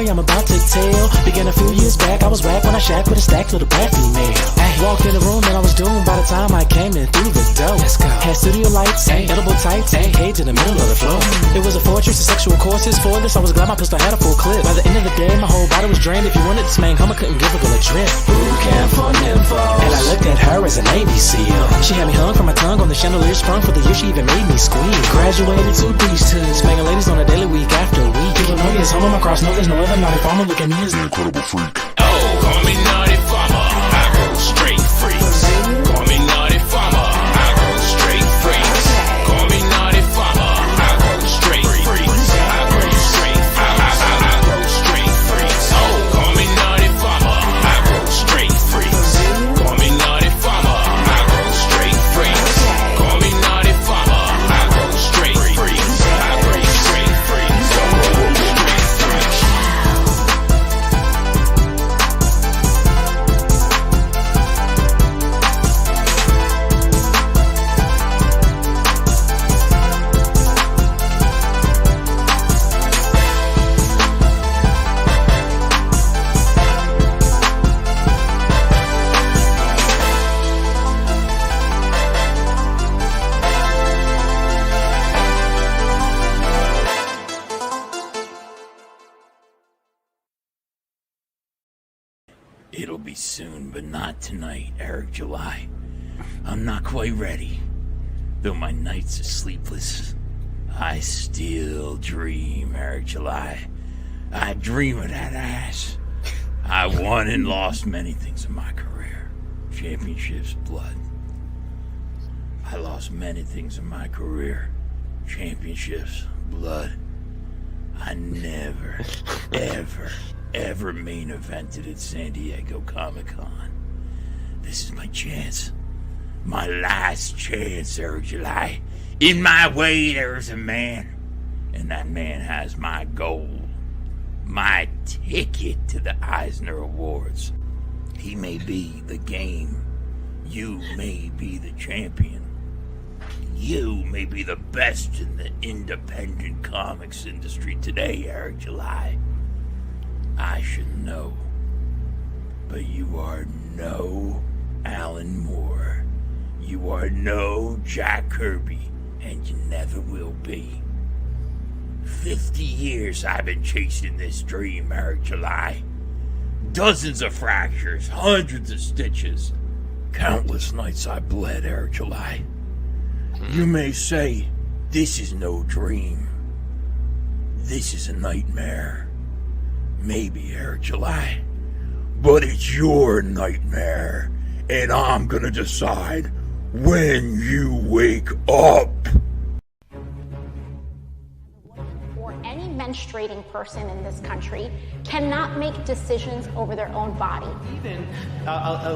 story I'm about to tell. Began a few years back, I was whack when I shacked with a stack little bad female. I walked in the room and I was doomed by the time I came in through the door. Let's go. Had studio lights, edible tights, and cage in the middle of the floor. It was a fortress of sexual courses. For this, I was glad my pistol had a full clip. By the end of the day, my whole body was drained. If you wanted this man, I couldn't give a girl a trip. Boot camp for nymphos. And I looked at her as a Navy SEAL. She had me hung from my tongue on the chandelier sprung for the year. She even made me squeal. Graduated to priesthood, smanging ladies on a daily, week after week. People know me as home, I'm across, no there's no other naughty farmer. Look at me as the incredible freak. Oh, call me naughty farmer, I go straight freaks. Call me naughty farmer, I go straight freaks. Call me naughty farmer, I go straight freaks. I go straight, I go straight freaks. Oh, call me naughty farmer, I go straight freaks. Call me naughty farmer, I go straight freaks. Call me naughty farmer, I go straight freaks. I go straight freaks. I go straight freaks. It'll be soon, but not tonight, Eric July. I'm not quite ready. Though my nights are sleepless, I still dream, Eric July. I dream of that ass. I won and lost many things in my career. Championships, blood. I lost many things in my career. Championships, blood. I never, ever main evented at San Diego Comic-Con. This is my chance. My last chance, Eric July. In my way, there's a man. And that man has my gold. My ticket to the Eisner Awards. He may be the game. You may be the champion. You may be the best in the independent comics industry today, Eric July. I should know. But you are no Alan Moore. You are no Jack Kirby, and you never will be. 50 years I've been chasing this dream, Eric July. Dozens of fractures, hundreds of stitches. Countless nights I bled, Eric July. You may say, this is no dream. This is a nightmare. Maybe, Eric July. But it's your nightmare. And I'm gonna decide when you wake up. Or any menstruating person in this country cannot make decisions over their own body. Even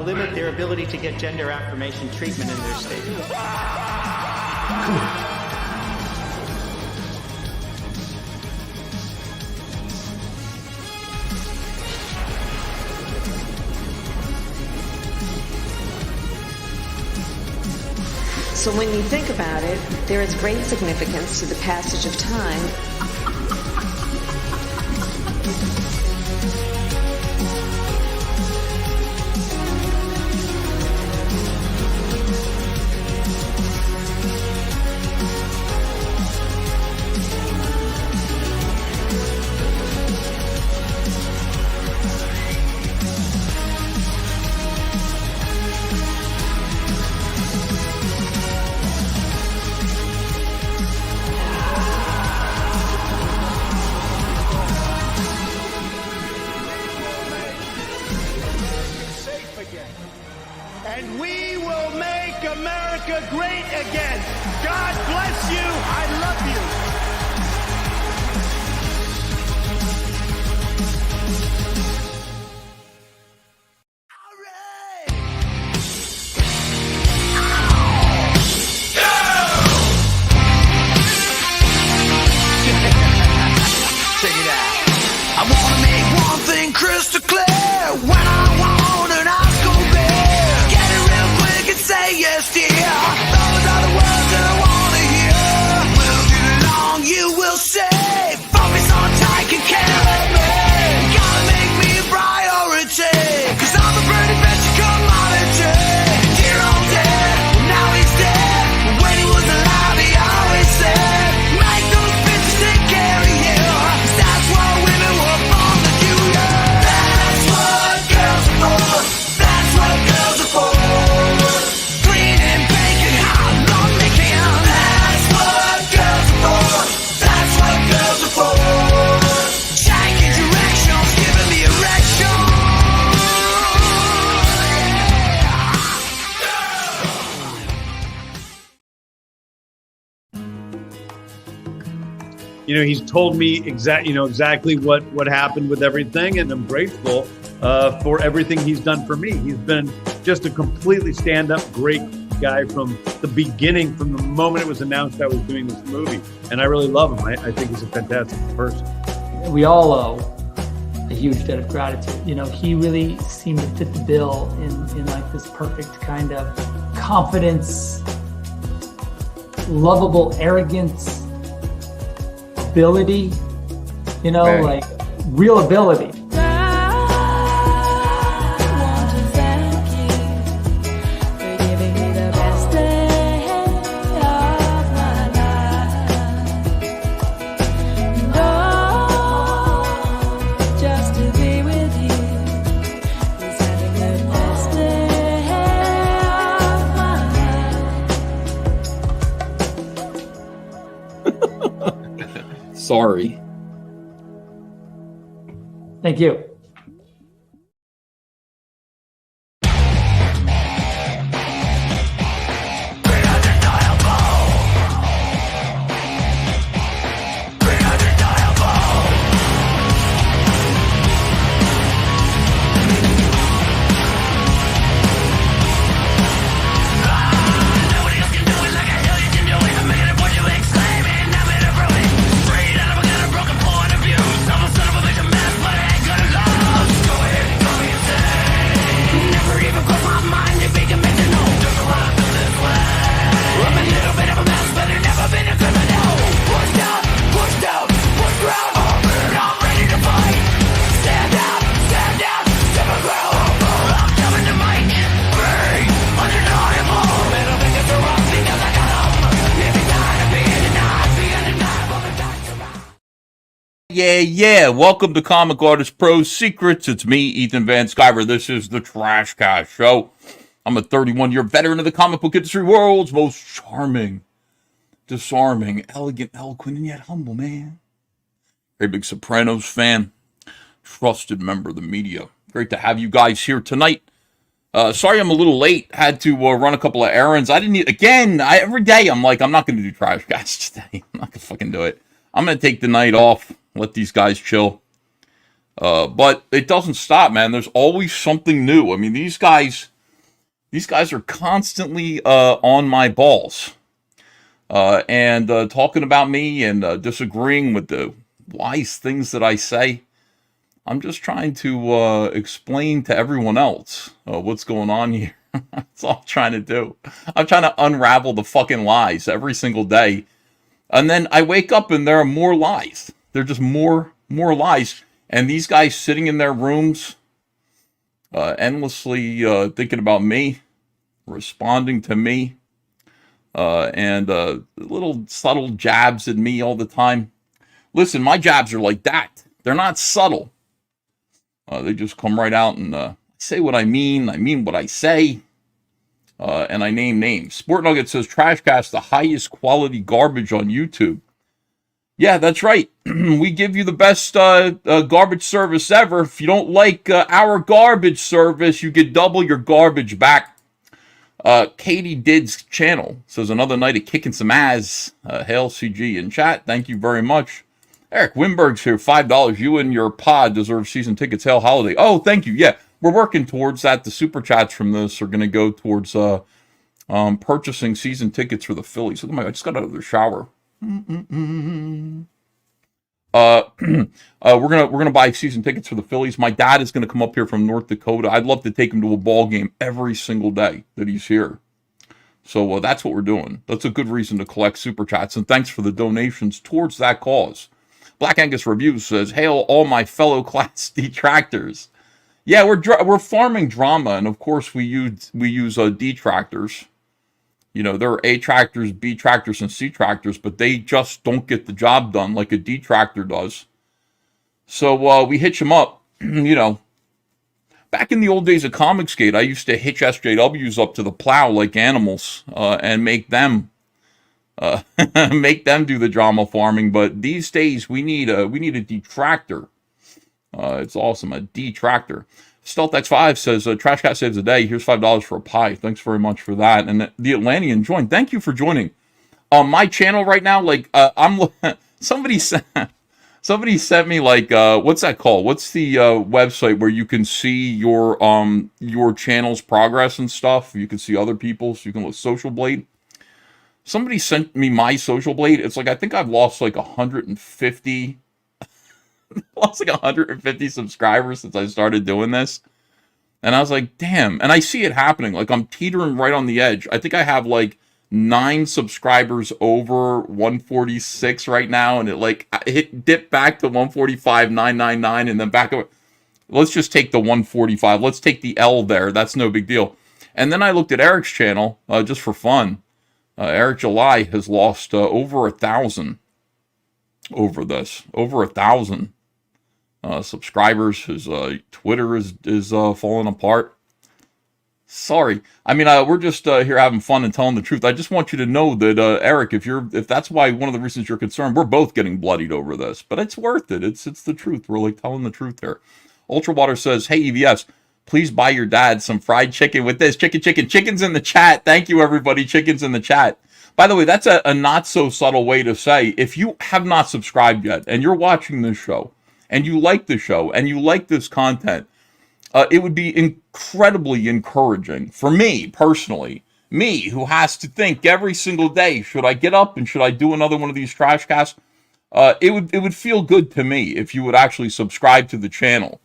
limit their ability to get gender affirmation treatment in their state. So when you think about it, there is great significance to the passage of time. And we will make America great again. God bless you. I love you. Check it out. I wanna make one thing crystal clear. When I want an Oscar beer, get it real quick and say yes, dear. Those are the words that I wanna hear. We'll get along. he's told me exactly what happened with everything, and I'm grateful for everything he's done for me. He's been just a completely stand-up, great guy from the beginning, from the moment it was announced I was doing this movie, and I really love him. I think he's a fantastic person. We all owe a huge debt of gratitude. He really seemed to fit the bill in like this perfect kind of confidence, lovable arrogance, ability, like real ability. Sorry. Thank you. Yeah. Welcome to Comic Artist Pro Secrets. It's me, Ethan Van Sciver. This is the TRASHCAST show. I'm a 31-year veteran of the comic book industry, world's most charming, disarming, elegant, eloquent, and yet humble man. Very big Sopranos fan. Trusted member of the media. Great to have you guys here tonight. Sorry I'm a little late. Had to run a couple of errands. Every day I'm like, I'm not going to do TRASHCAST today. I'm not going to fucking do it. I'm going to take the night off. Let these guys chill. But it doesn't stop, man. There's always something new. I mean, these guys are constantly on my balls. And talking about me and disagreeing with the wise things that I say. I'm just trying to explain to everyone else what's going on here. That's all I'm trying to do. I'm trying to unravel the fucking lies every single day. And then I wake up and there are more lies. They're just more lies. And these guys sitting in their rooms, endlessly thinking about me, responding to me, and little subtle jabs at me all the time. Listen, my jabs are like that. They're not subtle. They just come right out and say what I mean what I say, and I name names. Sport Nugget says, TRASHCAST, the highest quality garbage on YouTube. Yeah, that's right. We give you the best garbage service ever. If you don't like our garbage service, you get double your garbage back. Katie Did's channel says, another night of kicking some ass. Hail CG in chat. Thank you very much. Eric Winberg's here, $5. You and your pod deserve season tickets. Hail holiday. Oh, thank you. Yeah, we're working towards that. The super chats from this are going to go towards purchasing season tickets for the Phillies. Look at I just got out of the shower. We're gonna buy season tickets for the Phillies. My dad is gonna come up here from North Dakota. I'd love to take him to a ball game every single day that he's here. So that's what we're doing. That's a good reason to collect super chats, and thanks for the donations towards that cause. Black Angus Reviews says, "Hail all my fellow class detractors." Yeah, we're farming drama, and of course we use detractors. You know, there are A tractors, B tractors, and C tractors, but they just don't get the job done like a detractor does. So we hitch them up. You know, back in the old days of Comicsgate, I used to hitch SJWs up to the plow like animals and make them do the drama farming. But these days, we need a detractor. It's awesome, a detractor. StealthX5 says, TRASHCAST saves the day. Here's $5 for a pie. Thanks very much for that. And the Atlantean joined. Thank you for joining. My channel right now, like, somebody sent somebody sent me like what's that called? What's the website where you can see your channel's progress and stuff? You can see other people's. You can look Social Blade. Somebody sent me my Social Blade. It's like I think I've lost like 150 lost like 150 subscribers since I started doing this. And I was like, damn. And I see it happening. Like I'm teetering right on the edge. I think I have like 9 subscribers over 146 right now, and it dipped back to 145,999 and then back over. Let's just take the 145. Let's take the L there. That's no big deal. And then I looked at Eric's channel just for fun. Eric July has lost over 1,000 over this. Over 1,000 subscribers. His Twitter is falling apart. Sorry. I mean, we're just here having fun and telling the truth. I just want you to know that, Eric, if that's why one of the reasons you're concerned, we're both getting bloodied over this. But it's worth it. It's the truth. We're like telling the truth here. Ultrawater says, hey, EVS, please buy your dad some fried chicken with this. Chicken's in the chat. Thank you, everybody. Chicken's in the chat. By the way, that's a not so subtle way to say, if you have not subscribed yet and you're watching this show and you like the show and you like this content, it would be incredibly encouraging for me personally, me who has to think every single day, should I get up and should I do another one of these trash casts? It would feel good to me if you would actually subscribe to the channel.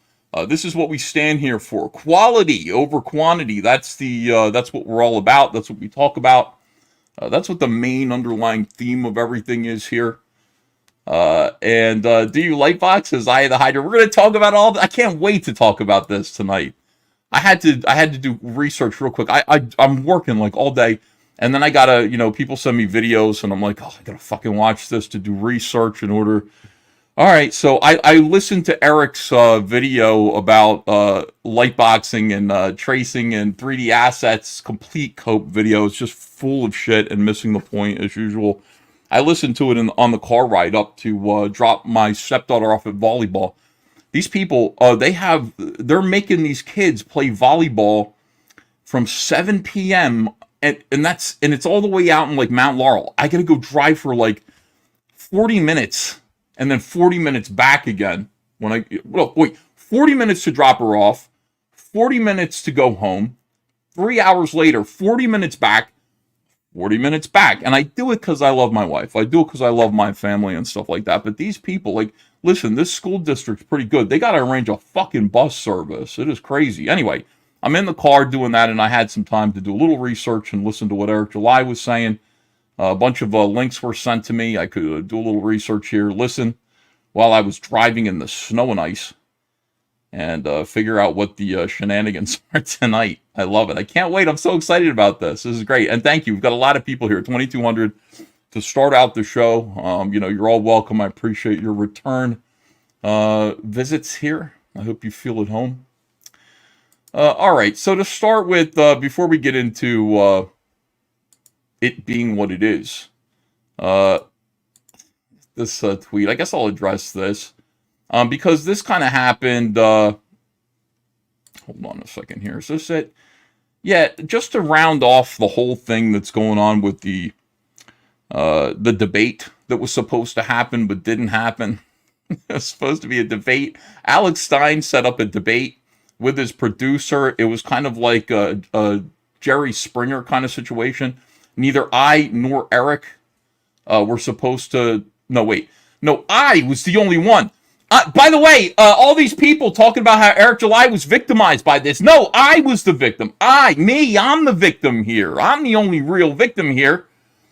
This is what we stand here for: quality over quantity. That's what we're all about. That's what we talk about. That's what the main underlying theme of everything is here. And do you Lightbox? Says Eye of the Hydra. We're going to talk about all that. I can't wait to talk about this tonight. I had to do research real quick. I'm working like all day, and then I gotta, people send me videos, and I'm like, oh, I gotta fucking watch this to do research in order. All right, so I listened to Eric's video about lightboxing and tracing and 3D assets, complete cope videos, just full of shit and missing the point as usual. I listened to it on the car ride up to drop my stepdaughter off at volleyball. These people, they're making these kids play volleyball from 7 p.m. and it's all the way out in like Mount Laurel. I gotta go drive for like 40 minutes and then 40 minutes back again. 40 minutes to drop her off, 40 minutes to go home, 3 hours later, 40 minutes back, 40 minutes back. And I do it because I love my wife. I do it because I love my family and stuff like that. But these people, like, listen, this school district's pretty good. They got to arrange a fucking bus service. It is crazy. Anyway, I'm in the car doing that, and I had some time to do a little research and listen to what Eric July was saying. A bunch of links were sent to me. I could do a little research here, listen while I was driving in the snow and ice, and figure out what the shenanigans are tonight. I love it. I can't wait. I'm so excited about this. This is great. And thank you. We've got a lot of people here, 2,200 to start out the show. You're all welcome. I appreciate your return visits here. I hope you feel at home. All right. So to start with, before we get into it being what it is, this tweet, I guess I'll address this. Because this kind of happened, hold on a second here. Is this it? Yeah, just to round off the whole thing that's going on with the debate that was supposed to happen but didn't happen. It was supposed to be a debate. Alex Stein set up a debate with his producer. It was kind of like a Jerry Springer kind of situation. Neither I nor Eric were supposed to... No, I was the only one. By the way, all these people talking about how Eric July was victimized by this. No, I was the victim. I'm the victim here. I'm the only real victim here.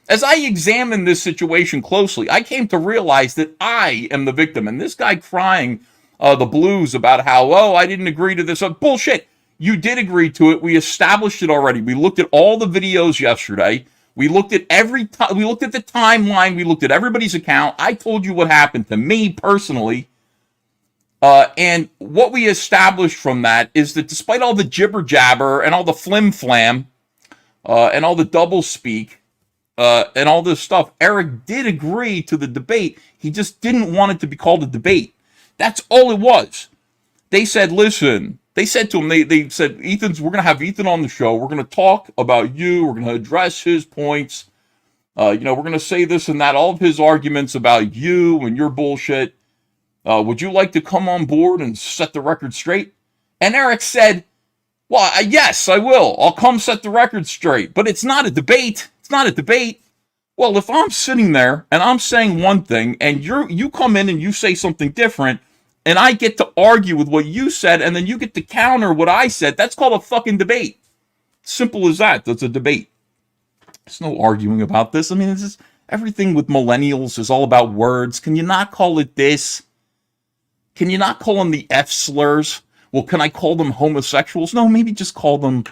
As I examined this situation closely, I came to realize that I am the victim. And this guy crying the blues about how, I didn't agree to this. Bullshit. You did agree to it. We established it already. We looked at all the videos yesterday. We looked at we looked at the timeline. We looked at everybody's account. I told you what happened to me personally. And what we established from that is that despite all the jibber jabber and all the flim flam, and all the double speak, and all this stuff, Eric did agree to the debate. He just didn't want it to be called a debate. That's all it was. They said, listen, they said to him, they said, we're going to have Ethan on the show. We're going to talk about you. We're going to address his points. We're going to say this and that. All of his arguments about you and your bullshit. Would you like to come on board and set the record straight? And Eric said, well, yes, I will. I'll come set the record straight. But it's not a debate. It's not a debate. Well, if I'm sitting there and I'm saying one thing and you come in and you say something different and I get to argue with what you said and then you get to counter what I said, that's called a fucking debate. Simple as that. That's a debate. There's no arguing about this. I mean, this is everything with millennials is all about words. Can you not call it this? Can you not call them the F slurs? Well, can I call them homosexuals? No, maybe just call them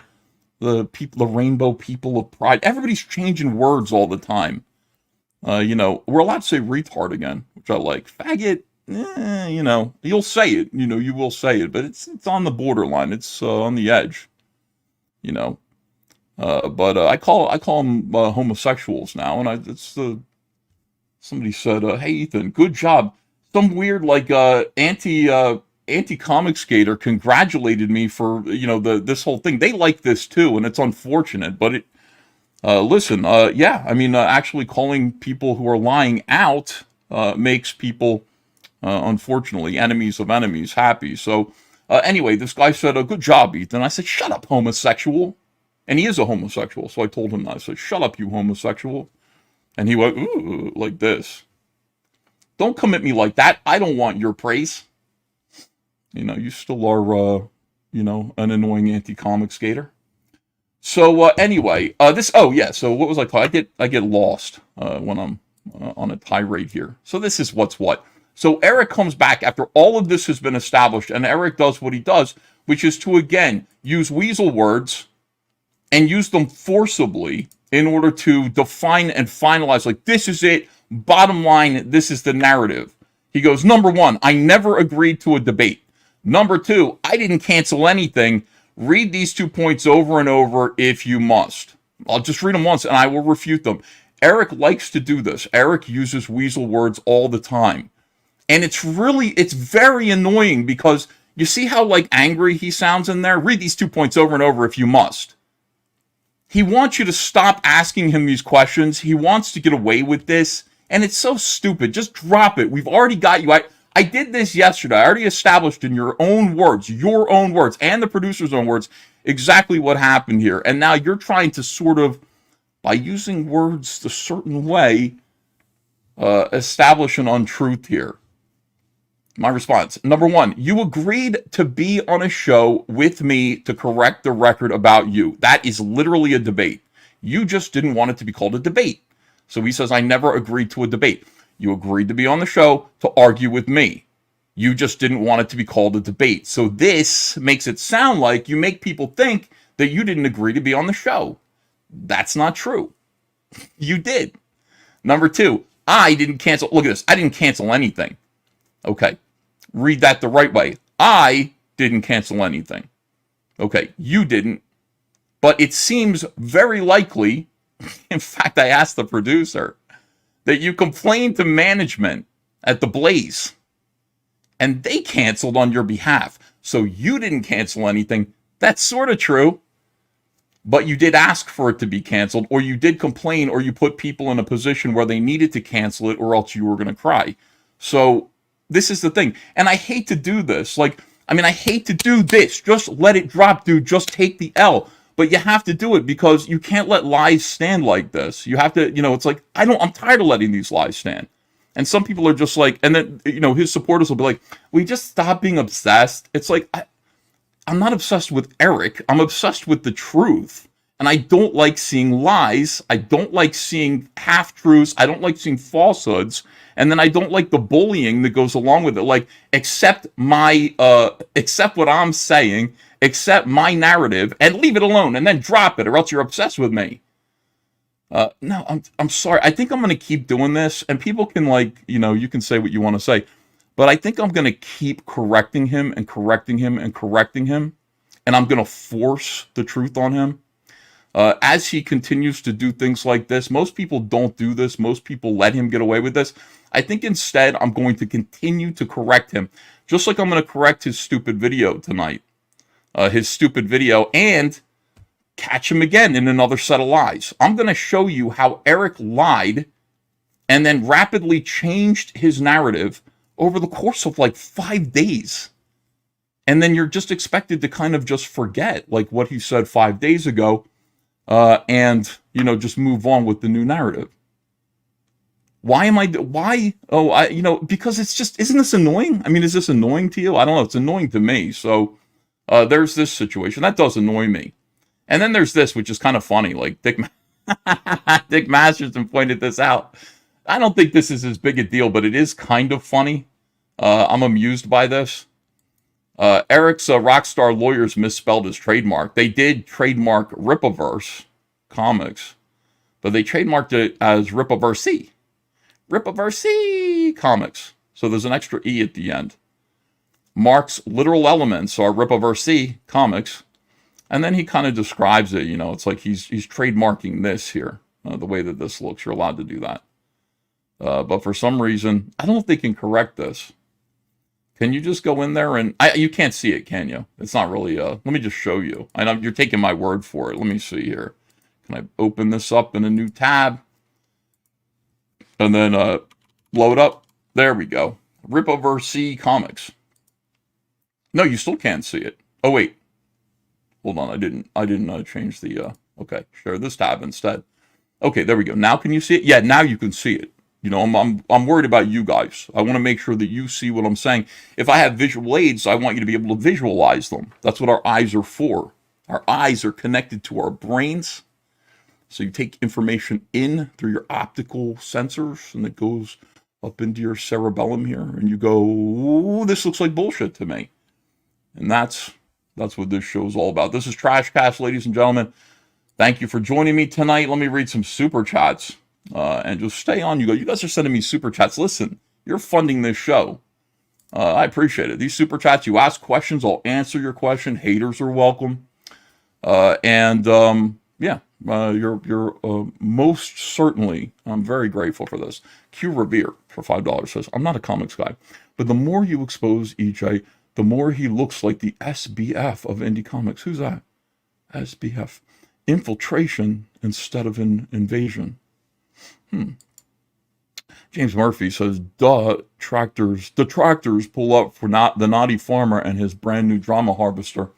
the people, the rainbow people of pride. Everybody's changing words all the time. We're allowed to say retard again, which I like. Faggot, you'll say it. You will say it, but it's on the borderline. It's on the edge. But I call them homosexuals now, and somebody said, "Hey Ethan, good job." Some weird anti-comic skater congratulated me for this whole thing. They like this too, and it's unfortunate. But actually calling people who are lying out makes people unfortunately enemies of enemies happy. So anyway, this guy said, "Good job, Ethan." I said, "Shut up, homosexual." And he is a homosexual, so I told him that. I said, "Shut up, you homosexual." And he went, "Ooh," like this. Don't come at me like that. I don't want your praise. You still are, an annoying anti-comic skater. So anyway, so what was I talking? I get lost when I'm on a tirade here. So this is what's what. So Eric comes back after all of this has been established, and Eric does what he does, which is to, again, use weasel words and use them forcibly in order to define and finalize, like, this is it, bottom line, this is the narrative. He goes, number one, I never agreed to a debate. Number two, I didn't cancel anything. Read these 2 points over and over if you must. I'll just read them once and I will refute them. Eric likes to do this. Eric uses weasel words all the time. And it's very annoying because you see how, angry he sounds in there? Read these 2 points over and over if you must. He wants you to stop asking him these questions. He wants to get away with this. And it's so stupid. Just drop it. We've already got you. I did this yesterday. I already established in your own words, and the producer's own words, exactly what happened here. And now you're trying to sort of, by using words a certain way, establish an untruth here. My response. Number one, you agreed to be on a show with me to correct the record about you. That is literally a debate. You just didn't want it to be called a debate. So he says, I never agreed to a debate. You agreed to be on the show to argue with me. You just didn't want it to be called a debate. So this makes it sound like you make people think that you didn't agree to be on the show. That's not true. You did. Number two, I didn't cancel. Look at this. I didn't cancel anything. Okay. Read that the right way. I didn't cancel anything. Okay. You didn't. But it seems very likely, in fact, I asked the producer, that you complained to management at the Blaze and they canceled on your behalf. So you didn't cancel anything. That's sort of true. But you did ask for it to be canceled, or you did complain, or you put people in a position where they needed to cancel it, or else you were going to cry. So this is the thing. And I hate to do this. I hate to do this. Just let it drop, dude. Just take the L. But you have to do it because you can't let lies stand like this. You have to, it's like, I'm tired of letting these lies stand. And some people are just like, and then, his supporters will be like, we just stop being obsessed. It's like, I'm not obsessed with Eric. I'm obsessed with the truth. And I don't like seeing lies. I don't like seeing half-truths. I don't like seeing falsehoods. And then I don't like the bullying that goes along with it. Like, accept what I'm saying, accept my narrative, and leave it alone, and then drop it, or else you're obsessed with me. No, I'm sorry. I think I'm going to keep doing this, and people can, you can say what you want to say. But I think I'm going to keep correcting him and correcting him and correcting him. And I'm going to force the truth on him. As he continues to do things like this, most people don't do this. Most people let him get away with this. I think instead I'm going to continue to correct him. Just like I'm going to correct his stupid video tonight. His stupid video. And catch him again in another set of lies. I'm going to show you how Eric lied and then rapidly changed his narrative over the course of like 5 days. And then you're just expected to kind of just forget like what he said 5 days ago, and, you know, just move on with the new narrative. Why? Because it's just, isn't this annoying? I mean, is this annoying to you? I don't know. It's annoying to me. So there's this situation. That does annoy me. And then there's this, which is kind of funny. Like Dick Masterson pointed this out. I don't think this is as big a deal, but it is kind of funny. I'm amused by this. Eric's Rockstar Lawyers misspelled his trademark. They did trademark Ripaverse Comics, but they trademarked it as Ripaverse. Ripaverse Comics. So there's an extra E at the end. Mark's literal elements are Ripaverse Comics. And then he kind of describes it, you know, it's like he's trademarking this here. The way that this looks, you're allowed to do that. But for some reason, I don't know if they can correct this. Can you just go in there and... you can't see it, can you? It's not really... let me just show you. I know you're taking my word for it. Let me see here. Can I open this up in a new tab? And then load up. There we go. Ripaverse Comics. No, you still can't see it. Oh, wait. Hold on. I didn't change the... okay, share this tab instead. Okay, there we go. Now can you see it? Yeah, now you can see it. You know, I'm worried about you guys. I want to make sure that you see what I'm saying. If I have visual aids, I want you to be able to visualize them. That's what our eyes are for. Our eyes are connected to our brains. So you take information in through your optical sensors, and it goes up into your cerebellum here, and you go, ooh, this looks like bullshit to me. And that's what this show is all about. This is TRASHCAST, ladies and gentlemen. Thank you for joining me tonight. Let me read some super chats. And just stay on. You guys are sending me super chats. Listen, you're funding this show. I appreciate it. These super chats, you ask questions, I'll answer your question. Haters are welcome. You're most certainly, I'm very grateful for this. Q Revere for $5 says, I'm not a comics guy, but the more you expose EJ, the more he looks like the SBF of indie comics. Who's that? SBF. Infiltration instead of invasion. James Murphy says, the tractors pull up for the naughty farmer and his brand new drama harvester.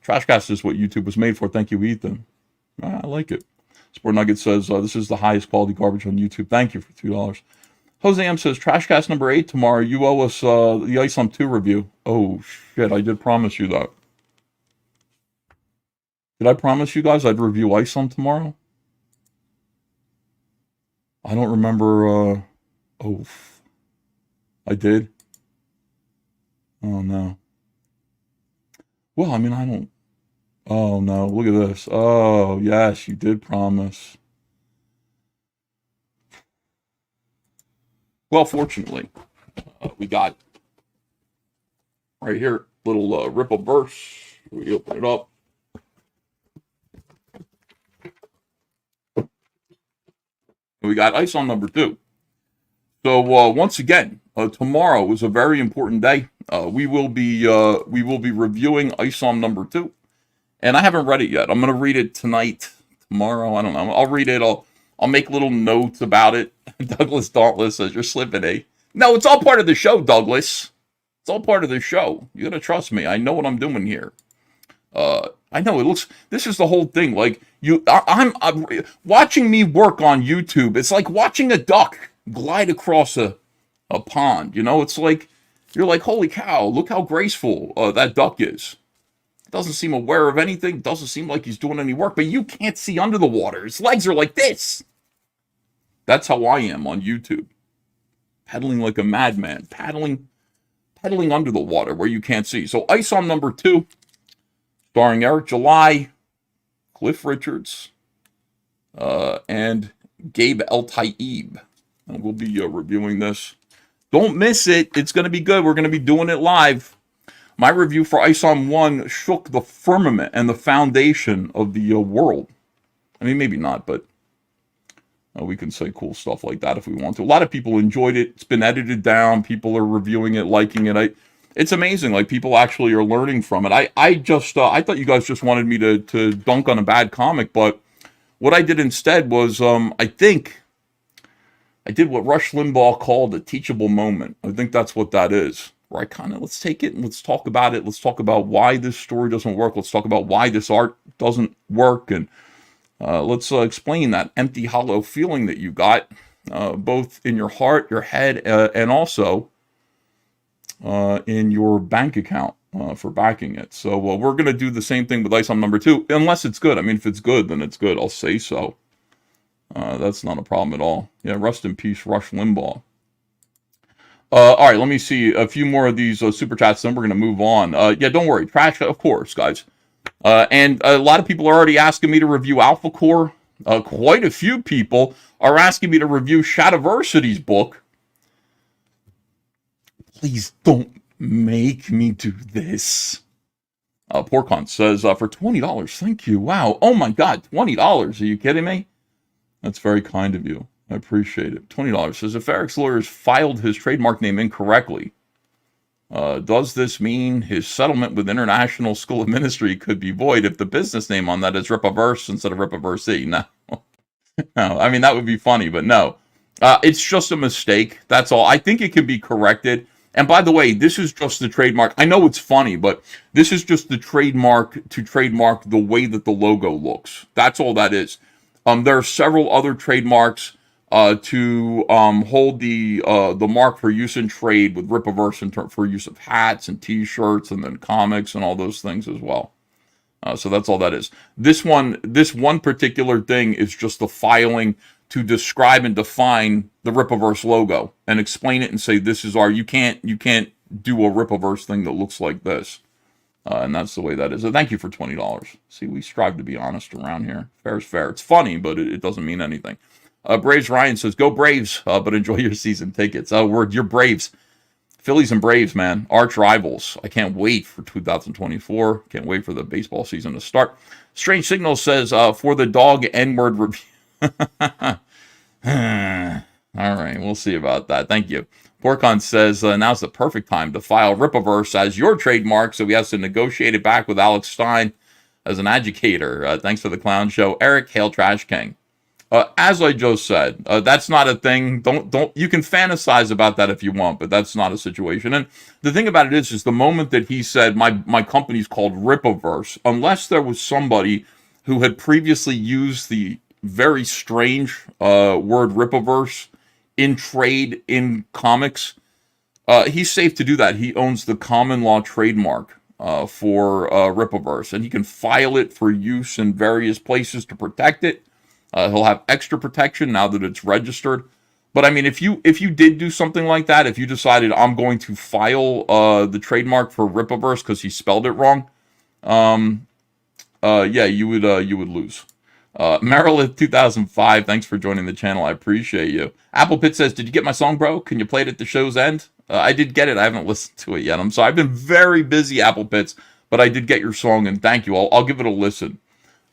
Trashcast is what YouTube was made for. Thank you, Ethan. I like it. Sport Nugget says, this is the highest quality garbage on YouTube. Thank you for $2. Jose M says, Trashcast number 8 tomorrow. You owe us the Isom 2 review. Oh, shit. I did promise you that. Did I promise you guys I'd review Isom tomorrow? I don't remember, I did? Oh, no. Well, I mean, I don't... Oh, no, look at this. Oh, yes, you did promise. Well, fortunately, we got right here, little Ripaverse. We open it up. We got Isom number 2. So once again, tomorrow is a very important day. We will be reviewing Isom number 2, and I haven't read it yet. I'm gonna read it tonight, tomorrow. I don't know. I'll read it. I'll make little notes about it. Douglas Dauntless says you're slipping, eh? No, it's all part of the show, Douglas. It's all part of the show. You gotta trust me. I know what I'm doing here. I know it looks. This is the whole thing. Like I'm watching me work on YouTube. It's like watching a duck glide across a pond. You know, it's like you're like, holy cow! Look how graceful that duck is. Doesn't seem aware of anything. Doesn't seem like he's doing any work. But you can't see under the water. His legs are like this. That's how I am on YouTube, pedaling like a madman, paddling under the water where you can't see. So Isom number 2. Starring Eric July, Cliff Richards, and Gabe El-Taib. And we'll be reviewing this. Don't miss it. It's going to be good. We're going to be doing it live. My review for Isom 1 shook the firmament and the foundation of the world. I mean, maybe not, but we can say cool stuff like that if we want to. A lot of people enjoyed it. It's been edited down. People are reviewing it, liking it. it's amazing. Like, people actually are learning from it. I thought you guys just wanted me to dunk on a bad comic, but what I did instead was, I think I did what Rush Limbaugh called a teachable moment. I think that's what that is. Where I kind of, let's take it and let's talk about it. Let's talk about why this story doesn't work. Let's talk about why this art doesn't work. And let's explain that empty, hollow feeling that you got, both in your heart, your head, and also in your bank account for backing it. So we're going to do the same thing with Isom number 2, unless it's good. I mean, if it's good, then it's good. I'll say so. That's not a problem at all. Yeah, rest in peace, Rush Limbaugh. All right, let me see a few more of these super chats, then we're going to move on. Yeah, don't worry. Trash, of course, guys. And a lot of people are already asking me to review Alpha Core. Quite a few people are asking me to review Shadiversity's book. Please don't make me do this. Porkon says, for $20, thank you. Wow. Oh my God, $20. Are you kidding me? That's very kind of you. I appreciate it. $20 says, if Eric's lawyers filed his trademark name incorrectly, does this mean his settlement with International School of Ministry could be void if the business name on that is Ripaverse instead of Ripaversey? No. No. I mean, that would be funny, but no. It's just a mistake. That's all. I think it can be corrected. And by the way, this is just the trademark. I know it's funny, but this is just the trademark to trademark the way that the logo looks. That's all that is. There are several other trademarks to hold the mark for use in trade with Ripaverse for use of hats and T-shirts and then comics and all those things as well. So that's all that is. This one particular thing is just the filing to describe and define the Ripaverse logo and explain it and say this is our. You can't do a Ripaverse thing that looks like this. And that's the way that is. So thank you for $20. See, we strive to be honest around here. Fair is fair. It's funny, but it doesn't mean anything. Braves Ryan says, go Braves, but enjoy your season tickets. You're Braves. Phillies and Braves, man. Arch rivals. I can't wait for 2024. Can't wait for the baseball season to start. Strange Signal says, for the dog N-word review. All right, we'll see about that. Thank you. Porkon says, now's the perfect time to file Ripaverse as your trademark, so he has to negotiate it back with Alex Stein as an educator. Thanks for the clown show. Eric, hail Trash King. As I just said, that's not a thing. Don't. You can fantasize about that if you want, but that's not a situation. And the thing about it is the moment that he said, my company's called Ripaverse, unless there was somebody who had previously used the very strange word Ripaverse in trade in comics, he's safe to do that. He owns the common law trademark for Ripaverse, and he can file it for use in various places to protect it. He'll have extra protection now that it's registered. But I mean, if you did do something like that, if you decided I'm going to file the trademark for Ripaverse because he spelled it wrong, yeah, you would lose. Marilith 2005, thanks for joining the channel. I appreciate you. Apple Pit says, did you get my song, bro? Can you play it at the show's end? I did get it. I haven't listened to it yet. I'm sorry. I've been very busy, Apple Pits, but I did get your song, and thank you. I'll give it a listen.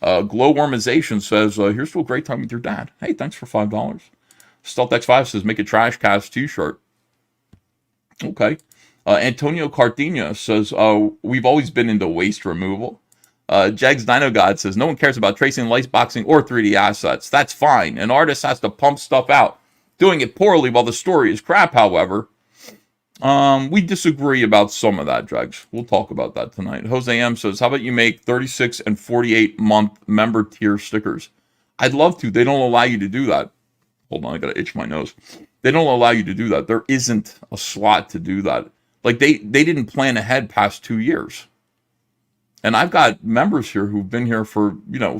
Glowwormization says, here's to a great time with your dad. Hey, thanks for $5. StealthX5 says, make a TRASHCAST t-shirt. Okay. Antonio Cartina says, we've always been into waste removal. Jags Dino God says, no one cares about tracing, light boxing, or 3D assets. That's fine. An artist has to pump stuff out. Doing it poorly while the story is crap, however. We disagree about some of that, Jags. We'll talk about that tonight. Jose M says, how about you make 36 and 48 month member tier stickers? I'd love to. They don't allow you to do that. Hold on, I gotta itch my nose. They don't allow you to do that. There isn't a slot to do that. Like, they didn't plan ahead past 2 years. And I've got members here who've been here for,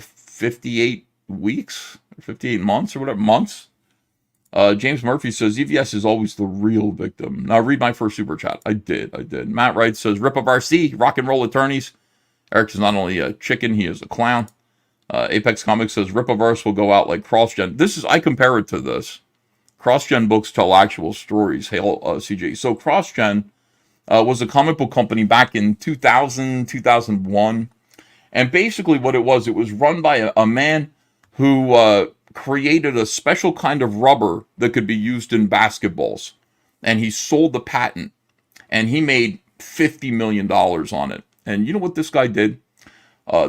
58 weeks, 58 months or whatever, months. James Murphy says, EVS is always the real victim. Now, read my first super chat. I did. Matt Wright says, Rip of RC, rock and roll attorneys. Eric is not only a chicken, he is a clown. Apex Comics says, Ripaverse will go out like CrossGen. I compare it to this. CrossGen books tell actual stories. Hail, CJ. So CrossGen was a comic book company back in 2000, 2001. And basically what it was run by a man who created a special kind of rubber that could be used in basketballs. And he sold the patent. And he made $50 million on it. And you know what this guy did?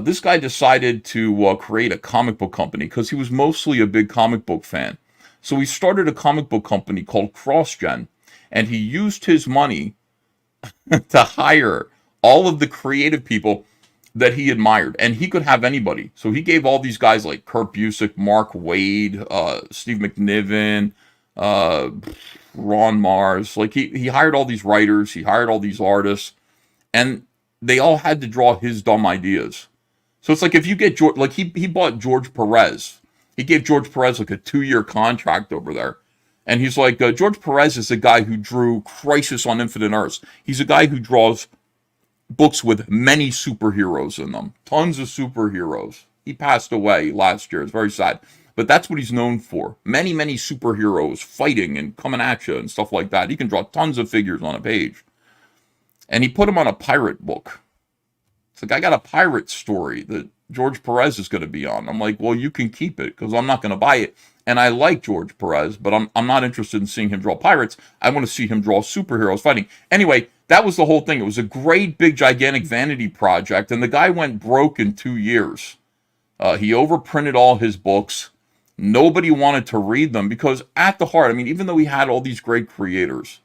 This guy decided to create a comic book company because he was mostly a big comic book fan. So he started a comic book company called CrossGen, and he used his money to hire all of the creative people that he admired, and he could have anybody. So he gave all these guys like Kurt Busiek, Mark Waid, Steve McNiven, Ron Mars. Like he hired all these writers, he hired all these artists, and they all had to draw his dumb ideas. So it's like if you get George, like he bought George Perez. He gave George Perez like a 2-year contract over there. And he's like, George Perez is the guy who drew Crisis on Infinite Earths. He's a guy who draws books with many superheroes in them. Tons of superheroes. He passed away last year. It's very sad. But that's what he's known for. Many, many superheroes fighting and coming at you and stuff like that. He can draw tons of figures on a page. And he put him on a pirate book. It's like, I got a pirate story that George Perez is going to be on. I'm like, well, you can keep it because I'm not going to buy it. And I like George Perez, but I'm not interested in seeing him draw pirates. I want to see him draw superheroes fighting. Anyway, that was the whole thing. It was a great, big, gigantic vanity project, and the guy went broke in 2 years. He overprinted all his books. Nobody wanted to read them because at the heart, I mean, even though he had all these great creators,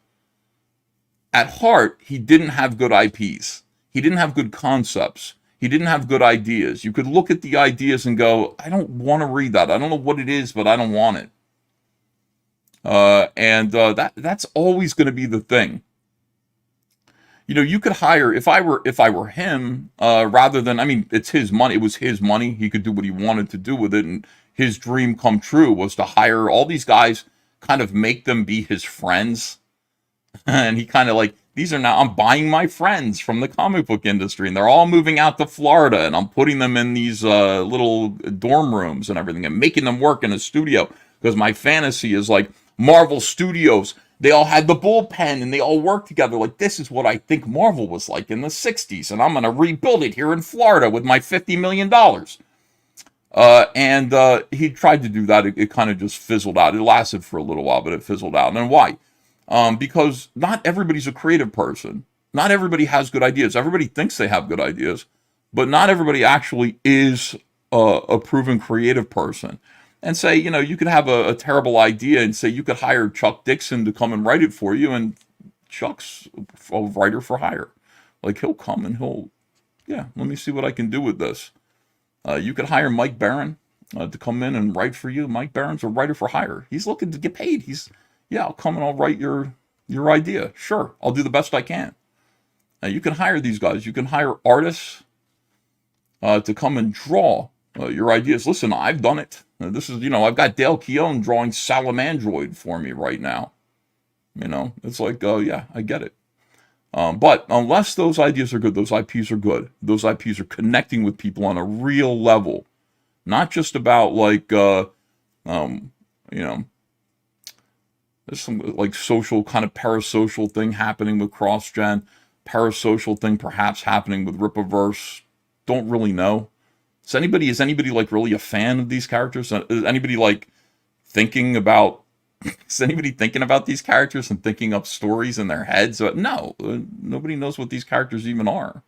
at heart, he didn't have good IPs. He didn't have good concepts. He didn't have good ideas. You could look at the ideas and go, I don't want to read that. I don't know what it is, but I don't want it. That's always going to be the thing. You know, you could hire, if I were him, rather than, I mean, it's his money. It was his money. He could do what he wanted to do with it. And his dream come true was to hire all these guys, kind of make them be his friends. And he kind of like, these are now, I'm buying my friends from the comic book industry, and they're all moving out to Florida, and I'm putting them in these little dorm rooms and everything, and making them work in a studio, because my fantasy is like Marvel Studios. They all had the bullpen, and they all worked together. Like, this is what I think Marvel was like in the 60s, and I'm going to rebuild it here in Florida with my $50 million. He tried to do that. It kind of just fizzled out. It lasted for a little while, but it fizzled out. And why? Because not everybody's a creative person. Not everybody has good ideas. Everybody thinks they have good ideas, but not everybody actually is a proven creative person. And say, you know, you could have a terrible idea and say you could hire Chuck Dixon to come and write it for you, and Chuck's a writer for hire. Like, he'll come and let me see what I can do with this. You could hire Mike Barron to come in and write for you. Mike Barron's a writer for hire. He's looking to get paid. I'll come and I'll write your idea. Sure, I'll do the best I can. You can hire these guys. You can hire artists to come and draw your ideas. Listen, I've done it. This is, I've got Dale Keown drawing Salamandroid for me right now. It's like, I get it. But unless those ideas are good, those IPs are good. Those IPs are connecting with people on a real level, not just about like, there's some like social kind of parasocial thing happening with CrossGen, parasocial thing perhaps happening with Rippaverse. Don't really know. Is anybody like really a fan of these characters? Is anybody like thinking about? Is anybody thinking about these characters and thinking up stories in their heads? No, nobody knows what these characters even are.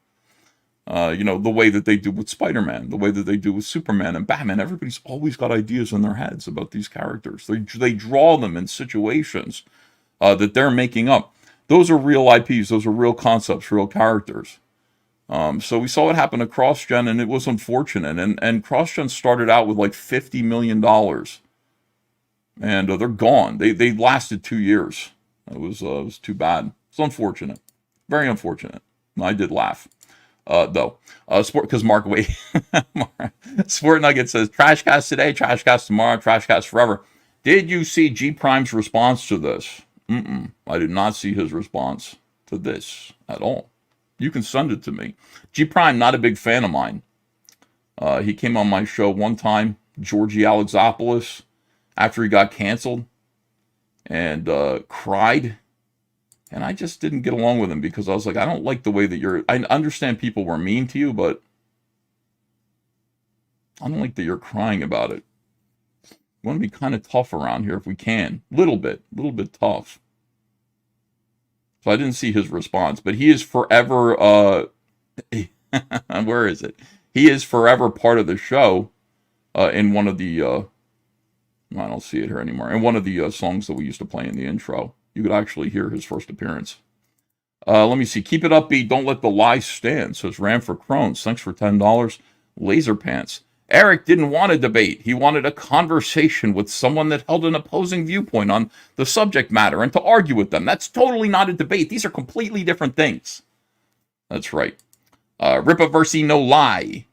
The way that they do with Spider-Man, the way that they do with Superman and Batman. Everybody's always got ideas in their heads about these characters. They draw them in situations that they're making up. Those are real IPs. Those are real concepts, real characters. So we saw it happen to CrossGen, and it was unfortunate. And CrossGen started out with like $50 million. And they're gone. They lasted 2 years. It was too bad. It's unfortunate. Very unfortunate. I did laugh. Though. Sport, because Mark, wait. Sport Nugget says, Trashcast today, Trashcast tomorrow, Trashcast forever. Did you see G Prime's response to this? I did not see his response to this at all. You can send it to me. G Prime, not a big fan of mine. He came on my show one time, Georgie Alexopoulos, after he got canceled, and cried. And I just didn't get along with him because I was like, I don't like the way that I understand people were mean to you, but I don't like that you're crying about it. We want to be kind of tough around here if we can. Little bit tough. So I didn't see his response, but he is forever, where is it? He is forever part of the show in one of the, I don't see it here anymore, in one of the songs that we used to play in the intro. You could actually hear his first appearance. Let me see. Keep it upbeat. Don't let the lies stand. Says Ram for Crohn's. Thanks for $10. Laser Pants. Eric didn't want a debate. He wanted a conversation with someone that held an opposing viewpoint on the subject matter and to argue with them. That's totally not a debate. These are completely different things. That's right. Rippaversy no lie,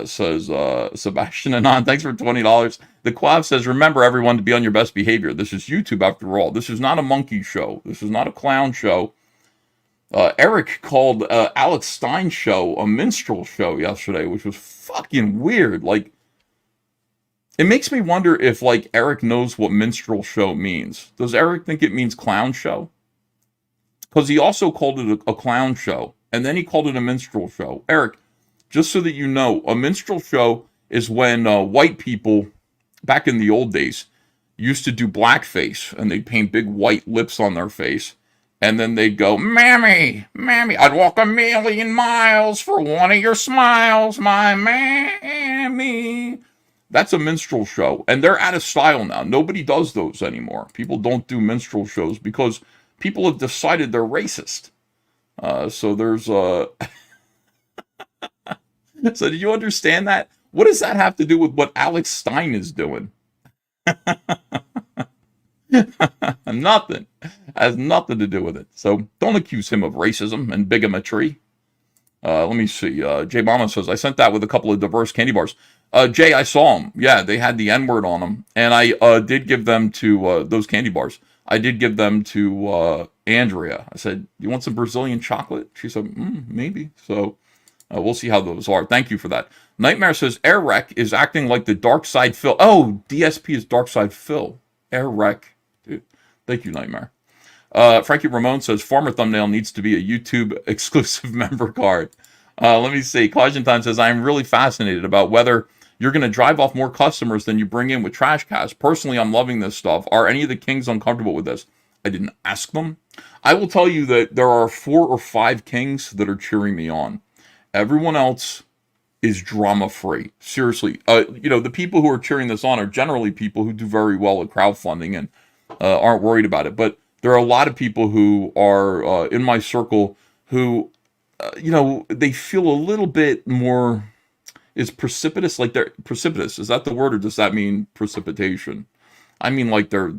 says Sebastian Anon. Thanks for $20. The Quav says, remember everyone to be on your best behavior. This is YouTube after all. This is not a monkey show. This is not a clown show. Eric called Alex Stein's show a minstrel show yesterday, which was fucking weird. Like, it makes me wonder if, like, Eric knows what minstrel show means. Does Eric think it means clown show? Because he also called it a clown show, and then he called it a minstrel show. Eric, just so that you know, a minstrel show is when white people, back in the old days, used to do blackface, and they'd paint big white lips on their face. And then they'd go, Mammy, Mammy, I'd walk 1,000,000 miles for one of your smiles, my Mammy. That's a minstrel show. And they're out of style now. Nobody does those anymore. People don't do minstrel shows because people have decided they're racist. So there's So did you understand that? What does that have to do with what Alex Stein is doing? Nothing. Has nothing to do with it. So don't accuse him of racism and bigotry. Let me see. Jay Mama says, I sent that with a couple of diverse candy bars. Jay, I saw them. Yeah, they had the N-word on them. And I did give them to those candy bars. I did give them to Andrea. I said, you want some Brazilian chocolate? She said, maybe. So we'll see how those are. Thank you for that. Nightmare says, Airwreck is acting like the Dark Side Phil. Oh, DSP is Dark Side Phil. Airwreck. Dude, thank you, Nightmare. Frankie Ramon says, Farmer Thumbnail needs to be a YouTube exclusive member card. Let me see. Caution Time says, I'm really fascinated about whether you're going to drive off more customers than you bring in with TrashCast. Personally, I'm loving this stuff. Are any of the kings uncomfortable with this? I didn't ask them. I will tell you that there are 4 or 5 kings that are cheering me on. Everyone else is drama-free. Seriously. The people who are cheering this on are generally people who do very well at crowdfunding and aren't worried about it. But there are a lot of people who are in my circle who, they feel a little bit more... Is precipitous, like they're precipitous? Is that the word, or does that mean precipitation? I mean, like they're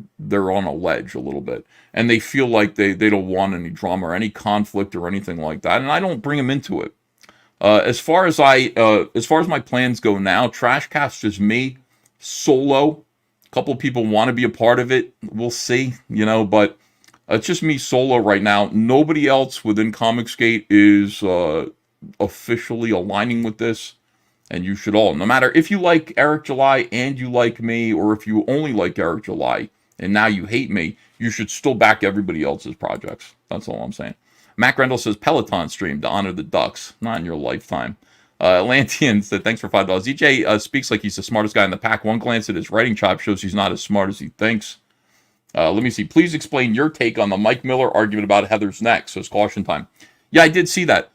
on a ledge a little bit, and they feel like they don't want any drama or any conflict or anything like that, and I don't bring them into it. As far as my plans go now, TrashCast is me solo. A couple of people want to be a part of it. We'll see, but it's just me solo right now. Nobody else within Comicsgate is officially aligning with this. And you should all, no matter if you like Eric July and you like me, or if you only like Eric July and now you hate me, you should still back everybody else's projects. That's all I'm saying. Mac Rendell says, Peloton stream to honor the Ducks. Not in your lifetime. Atlantean said, thanks for $5. EJ speaks like he's the smartest guy in the pack. One glance at his writing chop shows he's not as smart as he thinks. Let me see. Please explain your take on the Mike Miller argument about Heather's neck, says Caution Time. Yeah, I did see that.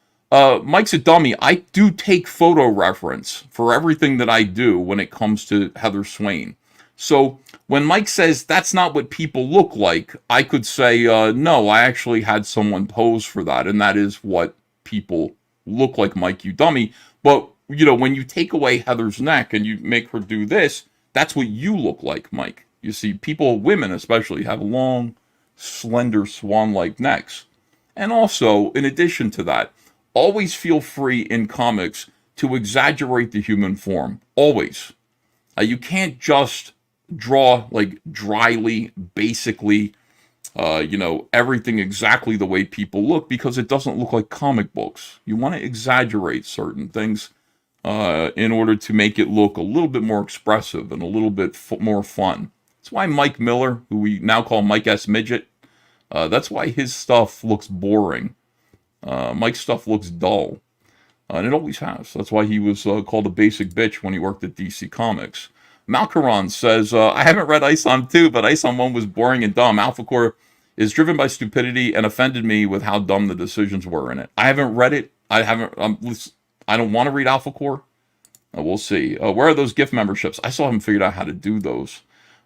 Mike's a dummy. I do take photo reference for everything that I do when it comes to Heather Swain. So when Mike says that's not what people look like, I could say, no, I actually had someone pose for that. And that is what people look like, Mike, you dummy. But, when you take away Heather's neck and you make her do this, that's what you look like, Mike. You see, women especially, have long, slender, swan-like necks. And also, in addition to that, always feel free in comics to exaggerate the human form. Always. You can't just draw, like, dryly, basically, everything exactly the way people look, because it doesn't look like comic books. You want to exaggerate certain things in order to make it look a little bit more expressive and a little bit more fun. That's why Mike Miller, who we now call Mike S. Midget, that's why his stuff looks boring. Mike's stuff looks dull, and it always has. That's why he was called a basic bitch when he worked at DC Comics. Malcaron says, I haven't read Isom 2, but Isom 1 was boring and dumb. Alpha Core is driven by stupidity and offended me with how dumb the decisions were in it. I haven't read it. I don't want to read Alpha Core. We'll see. Where are those gift memberships? I still haven't figured out how to do those.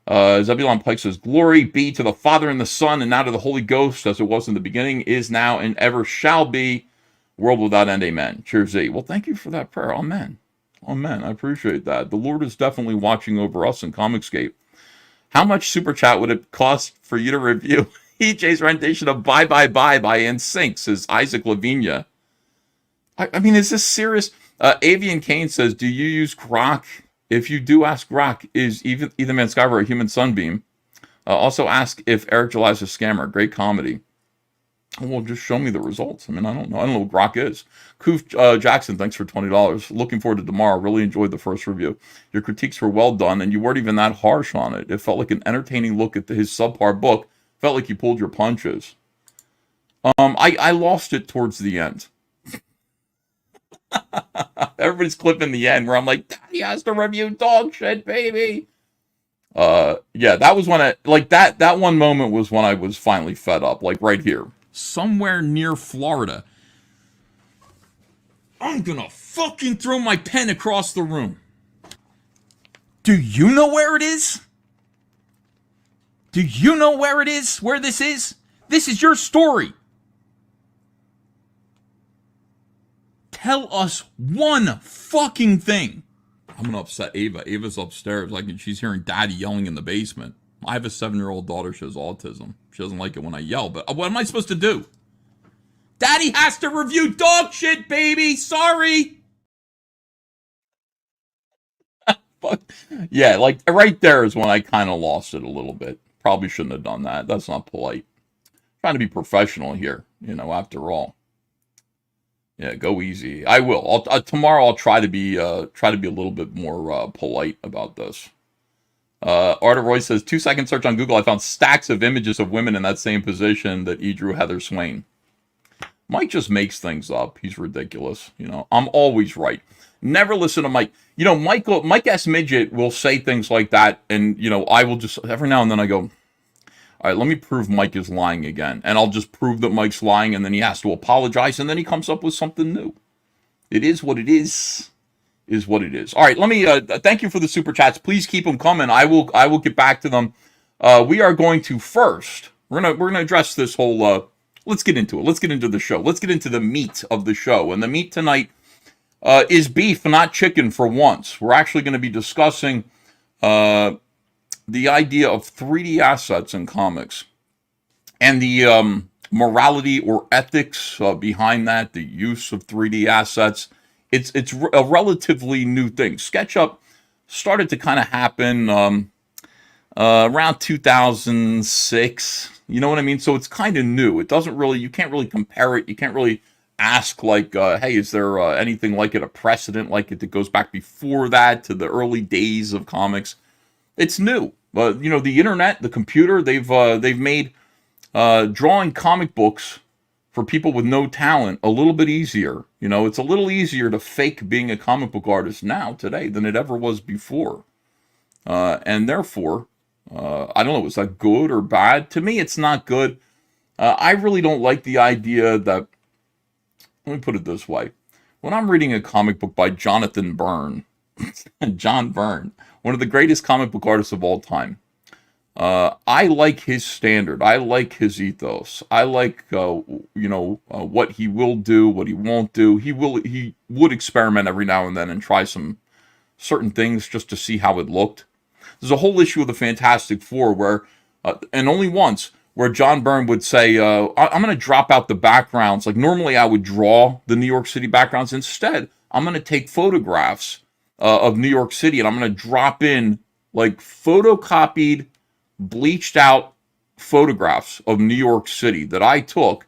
Zebulon Pike says, glory be to the Father and the Son and now to the Holy Ghost, as it was in the beginning, is now, and ever shall be, world without end. Amen. Cheers, Z. Well, thank you for that prayer. Amen. Amen. I appreciate that. The Lord is definitely watching over us in Comicscape. How much super chat would it cost for you to review EJ's rendition of Bye Bye Bye by NSYNC, says Isaac Lavinia. I mean, is this serious? Avian Kane says, do you use Grok? If you do, ask Grok, is Ethan Van Sciver a human sunbeam? Also ask if Eric July is a scammer. Great comedy. Well, just show me the results. I mean, I don't know. I don't know what Grok is. Koof Jackson, thanks for $20. Looking forward to tomorrow. Really enjoyed the first review. Your critiques were well done, and you weren't even that harsh on it. It felt like an entertaining look at his subpar book. Felt like you pulled your punches. I lost it towards the end. Everybody's clipping the end where I'm like, Daddy has to review dog shit, baby. Yeah, that was when that one moment was when I was finally fed up, like right here. Somewhere near Florida. I'm gonna fucking throw my pen across the room. Do you know where it is? Do you know where it is? Where this is? This is your story. Tell us one fucking thing. I'm gonna upset Ava. Ava's upstairs, she's hearing Daddy yelling in the basement. I have a 7-year-old daughter. She has autism. She doesn't like it when I yell, but what am I supposed to do? Daddy has to review dog shit, baby. Sorry. Yeah, right there is when I kind of lost it a little bit. Probably shouldn't have done that. That's not polite. Trying to be professional here, after all. Yeah, go easy. I will. Tomorrow I'll try to be a little bit more polite about this. Arta Roy says, 2-second search on Google. I found stacks of images of women in that same position that drew Heather Swain. Mike just makes things up. He's ridiculous. I'm always right. Never listen to Mike. Mike S. Midget will say things like that, and I will just every now and then I go, all right, let me prove Mike is lying again. And I'll just prove that Mike's lying, and then he has to apologize, and then he comes up with something new. It is what it is what it is. All right, let me thank you for the super chats. Please keep them coming. I will get back to them. We are going to first, we're gonna address this whole let's get into it. Let's get into the show. Let's get into the meat of the show. And the meat tonight is beef, not chicken for once. We're actually going to be discussing the idea of 3D assets in comics and the morality or ethics behind that, the use of 3D assets. It's a relatively new thing. SketchUp started to kind of happen around 2006. You know what I mean? So it's kind of new. It doesn't really, you can't really compare it. You can't really ask hey, is there anything like it, a precedent like it that goes back before that to the early days of comics? It's new. But the internet, the computer, they've made drawing comic books for people with no talent a little bit easier. It's a little easier to fake being a comic book artist now today than it ever was before. And therefore, I don't know, is that good or bad? To me, it's not good. I really don't like the idea that, let me put it this way. When I'm reading a comic book by Jonathan Byrne, John Byrne, one of the greatest comic book artists of all time, I like his standard. I like his ethos. I like, what he will do, what he won't do. He would experiment every now and then and try some certain things just to see how it looked. There's a whole issue of the Fantastic Four where, and only once, where John Byrne would say, I'm going to drop out the backgrounds. Like normally I would draw the New York City backgrounds. Instead, I'm going to take photographs of New York City and I'm going to drop in photocopied, bleached out photographs of New York City that I took,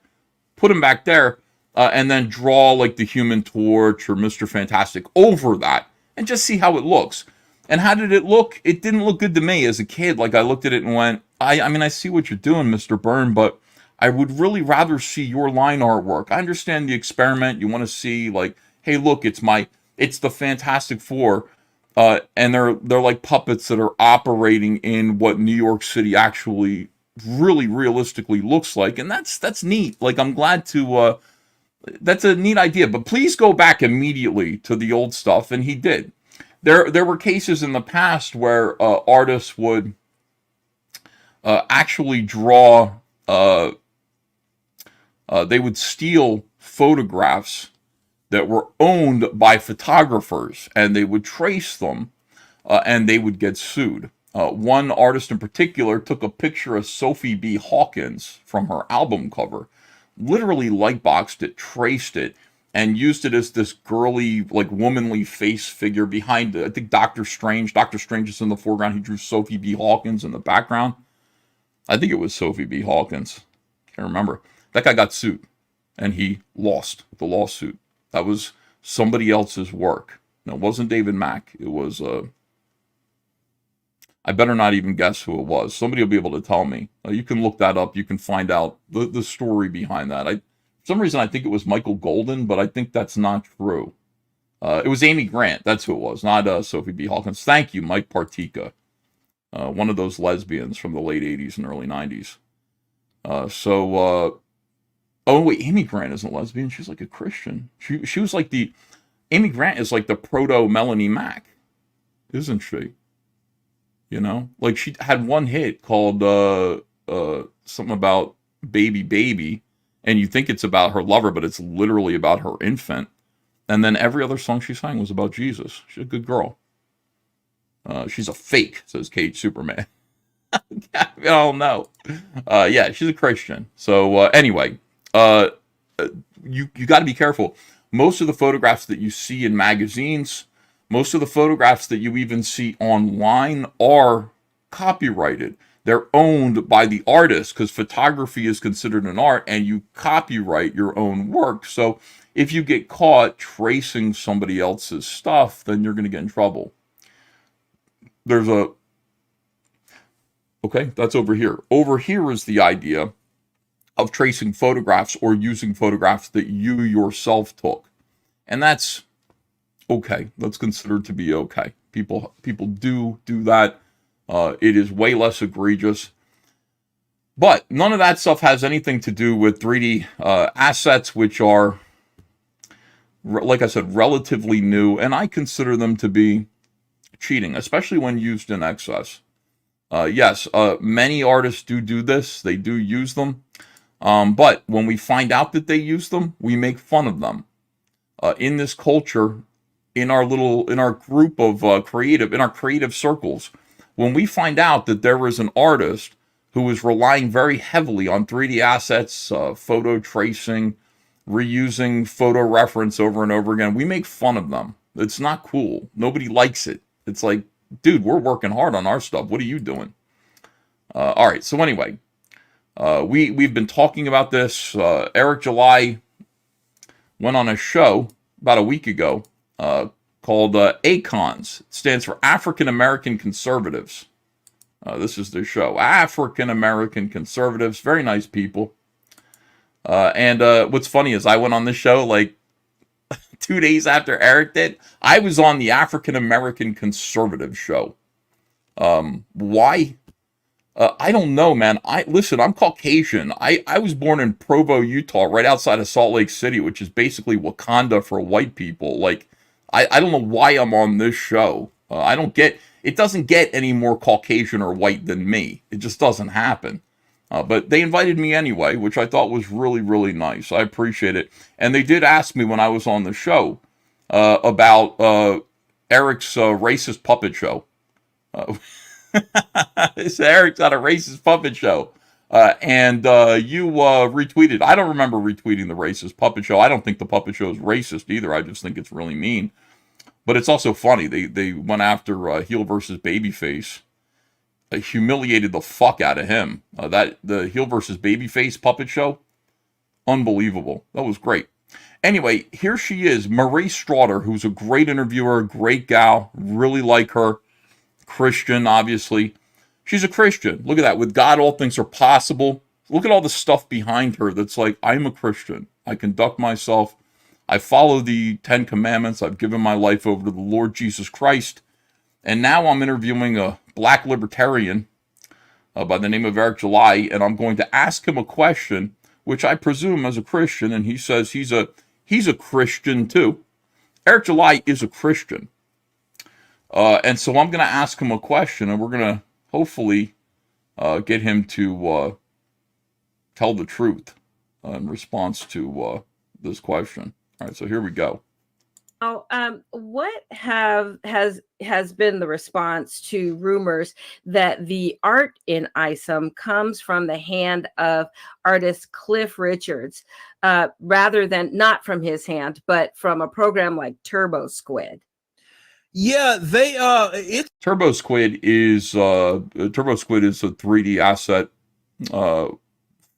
put them back there, and then draw the Human Torch or Mr. Fantastic over that and just see how it looks. And how did it look? It didn't look good to me as a kid. I looked at it and went, I mean, I see what you're doing, Mr. Byrne, but I would really rather see your line artwork. I understand the experiment. You want to see hey, look, it's the Fantastic Four, and they're like puppets that are operating in what New York City actually really realistically looks like, and that's neat. Like, I'm glad to that's a neat idea, but please go back immediately to the old stuff. And he did. There were cases in the past where artists would actually draw, they would steal photographs that were owned by photographers, and they would trace them, and they would get sued. One artist in particular took a picture of Sophie B. Hawkins from her album cover, literally lightboxed it, traced it, and used it as this girly, like, womanly face figure behind, I think, Doctor Strange. Doctor Strange is in the foreground. He drew Sophie B. Hawkins in the background. I think it was Sophie B. Hawkins. Can't remember. That guy got sued, and he lost the lawsuit. That was somebody else's work. No, it wasn't David Mack. It was, I better not even guess who it was. Somebody will be able to tell me. You can look that up. You can find out the story behind that. For some reason, I think it was Michael Golden, but I think that's not true. It was Amy Grant. That's who it was, not Sophie B. Hawkins. Thank you, Mike Partika. One of those lesbians from the late 80s and early 90s. Oh, wait, Amy Grant isn't lesbian. She's like a Christian. She was like Amy Grant is like the proto Melanie Mack, isn't she? You know, like, she had one hit called something about Baby Baby, and you think it's about her lover, but it's literally about her infant. And then every other song she sang was about Jesus. She's a good girl. She's a fake, says Cage Superman. Oh, no. Yeah, she's a Christian. So anyway, you got to be careful. Most of the photographs that you see in magazines, most of the photographs that you even see online are copyrighted. They're owned by the artist, because photography is considered an art, and you copyright your own work. So if you get caught tracing somebody else's stuff, then you're going to get in trouble. Okay, that's over here. Over here is the idea of tracing photographs or using photographs that you yourself took. And that's okay. That's considered to be okay. People do that. It is way less egregious. But none of that stuff has anything to do with 3D assets, which are, like I said, relatively new. And I consider them to be cheating, especially when used in excess. Yes, many artists do this. They do use them. But when we find out that they use them, we make fun of them. In this culture, in our group of creative circles, when we find out that there is an artist who is relying very heavily on 3D assets, photo tracing, reusing photo reference over and over again, we make fun of them. It's not cool. Nobody likes it. It's like, dude, we're working hard on our stuff. What are you doing? All right. So anyway, we've been talking about this. Eric July went on a show about a week ago called ACONS. It stands for African American Conservatives. This is their show. African American Conservatives. Very nice people. And what's funny is I went on this show like 2 days after Eric did. I was on the African American Conservative show. Why? I don't know, man. Listen, I'm Caucasian. I was born in Provo, Utah, right outside of Salt Lake City, which is basically Wakanda for white people. Like, I don't know why I'm on this show. It doesn't get any more Caucasian or white than me. It just doesn't happen. But they invited me anyway, which I thought was really, really nice. I appreciate it. And they did ask me when I was on the show about Eric's racist puppet show. Eric's got a racist puppet show. And you retweeted. I don't remember retweeting the racist puppet show. I don't think the puppet show is racist either. I just think it's really mean. But it's also funny. They went after heel versus babyface. Humiliated the fuck out of him. The heel versus babyface puppet show, unbelievable. That was great. Anyway, here she is, Marie Straughter, who's a great interviewer, great gal, really like her. Christian, obviously. She's a Christian. Look at that. With God, all things are possible. Look at all the stuff behind her that's like, I'm a Christian. I conduct myself. I follow the 10 Commandments. I've given my life over to the Lord Jesus Christ. And now I'm interviewing a black libertarian by the name of Eric July, and I'm going to ask him a question, which I presume as a Christian, and he says he's a Christian too. Eric July is a Christian. And so I'm going to ask him a question, and we're going to hopefully get him to tell the truth in response to this question. All right, so here we go. Oh, what has been the response to rumors that the art in Isom comes from the hand of artist Cliff Richards, rather than not from his hand, but from a program like Turbo Squid? Yeah, Turbo Squid is a 3D asset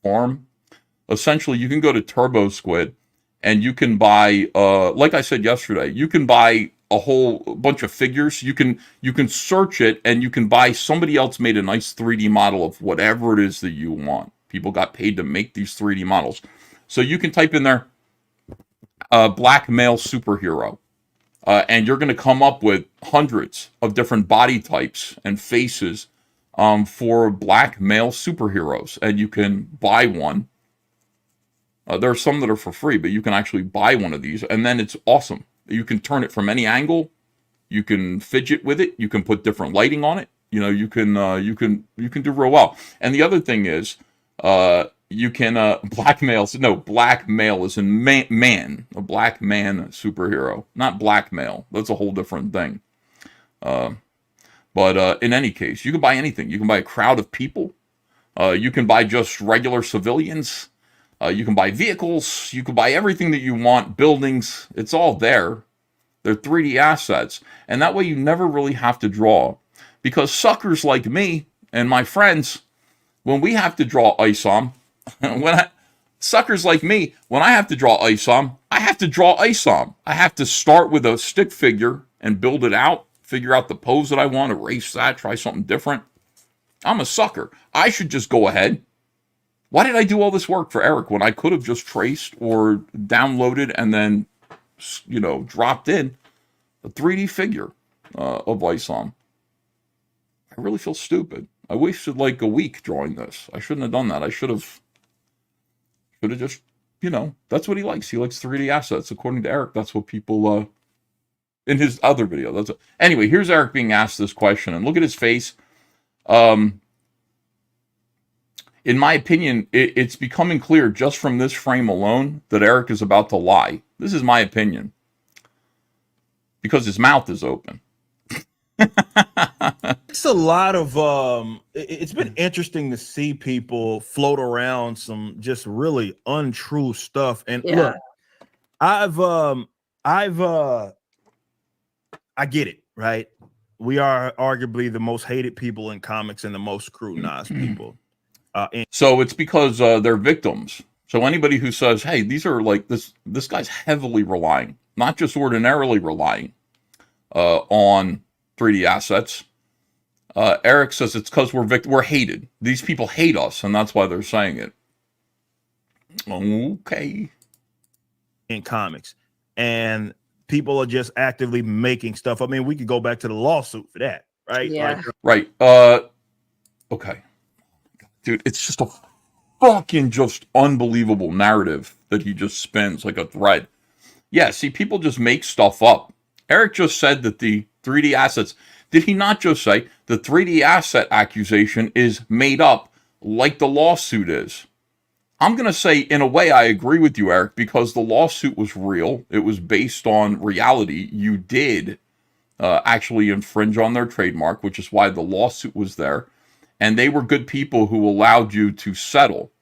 farm. Essentially, you can go to Turbo Squid and you can buy, like I said yesterday, you can buy a whole bunch of figures. You can search it and you can buy, somebody else made a nice 3D model of whatever it is that you want. People got paid to make these 3D models. So you can type in there, black male superhero. And you're going to come up with hundreds of different body types and faces for black male superheroes. And you can buy one. There are some that are for free, but you can actually buy one of these, and then it's awesome. You can turn it from any angle. You can fidget with it. You can put different lighting on it. You know, you can do real well. And the other thing is, you can black male is in man, a black man superhero, not blackmail. That's a whole different thing. But in any case, you can buy anything. You can buy a crowd of people. You can buy just regular civilians. You can buy vehicles. You can buy everything that you want, buildings. It's all there. They're 3D assets. And that way you never really have to draw. Because suckers like me and my friends, when we have to draw Isom, suckers like me, when I have to draw Isom, I have to draw Isom. I have to start with a stick figure and build it out, figure out the pose that I want, erase that, try something different. I'm a sucker. I should just go ahead. Why did I do all this work for Eric when I could have just traced or downloaded and then, you know, dropped in a 3D figure of Isom? I really feel stupid. I wasted like a week drawing this. I shouldn't have done that. I should have just, you know, that's what he likes. He likes 3D assets. According to Eric, that's what people, in his other video. Anyway, here's Eric being asked this question, and look at his face. In my opinion, it's becoming clear just from this frame alone that Eric is about to lie. This is my opinion. Because his mouth is open. It's a lot of it's been interesting to see people float around some just really untrue stuff. And look, I get it, right? We are arguably the most hated people in comics and the most scrutinized people. So it's because they're victims. So anybody who says, hey, these are like this guy's heavily relying, not just ordinarily relying on 3D assets. Eric says it's because we're hated. These people hate us, and that's why they're saying it. Okay. In comics. And people are just actively making stuff. I mean, we could go back to the lawsuit for that, right? Yeah. Right. Okay. Dude, it's just a fucking just unbelievable narrative that he just spins like a thread. Yeah, see, people just make stuff up. Eric just said that the 3D assets, did he not just say the 3D asset accusation is made up like the lawsuit is? I'm going to say, in a way, I agree with you, Eric, because the lawsuit was real. It was based on reality. You did actually infringe on their trademark, which is why the lawsuit was there. And they were good people who allowed you to settle.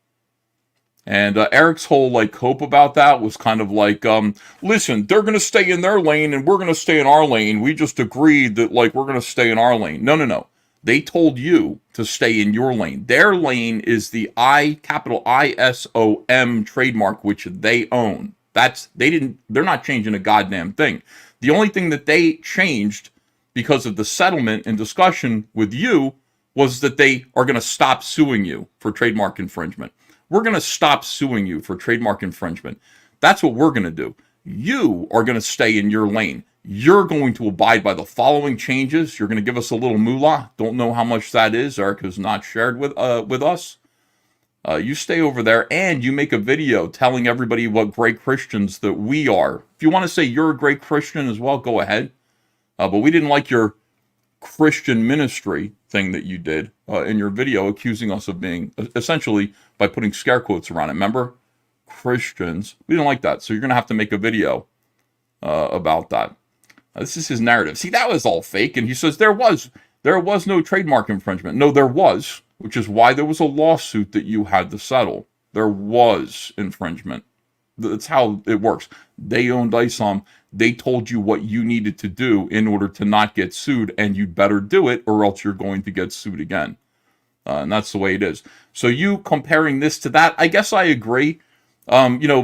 And Eric's whole like hope about that was kind of like, listen, they're going to stay in their lane and we're going to stay in our lane. We just agreed that like we're going to stay in our lane. No. They told you to stay in your lane. Their lane is the capital ISOM trademark, which they own. They're not changing a goddamn thing. The only thing that they changed because of the settlement and discussion with you was that they are going to stop suing you for trademark infringement. We're going to stop suing you for trademark infringement. That's what we're going to do. You are going to stay in your lane. You're going to abide by the following changes. You're going to give us a little moolah. Don't know how much that is. Eric has not shared with us. You stay over there and you make a video telling everybody what great Christians that we are. If you want to say you're a great Christian as well, go ahead. But we didn't like your Christian ministry thing that you did in your video, accusing us of being, essentially, by putting scare quotes around it. Remember? Christians. We didn't like that. So you're going to have to make a video about that. This is his narrative. See, that was all fake. And he says there was no trademark infringement. No, there was, which is why there was a lawsuit that you had to settle. There was infringement. That's how it works. They owned Isom. They told you what you needed to do in order to not get sued, and you'd better do it or else you're going to get sued again. And that's the way it is. So you comparing this to that, I guess I agree.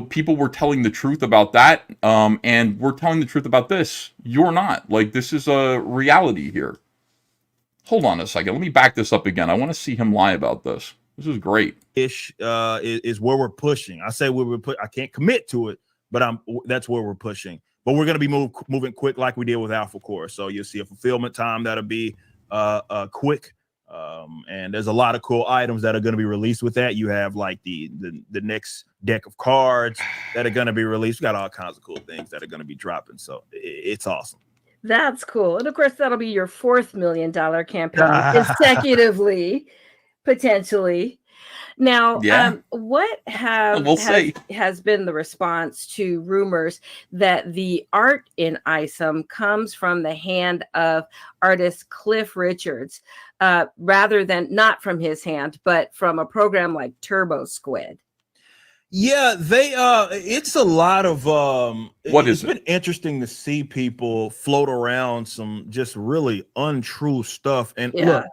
People were telling the truth about that, and we're telling the truth about this. You're not. Like, this is a reality here. Hold on a second. Let me back this up again. I want to see him lie about this. This is great. Is where we're pushing. I say I can't commit to it, but that's where we're pushing. But we're going to be moving quick like we did with Alpha Core. So you'll see a fulfillment time that'll be quick. And there's a lot of cool items that are going to be released with that. You have like the next deck of cards that are going to be released. We got all kinds of cool things that are going to be dropping. So it's awesome. That's cool. And of course, that'll be your $4th $1 million campaign consecutively, potentially. Now, what has been the response to rumors that the art in Isom comes from the hand of artist Cliff Richards, rather than not from his hand, but from a program like Turbo Squid? Yeah, it's a lot of it's been interesting to see people float around some just really untrue stuff. And look,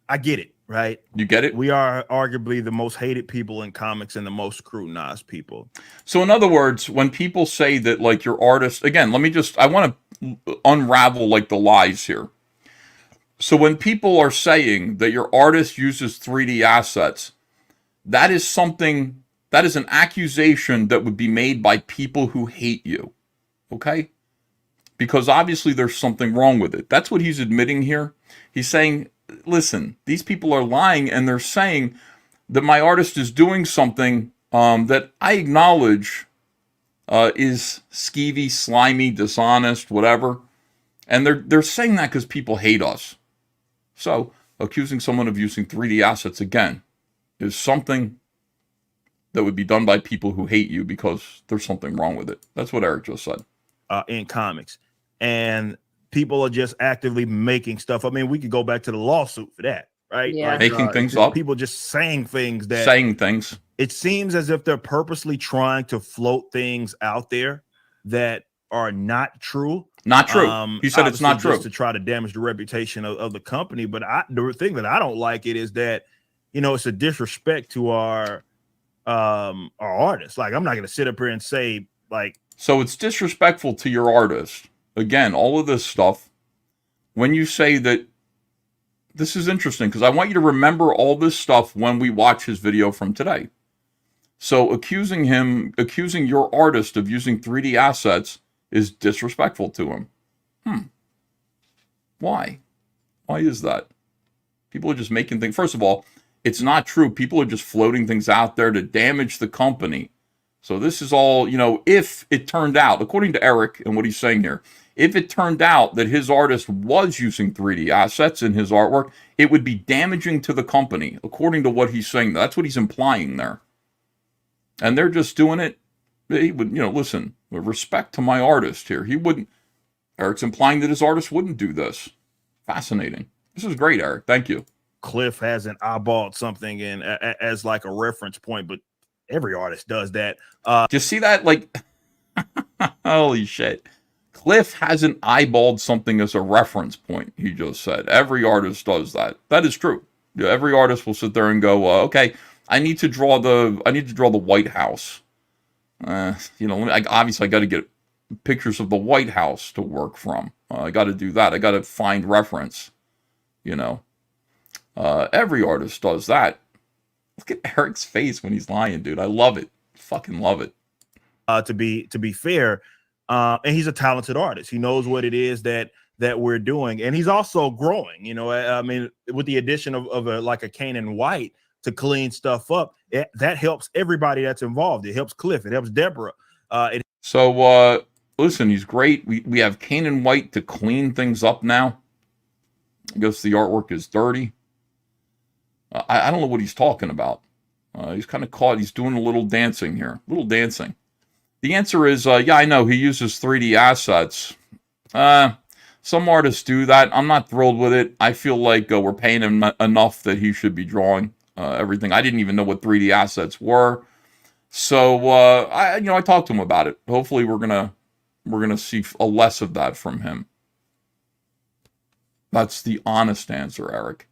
I get it, right? You get it? We are arguably the most hated people in comics and the most scrutinized people. So in other words, when people say that, like, your artist, again, I want to unravel like the lies here. So when people are saying that your artist uses 3D assets, that is an accusation that would be made by people who hate you. Okay? Because obviously there's something wrong with it. That's what he's admitting here. He's saying, listen, these people are lying, and they're saying that my artist is doing something that I acknowledge is skeevy, slimy, dishonest, whatever. And they're saying that because people hate us. So accusing someone of using 3D assets, again, is something that would be done by people who hate you because there's something wrong with it. That's what Eric just said. In comics. And people are just actively making stuff. I mean, we could go back to the lawsuit for that, right? Yeah. Like, making things up. People just saying things that it seems as if they're purposely trying to float things out there that are not true. Not true. He said it's not true. Just to try to damage the reputation of the company. But the thing that I don't like it is that, it's a disrespect to our artists. Like, I'm not going to sit up here and say, like. So it's disrespectful to your artist. Again, all of this stuff, when you say that, this is interesting because I want you to remember all this stuff when we watch his video from today. So accusing your artist of using 3D assets is disrespectful to him. Why? Why is that? People are just making things. First of all, it's not true. People are just floating things out there to damage the company. So this is all, if it turned out, according to Eric and what he's saying here, if it turned out that his artist was using 3D assets in his artwork, it would be damaging to the company, according to what he's saying. That's what he's implying there. And they're just doing it. He would, listen, with respect to my artist here, he wouldn't. Eric's implying that his artist wouldn't do this. Fascinating. This is great, Eric. Thank you. Cliff hasn't eyeballed something in as like a reference point, but every artist does that. Do you see that? Like, holy shit. Cliff hasn't eyeballed something as a reference point, he just said. Every artist does that. That is true. Every artist will sit there and go, okay, I need to draw the White House. Obviously I got to get pictures of the White House to work from. I got to do that. I got to find reference. Every artist does that. Look at Eric's face when he's lying, dude. I love it. Fucking love it. To be fair, and he's a talented artist. He knows what it is that we're doing, and he's also growing. You know, I mean, with the addition of a Canaan White to clean stuff up, that helps everybody that's involved. It helps Cliff. It helps Deborah. Listen, he's great. We have Canaan White to clean things up now. I guess the artwork is dirty. I don't know what he's talking about. He's kind of caught. He's doing a little dancing here. A little dancing. The answer is, yeah, I know. He uses 3D assets. Some artists do that. I'm not thrilled with it. I feel like we're paying him enough that he should be drawing everything. I didn't even know what 3D assets were. So I talked to him about it. Hopefully we're gonna see a less of that from him. That's the honest answer, Eric.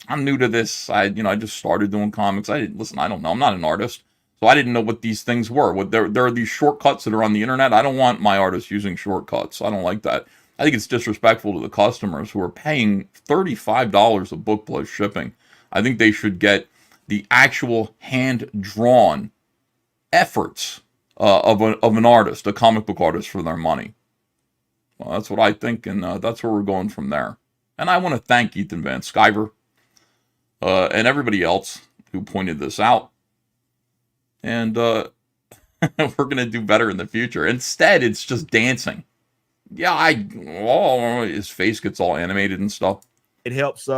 I'm new to this. I just started doing comics. I don't know. I'm not an artist. So I didn't know what these things were. There are these shortcuts that are on the internet. I don't want my artists using shortcuts. I don't like that. I think it's disrespectful to the customers who are paying $35 a book plus shipping. I think they should get the actual hand-drawn efforts of an artist, a comic book artist, for their money. Well, that's what I think, and that's where we're going from there. And I want to thank Ethan Van Sciver and everybody else who pointed this out. And we're going to do better in the future. Instead, it's just dancing. Yeah, his face gets all animated and stuff. It helps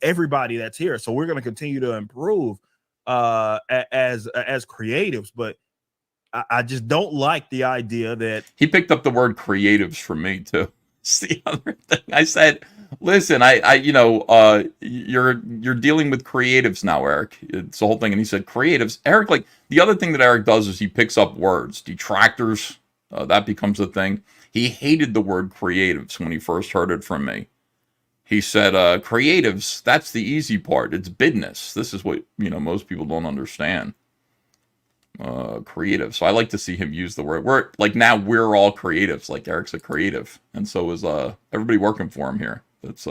everybody that's here. So we're going to continue to improve as creatives. But I just don't like the idea that he picked up the word creatives from me too. It's the other thing I said. Listen, you're dealing with creatives now, Eric. It's the whole thing. And he said creatives. Eric, like, the other thing that Eric does is he picks up words. Detractors, that becomes a thing. He hated the word creatives when he first heard it from me. He said, creatives, that's the easy part. It's business. This is what, most people don't understand. Creative. So I like to see him use the word. Now we're all creatives. Like, Eric's a creative. And so is everybody working for him here. That's,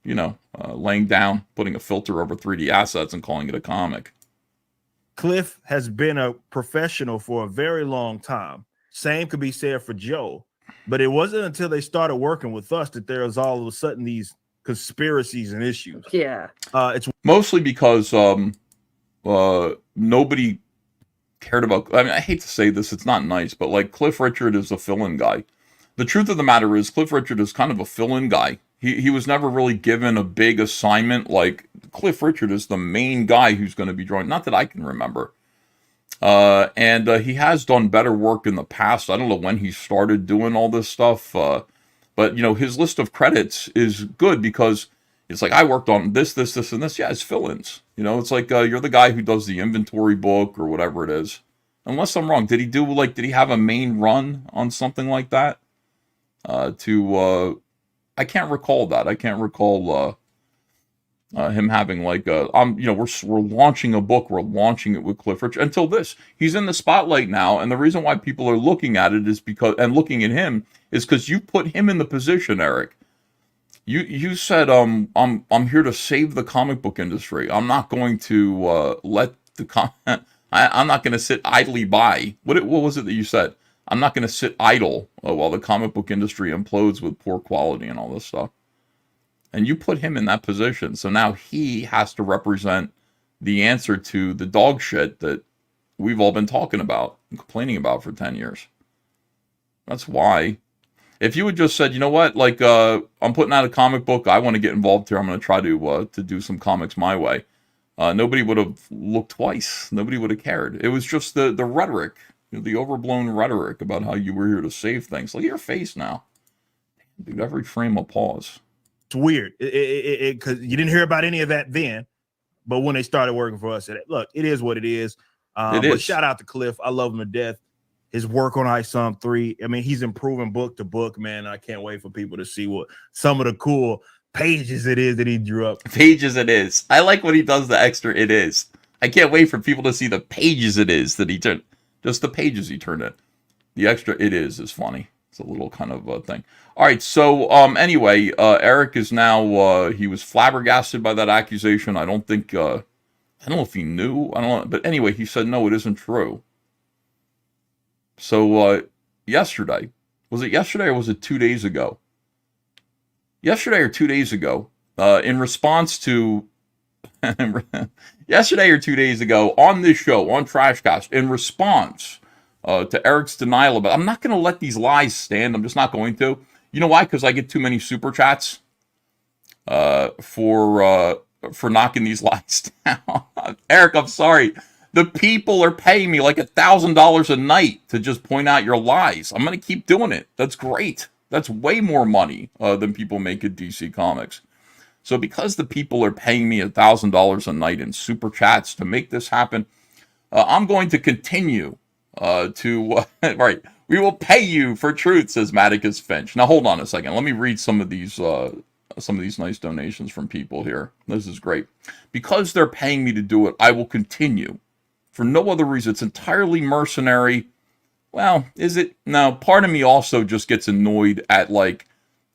laying down, putting a filter over 3D assets and calling it a comic. Cliff has been a professional for a very long time. Same could be said for Joe. But it wasn't until they started working with us that there was all of a sudden these conspiracies and issues. Yeah. It's mostly because nobody cared about. I mean, I hate to say this, it's not nice, but like Cliff Richard is a fill-in guy. The truth of the matter is Cliff Richard is kind of a fill-in guy. He was never really given a big assignment. Like, Cliff Richard is the main guy who's going to be drawing. Not that I can remember. And he has done better work in the past. I don't know when he started doing all this stuff. But, his list of credits is good because it's like, I worked on this, and this. Yeah, it's fill-ins. It's like you're the guy who does the inventory book or whatever it is. Unless I'm wrong. Did he have a main run on something like that? I can't recall that. I can't recall him having we're launching a book. We're launching it with Cliff Richard. Until this, he's in the spotlight now, and the reason why people are looking at it is looking at him is because you put him in the position, Eric. You said I'm here to save the comic book industry. I'm not going to let I'm not going to sit idly by. What was it that you said? I'm not going to sit idle while the comic book industry implodes with poor quality and all this stuff. And you put him in that position. So now he has to represent the answer to the dog shit that we've all been talking about and complaining about for 10 years. That's why. If you had just said, you know what, I'm putting out a comic book. I want to get involved here. I'm going to try to do some comics my way. Nobody would have looked twice. Nobody would have cared. It was just the rhetoric. The overblown rhetoric about how you were here to save things. Look at your face now. Dude, every frame a pause. It's weird because you didn't hear about any of that then, but when they started working for us, look, it is what it is. But shout out to Cliff. I love him to death. His work on Isom 3. I mean, he's improving book to book, man. I can't wait for people to see what some of the cool pages it is that he drew up. Pages it is. I like when he does the extra it is. I can't wait for people to see the pages it is that he turned. Just the pages he turned in. The extra it is funny. It's a little kind of thing. All right, so anyway, Eric is now, he was flabbergasted by that accusation. I don't think I don't know if he knew. I don't know. But anyway, he said, no, it isn't true. So yesterday, was it yesterday or was it 2 days ago? Yesterday or 2 days ago, in response to yesterday or 2 days ago on this show, on TRASHCAST, in response to Eric's denial about, I'm not going to let these lies stand. I'm just not going to. You know why? Because I get too many super chats for knocking these lies down. Eric, I'm sorry. The people are paying me like $1,000 a night to just point out your lies. I'm going to keep doing it. That's great. That's way more money than people make at DC Comics. So because the people are paying me $1,000 a night in super chats to make this happen, I'm going to continue to right. We will pay you for truth, says Maticus Finch. Now hold on a second. Let me read some of these nice donations from people here. This is great. Because they're paying me to do it, I will continue. For no other reason. It's entirely mercenary. Well, is it? No, part of me also just gets annoyed at, like,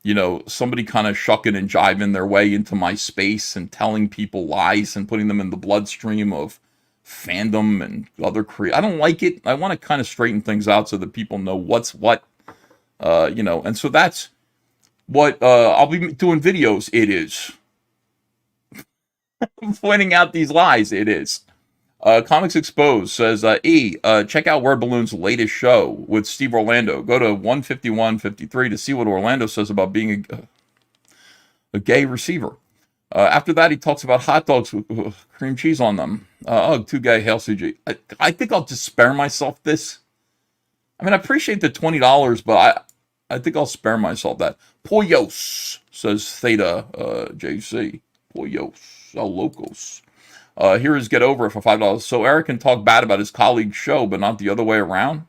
you know, somebody kind of shucking and jiving their way into my space and telling people lies and putting them in the bloodstream of fandom and other I don't like it. I want to kind of straighten things out so that people know what's what, you know. And so that's what I'll be doing videos. It is. Pointing out these lies. It is. Comics Exposed says, check out Word Balloon's latest show with Steve Orlando. Go to 151.53 to see what Orlando says about being a gay receiver. After that, he talks about hot dogs with cream cheese on them. Too gay, hail CG. I think I'll just spare myself this. I mean, I appreciate the $20, but I think I'll spare myself that. Poyos, says Theta JC. Poyos, El Locos. Here is Get Over It for $5. So Eric can talk bad about his colleague's show, but not the other way around.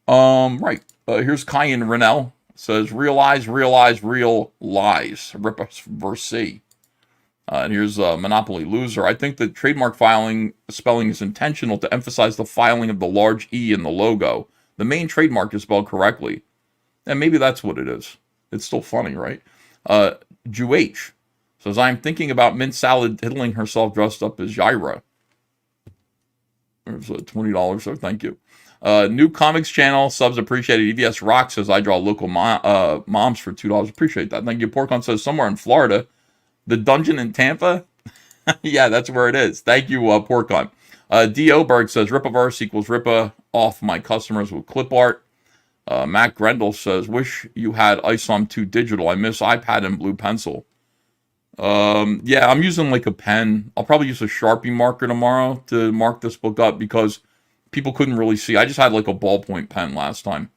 Right. Here's Cayenne Rennell. Says, realize, real lies. Rip us verse. And here's Monopoly Loser. I think the trademark spelling is intentional to emphasize the filing of the large E in the logo. The main trademark is spelled correctly. And maybe that's what it is. It's still funny, right? Jew says, I'm thinking about mint salad diddling herself dressed up as Jaira. There's $20, so thank you. New comics channel, subs appreciated. EVS Rock says, I draw local moms for $2. Appreciate that. Thank you. Porcon says, somewhere in Florida. The dungeon in Tampa? Yeah, that's where it is. Thank you, Porcon. D. Oberg says, Rip-a-verse equals rip-off my customers with clip art. Matt Grendel says, wish you had Isom 2 digital. I miss iPad and blue pencil. Yeah, I'm using like a pen. I'll probably use a Sharpie marker tomorrow to mark this book up because people couldn't really see. I just had like a ballpoint pen last time.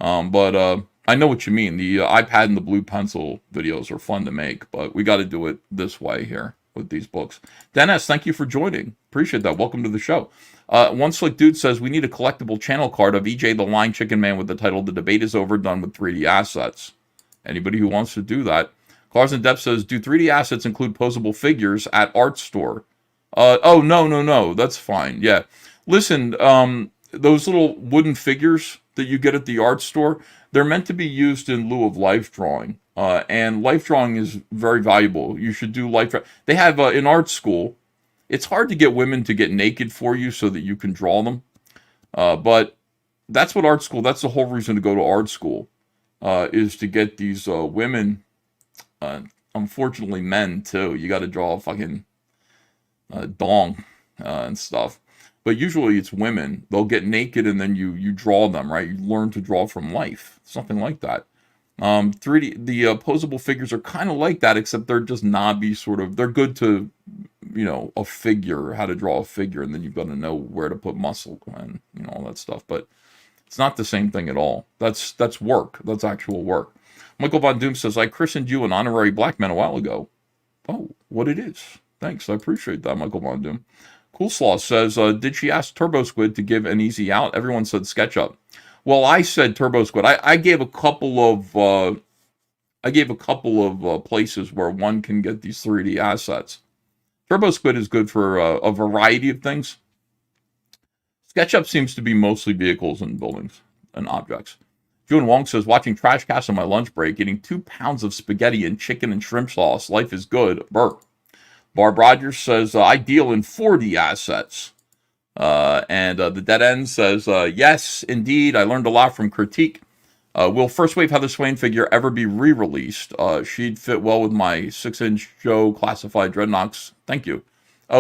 But I know what you mean. The iPad and the blue pencil videos are fun to make, but we got to do it this way here with these books. Dennis, thank you for joining. Appreciate that. Welcome to the show. One Slick Dude says, we need a collectible channel card of EJ the Line Chicken Man with the title, The Debate is Over, done with 3D assets. Anybody who wants to do that. Cars in Depth says, do 3D assets include posable figures at art store? Oh, no. That's fine. Yeah. Listen, those little wooden figures that you get at the art store, they're meant to be used in lieu of life drawing. And life drawing is very valuable. You should do life drawing. They have, in art school, it's hard to get women to get naked for you so that you can draw them. But that's what art school, that's the whole reason to go to art school, is to get these women, unfortunately men too. You got to draw a fucking dong and stuff. But usually it's women. They'll get naked and then you draw them, right? You learn to draw from life. Something like that. 3D, the posable figures are kind of like that, except they're just knobby sort of. They're good to, you know, a figure, how to draw a figure, and then you've got to know where to put muscle and, you know, all that stuff. But it's not the same thing at all. That's work. That's actual work. Michael Von Doom says, I christened you an honorary black man a while ago. Oh, what it is. Thanks. I appreciate that, Michael Von Doom. Cool Slaw says, did she ask Turbo Squid to give an easy out? Everyone said SketchUp. Well, I said Turbo Squid. I gave a couple of places where one can get these 3D assets. Turbo Squid is good for a variety of things. SketchUp seems to be mostly vehicles and buildings and objects. June Wong says, watching TRASHCAST on my lunch break, eating 2 pounds of spaghetti and chicken and shrimp sauce. Life is good. Burp. Barb Rogers says, I deal in 4D assets. And the Dead End says, yes, indeed. I learned a lot from Critique. Will First Wave Heather Swain figure ever be re-released? She'd fit well with my 6-inch Joe classified dreadnoughts. Thank you.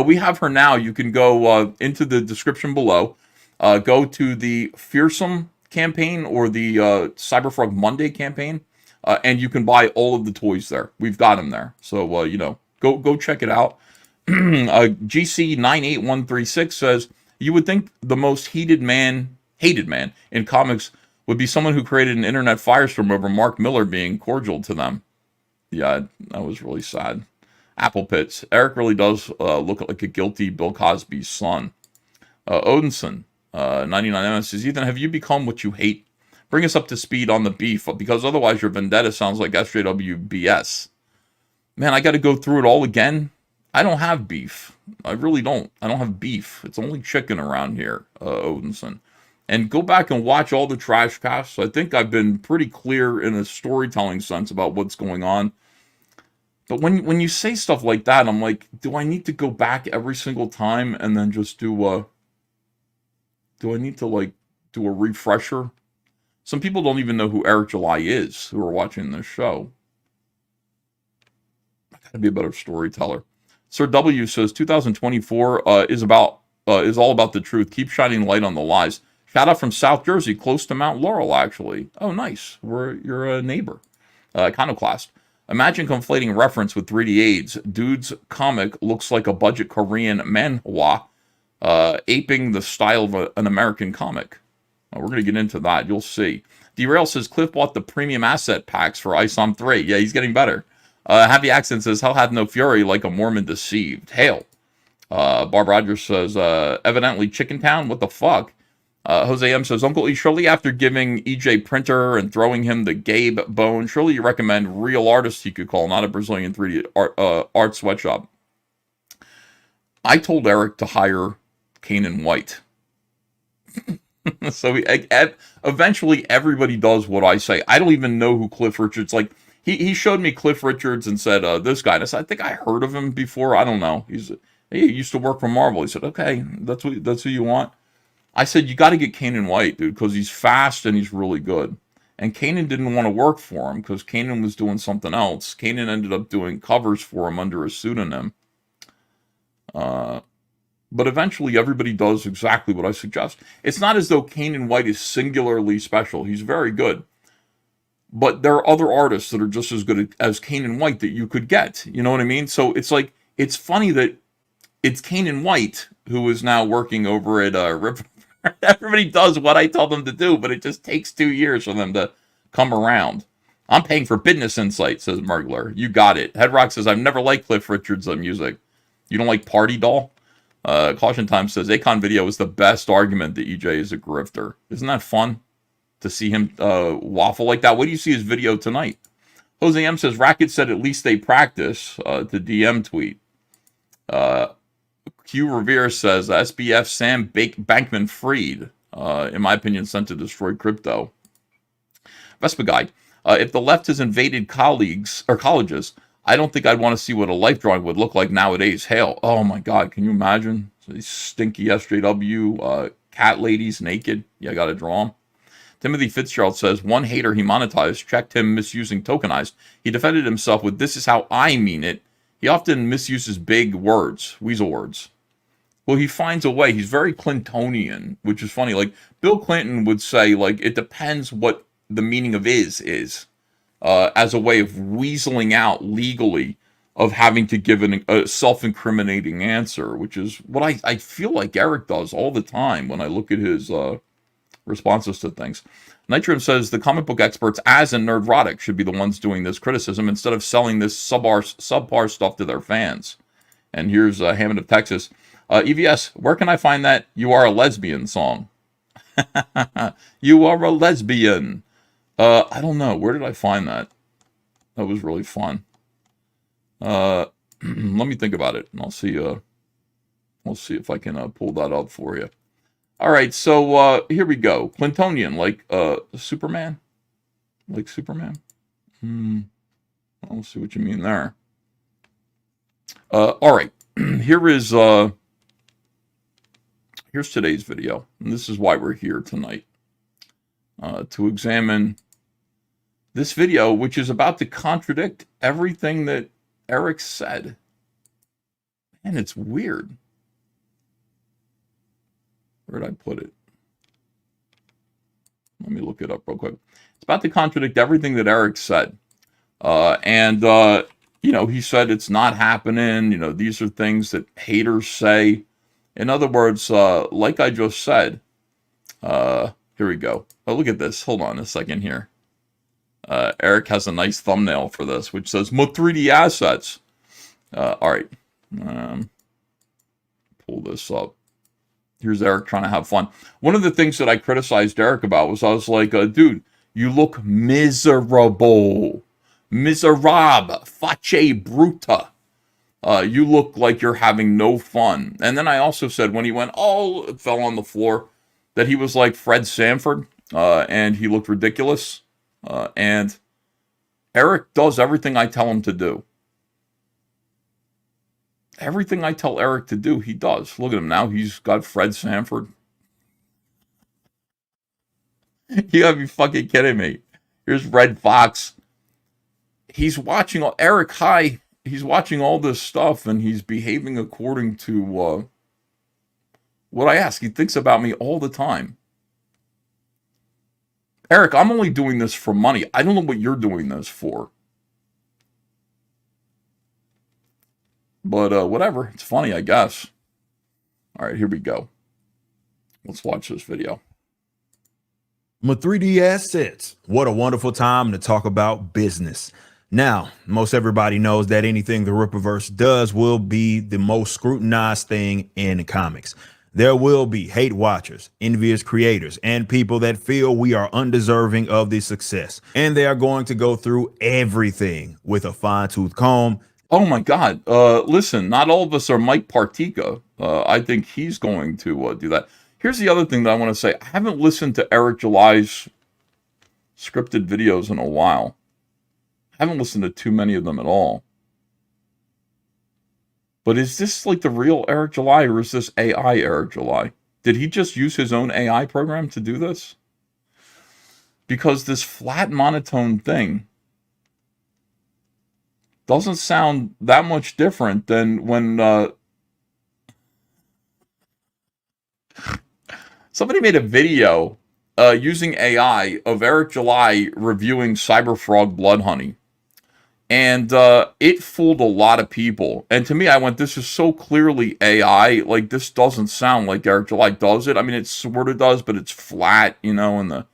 We have her now. You can go into the description below. Go to the Fearsome campaign or the Cyberfrog Monday campaign, and you can buy all of the toys there. We've got them there. So, go check it out. GC98136 says, you would think the most hated man in comics would be someone who created an internet firestorm over Mark Miller being cordial to them. Yeah, that was really sad. Apple Pits. Eric really does look like a guilty Bill Cosby's son. Odinson, 99MS says, Ethan, have you become what you hate? Bring us up to speed on the beef, because otherwise your vendetta sounds like SJW BS. Man, I got to go through it all again. I don't have beef. I really don't. I don't have beef. It's only chicken around here, Odinson. And go back and watch all the trash casts. I think I've been pretty clear in a storytelling sense about what's going on. But when you say stuff like that, I'm like, do I need to go back every single time and then just do I need to do a refresher? Some people don't even know who Eric July is who are watching this show. I gotta be a better storyteller. Sir W says 2024 is all about the truth. Keep shining light on the lies. Shout out from South Jersey, close to Mount Laurel, actually. Oh, nice. You're a neighbor. Iconoclast. Imagine conflating reference with 3D AIDS. Dude's comic looks like a budget Korean manhwa, aping the style of an American comic. We're going to get into that. You'll see. Derail says Cliff bought the premium asset packs for Isom 3. Yeah, he's getting better. Happy Accent says, hell hath no fury like a Mormon deceived. Hail. Barb Rogers says, evidently Chicken Town? What the fuck? Jose M says, Uncle E, surely after giving EJ Printer and throwing him the Gabe bone, surely you recommend real artists he could call, not a Brazilian 3D art sweatshop. I told Eric to hire Kanan White. So eventually everybody does what I say. I don't even know who Cliff Richards, he showed me Cliff Richards and said, this guy. And I said, I think I heard of him before. I don't know. He used to work for Marvel. He said, okay, that's who you want. I said, you got to get Kanan White, dude, because he's fast and he's really good. And Kanan didn't want to work for him because Kanan was doing something else. Kanan ended up doing covers for him under a pseudonym. But eventually everybody does exactly what I suggest. It's not as though Kanan White is singularly special. He's very good. But there are other artists that are just as good as Kanan White that you could get. You know what I mean? So it's funny that it's Kanan White who is now working over at Rip. Everybody does what I tell them to do, but it just takes 2 years for them to come around. I'm paying for business insight, says Murgler. You got it. Headrock says, I've never liked Cliff Richards' music. You don't like Party Doll? Caution Time says, Akon Video is the best argument that EJ is a grifter. Isn't that fun to see him waffle like that? What do you see his video tonight? Jose M says, Racket said at least they practice, the DM tweet. Q Revere says, SBF Sam Bankman Fried, in my opinion, sent to destroy crypto. Vespa Guide, if the left has invaded colleges, I don't think I'd want to see what a life drawing would look like nowadays. Hail. Oh my God, can you imagine? So these stinky SJW cat ladies naked. Yeah, I got to draw them. Timothy Fitzgerald says, one hater he monetized checked him misusing tokenized. He defended himself with, this is how I mean it. He often misuses big words, weasel words. Well, he finds a way. He's very Clintonian, which is funny. Like, Bill Clinton would say, it depends what the meaning of is, as a way of weaseling out legally of having to give a self-incriminating answer, which is what I feel like Eric does all the time when I look at his responses to things. Nitrum says the comic book experts, as in Nerdrotic, should be the ones doing this criticism instead of selling this subpar stuff to their fans. And here's Hammond of Texas. EVS, where can I find that You Are a Lesbian song? You are a lesbian. I don't know. Where did I find that? That was really fun. Let me think about it, and I'll see if I can pull that up for you. All right, so here we go. Clintonian, like Superman? Like Superman? I don't see what you mean there. All right, here's today's video, and this is why we're here tonight, to examine this video, which is about to contradict everything that Eric said. And it's weird. Where did I put it? Let me look it up real quick. It's about to contradict everything that Eric said. You know, he said it's not happening. You know, these are things that haters say. In other words, like I just said, here we go. Oh, look at this. Hold on a second here. Eric has a nice thumbnail for this, which says, "More 3D assets." All right. Pull this up. Here's Eric trying to have fun. One of the things that I criticized Eric about was I was like, dude, you look miserable. Miserable. Face bruta. You look like you're having no fun. And then I also said when he went, oh, it fell on the floor, that he was like Fred Sanford, and he looked ridiculous. And Eric does everything I tell him to do. Everything I tell Eric to do, he does. Look at him now. He's got Fred Sanford. You gotta be fucking kidding me. Here's Red Fox. He's watching Eric High. He's watching all this stuff, and he's behaving according to what I ask. He thinks about me all the time. Eric, I'm only doing this for money. I don't know what you're doing this for. But whatever. It's funny, I guess. All right, here we go. Let's watch this video. My 3D assets. What a wonderful time to talk about business. Now, most everybody knows that anything the Rippaverse does will be the most scrutinized thing in comics. There will be hate watchers, envious creators, and people that feel we are undeserving of the success. And they are going to go through everything with a fine-tooth comb. Oh my God. Listen, not all of us are Mike Partika. I think he's going to do that. Here's the other thing that I want to say. I haven't listened to Eric July's scripted videos in a while. I haven't listened to too many of them at all. But is this like the real Eric July, or is this AI Eric July? Did he just use his own AI program to do this? Because this flat monotone thing doesn't sound that much different than when somebody made a video using AI of Eric July reviewing Cyberfrog Blood Honey. And it fooled a lot of people. And to me, I went, this is so clearly AI. Like, this doesn't sound like Eric July does it. I mean, it sort of does, but it's flat, you know, and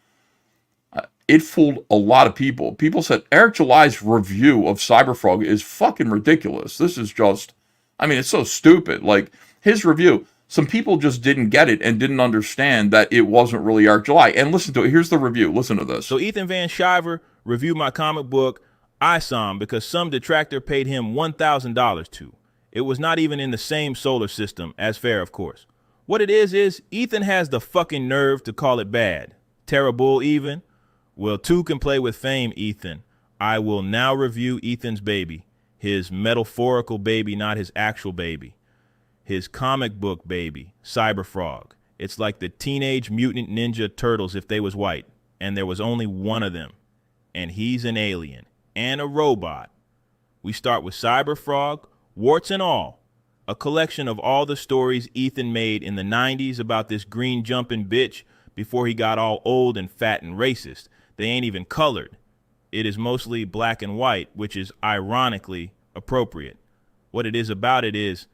it fooled a lot of people. People said Eric July's review of Cyberfrog is fucking ridiculous. This is just, I mean, it's so stupid. Like, his review, some people just didn't get it and didn't understand that it wasn't really Eric July. And listen to it. Here's the review. Listen to this. So Ethan Van Sciver reviewed my comic book Isom because some detractor paid him $1,000 to. It was not even in the same solar system, as fair, of course. What it is Ethan has the fucking nerve to call it bad. Terrible even. Well, two can play with fame, Ethan. I will now review Ethan's baby. His metaphorical baby, not his actual baby. His comic book baby, Cyberfrog. It's like the Teenage Mutant Ninja Turtles if they was white, and there was only one of them. And he's an alien. And a robot. We start with Cyberfrog, warts and all. A collection of all the stories Ethan made in the 90s about this green jumping bitch before he got all old and fat and racist. They ain't even colored. It is mostly black and white, which is ironically appropriate. What it is about it is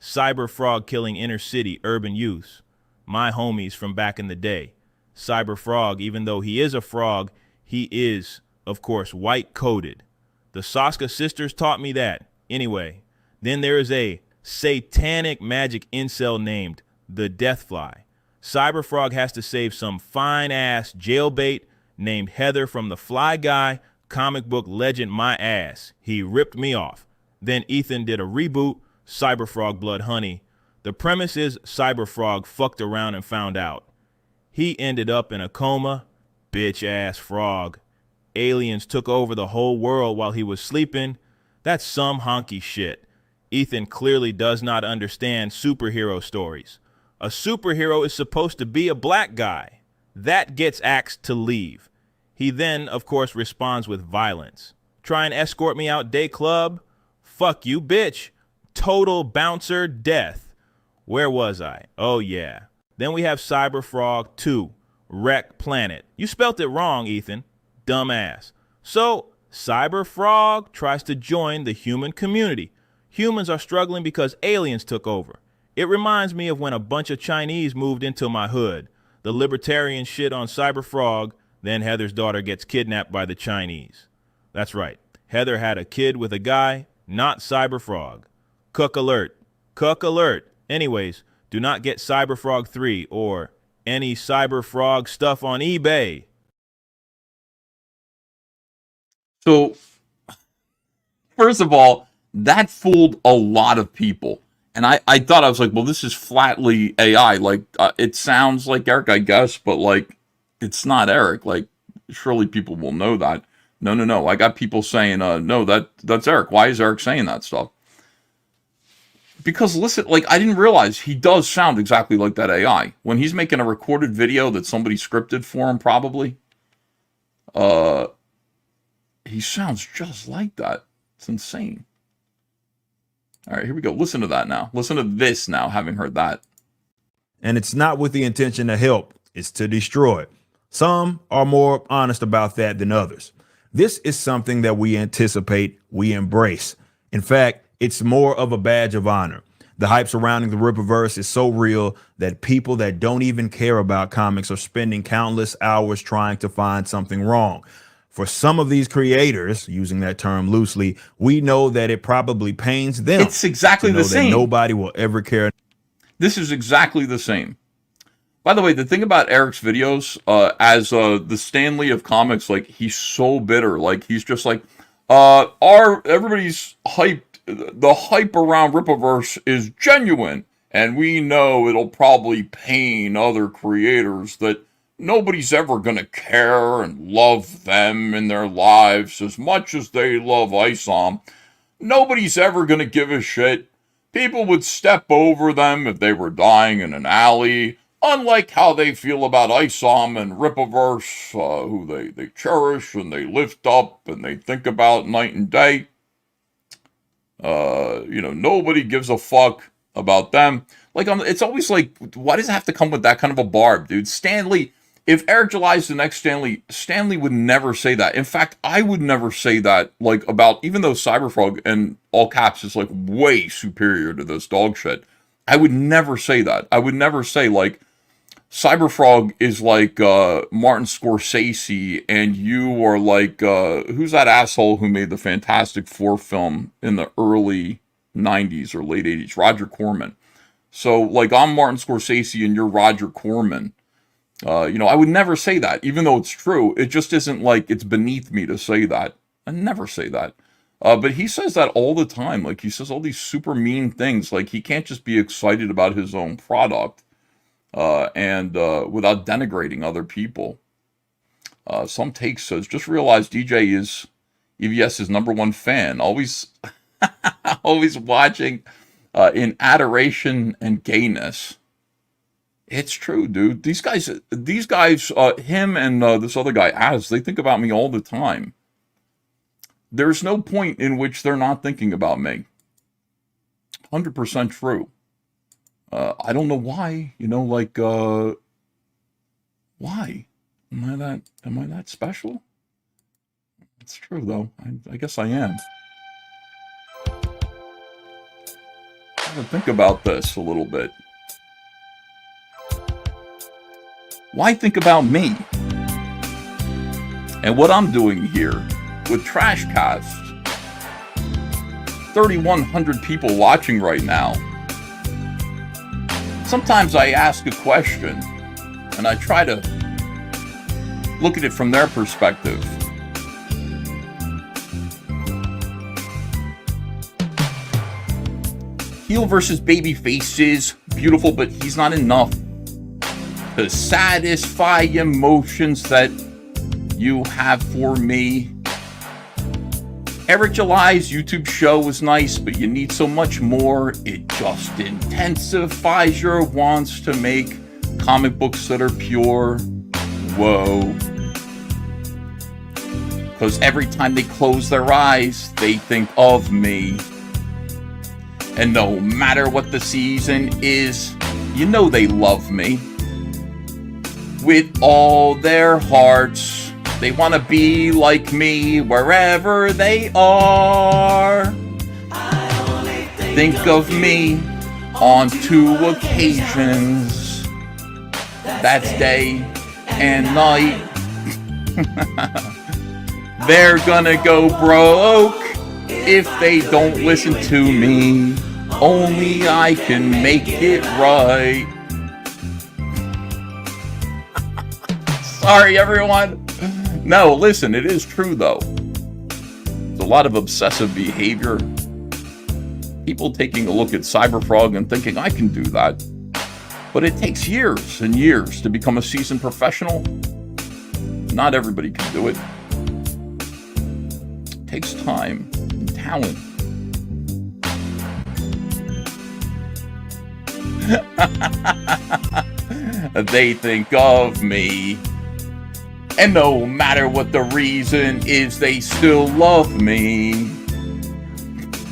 Cyberfrog killing inner city urban youth. My homies from back in the day. Cyberfrog, even though he is a frog, he is, of course, white-coated. The Soska sisters taught me that. Anyway, then there is a satanic magic incel named the Deathfly. Cyberfrog has to save some fine-ass jailbait named Heather from the Fly Guy comic book legend My Ass. He ripped me off. Then Ethan did a reboot, Cyberfrog Blood Honey. The premise is Cyberfrog fucked around and found out. He ended up in a coma. Bitch-ass frog. Aliens took over the whole world while he was sleeping. That's some honky shit. Ethan clearly does not understand superhero stories. A superhero is supposed to be a black guy. That gets asked to leave. He then, of course, responds with violence. Try and escort me out day club? Fuck you, bitch. Total bouncer death. Where was I? Oh, yeah. Then we have Cyberfrog 2, Wreck Planet. You spelt it wrong, Ethan. Dumbass. So, Cyberfrog tries to join the human community. Humans are struggling because aliens took over. It reminds me of when a bunch of Chinese moved into my hood. The libertarian shit on Cyberfrog, then Heather's daughter gets kidnapped by the Chinese. That's right. Heather had a kid with a guy, not Cyberfrog. Cook alert. Cook alert. Anyways, do not get Cyberfrog 3 or any Cyberfrog stuff on eBay. So, first of all, that fooled a lot of people. And I thought, I was like, well, this is flatly AI. Like, it sounds like Eric, I guess, but, like, it's not Eric. Like, surely people will know that. No. I got people saying, no, that's Eric. Why is Eric saying that stuff? Because, listen, like, I didn't realize he does sound exactly like that AI. When he's making a recorded video that somebody scripted for him, probably, he sounds just like that. It's insane. All right, here we go. Listen to that now. Listen to this now, having heard that. And it's not with the intention to help, it's to destroy. Some are more honest about that than others. This is something that we anticipate, we embrace. In fact, it's more of a badge of honor. The hype surrounding the Rippaverse is so real that people that don't even care about comics are spending countless hours trying to find something wrong. For some of these creators, using that term loosely, we know that it probably pains them. It's exactly the same. Nobody will ever care. This is exactly the same. By the way, the thing about Eric's videos, as the Stan Lee of comics, like, he's so bitter. Like, he's just like, everybody's hyped. The hype around Rippaverse is genuine, and we know it'll probably pain other creators that nobody's ever going to care and love them in their lives as much as they love Isom. Nobody's ever going to give a shit. People would step over them if they were dying in an alley, unlike how they feel about Isom and Rippaverse, who they cherish and they lift up and they think about night and day. Nobody gives a fuck about them. Like, it's always like, why does it have to come with that kind of a barb, dude? Stan Lee, if Eric July is the next Stan Lee would never say that. In fact, I would never say that, like, about, even though Cyberfrog, and all caps, is, like, way superior to this dog shit. I would never say that. I would never say, like, Cyberfrog is like Martin Scorsese, and you are like, who's that asshole who made the Fantastic Four film in the early 90s or late 80s? Roger Corman. So, like, I'm Martin Scorsese and you're Roger Corman. I would never say that, even though it's true. It just isn't like it's beneath me to say that. I never say that. But he says that all the time. Like, he says all these super mean things. Like, he can't just be excited about his own product and without denigrating other people. Some Take says, just realize DJ is EVS's #1 fan. Always, always watching in adoration and gayness. It's true, dude. These guys, him and this other guy, Az, they think about me all the time. There's no point in which they're not thinking about me. 100% true. I don't know why, why? Am I that special? It's true, though. I guess I am. I gotta think about this a little bit. Why think about me? And what I'm doing here with TRASHCAST. 3,100 people watching right now. Sometimes I ask a question, and I try to look at it from their perspective. Heel versus baby faces, beautiful, but he's not enough to satisfy emotions that you have for me. Eric July's YouTube show was nice, but you need so much more. It just intensifies your wants to make comic books that are pure. Whoa. Because every time they close their eyes, they think of me. And no matter what the season is, you know they love me. With all their hearts, they want to be like me wherever they are. Think of me on 2 occasions. That's day and night. They're gonna go broke if they don't listen to me. Only I can make it right. Sorry, everyone. No, listen, it is true, though. There's a lot of obsessive behavior. People taking a look at Cyberfrog and thinking, I can do that. But it takes years and years to become a seasoned professional. Not everybody can do it. It takes time and talent. They think of me. And no matter what the reason is, they still love me.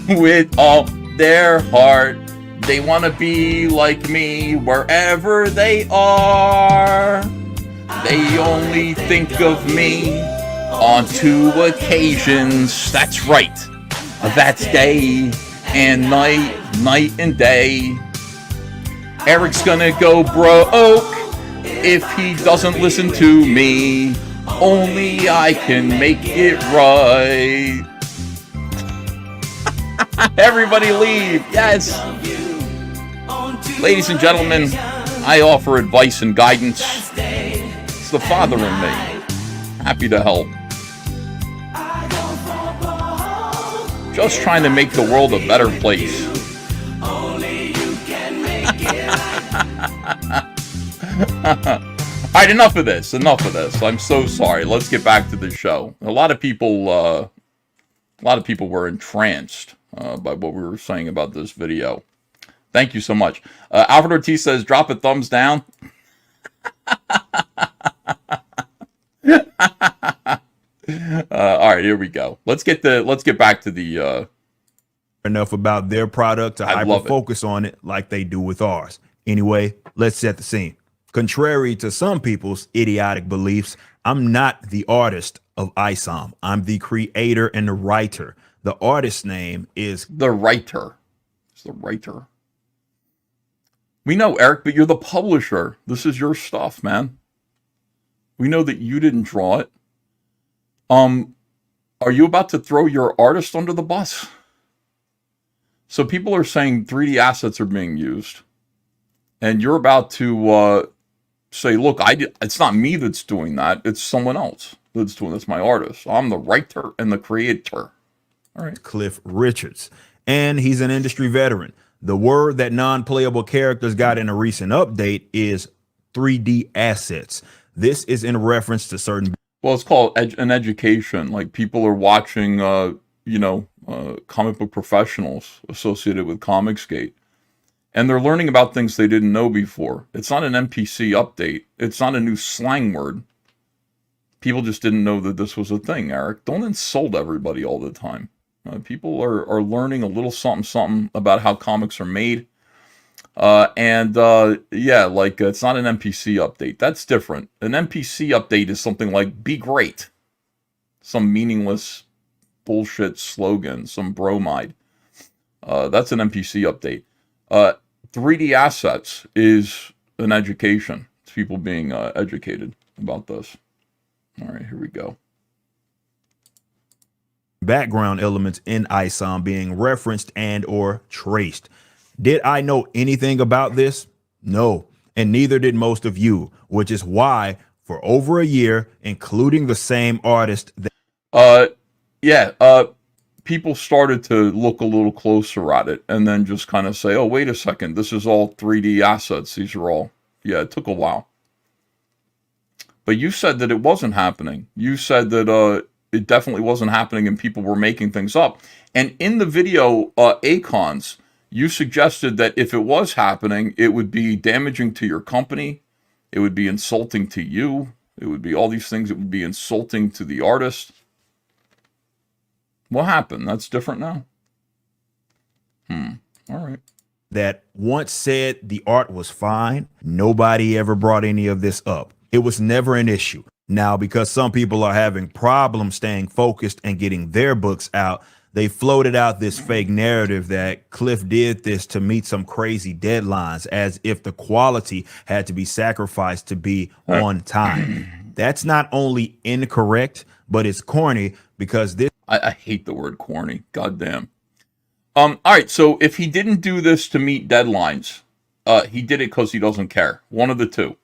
With all their heart, they want to be like me wherever they are. They only think of me on 2 occasions. That's right. That's day and night, night and day. Eric's gonna go broke if he doesn't listen to me. Only I can make it right. Everybody leave. Yes. Ladies and gentlemen, I offer advice and guidance. It's the father in me. Happy to help. Just trying to make the world a better place. All right, enough of this. I'm so sorry. Let's get back to the show. A lot of people were entranced by what we were saying about this video. Thank you so much. Alfred Ortiz says, "Drop a thumbs down." All right, here we go. Let's get back to the enough about their product to hyper focus on it like they do with ours. Anyway, let's set the scene. Contrary to some people's idiotic beliefs, I'm not the artist of Isom. I'm the creator and the writer. The artist's name is the writer. It's the writer. We know, Eric, but you're the publisher. This is your stuff, man. We know that you didn't draw it. Are you about to throw your artist under the bus? So people are saying 3D assets are being used. And you're about to say, look, it's not me that's doing that. It's someone else that's doing it. It's my artist. I'm the writer and the creator. All right. Cliff Richards. And he's an industry veteran. The word that non-playable characters got in a recent update is 3D assets. This is in reference to certain... Well, it's called an education. Like, people are watching, comic book professionals associated with Comicsgate. And they're learning about things they didn't know before. It's not an NPC update. It's not a new slang word. People just didn't know that this was a thing, Eric. Don't insult everybody all the time. People are learning a little something about how comics are made. It's not an NPC update. That's different. An NPC update is something like, be great. Some meaningless bullshit slogan, some bromide. That's an NPC update. 3D assets is an education. It's people being educated about this. All right, here we go. Background elements in Isom being referenced and or traced. Did I know anything about this? No, and neither did most of you, which is why for over a year, including the same artist. People started to look a little closer at it and then just kind of say, oh, wait a second, this is all 3D assets. These are all, it took a while. But you said that it wasn't happening. You said that it definitely wasn't happening and people were making things up. And in the video, Acons, you suggested that if it was happening, it would be damaging to your company. It would be insulting to you. It would be all these things. It would be insulting to the artist. What happened? That's different now? All right. That once said the art was fine, nobody ever brought any of this up. It was never an issue. Now, because some people are having problems staying focused and getting their books out, they floated out this fake narrative that Cliff did this to meet some crazy deadlines, as if the quality had to be sacrificed to be on time. That's not only incorrect, but it's corny, because this... I hate the word corny. Goddamn. All right, so if he didn't do this to meet deadlines, he did it because he doesn't care. One of the two.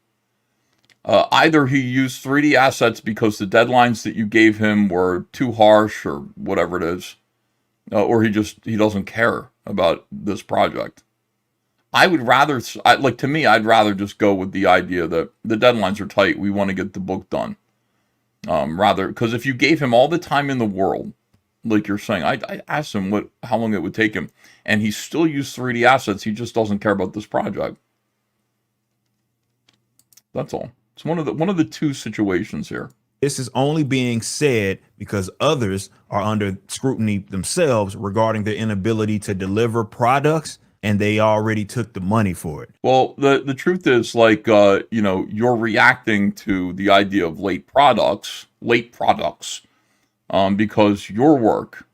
Either he used 3D assets because the deadlines that you gave him were too harsh or whatever it is, or he doesn't care about this project. I would rather, to me, I'd rather just go with the idea that the deadlines are tight. We want to get the book done. Rather, because if you gave him all the time in the world, like you're saying, I asked him how long it would take him, and he still used 3D assets. He just doesn't care about this project. That's all. It's one of the two situations here. This is only being said because others are under scrutiny themselves regarding their inability to deliver products, and they already took the money for it. Well, the truth is, you're reacting to the idea of late products, because your work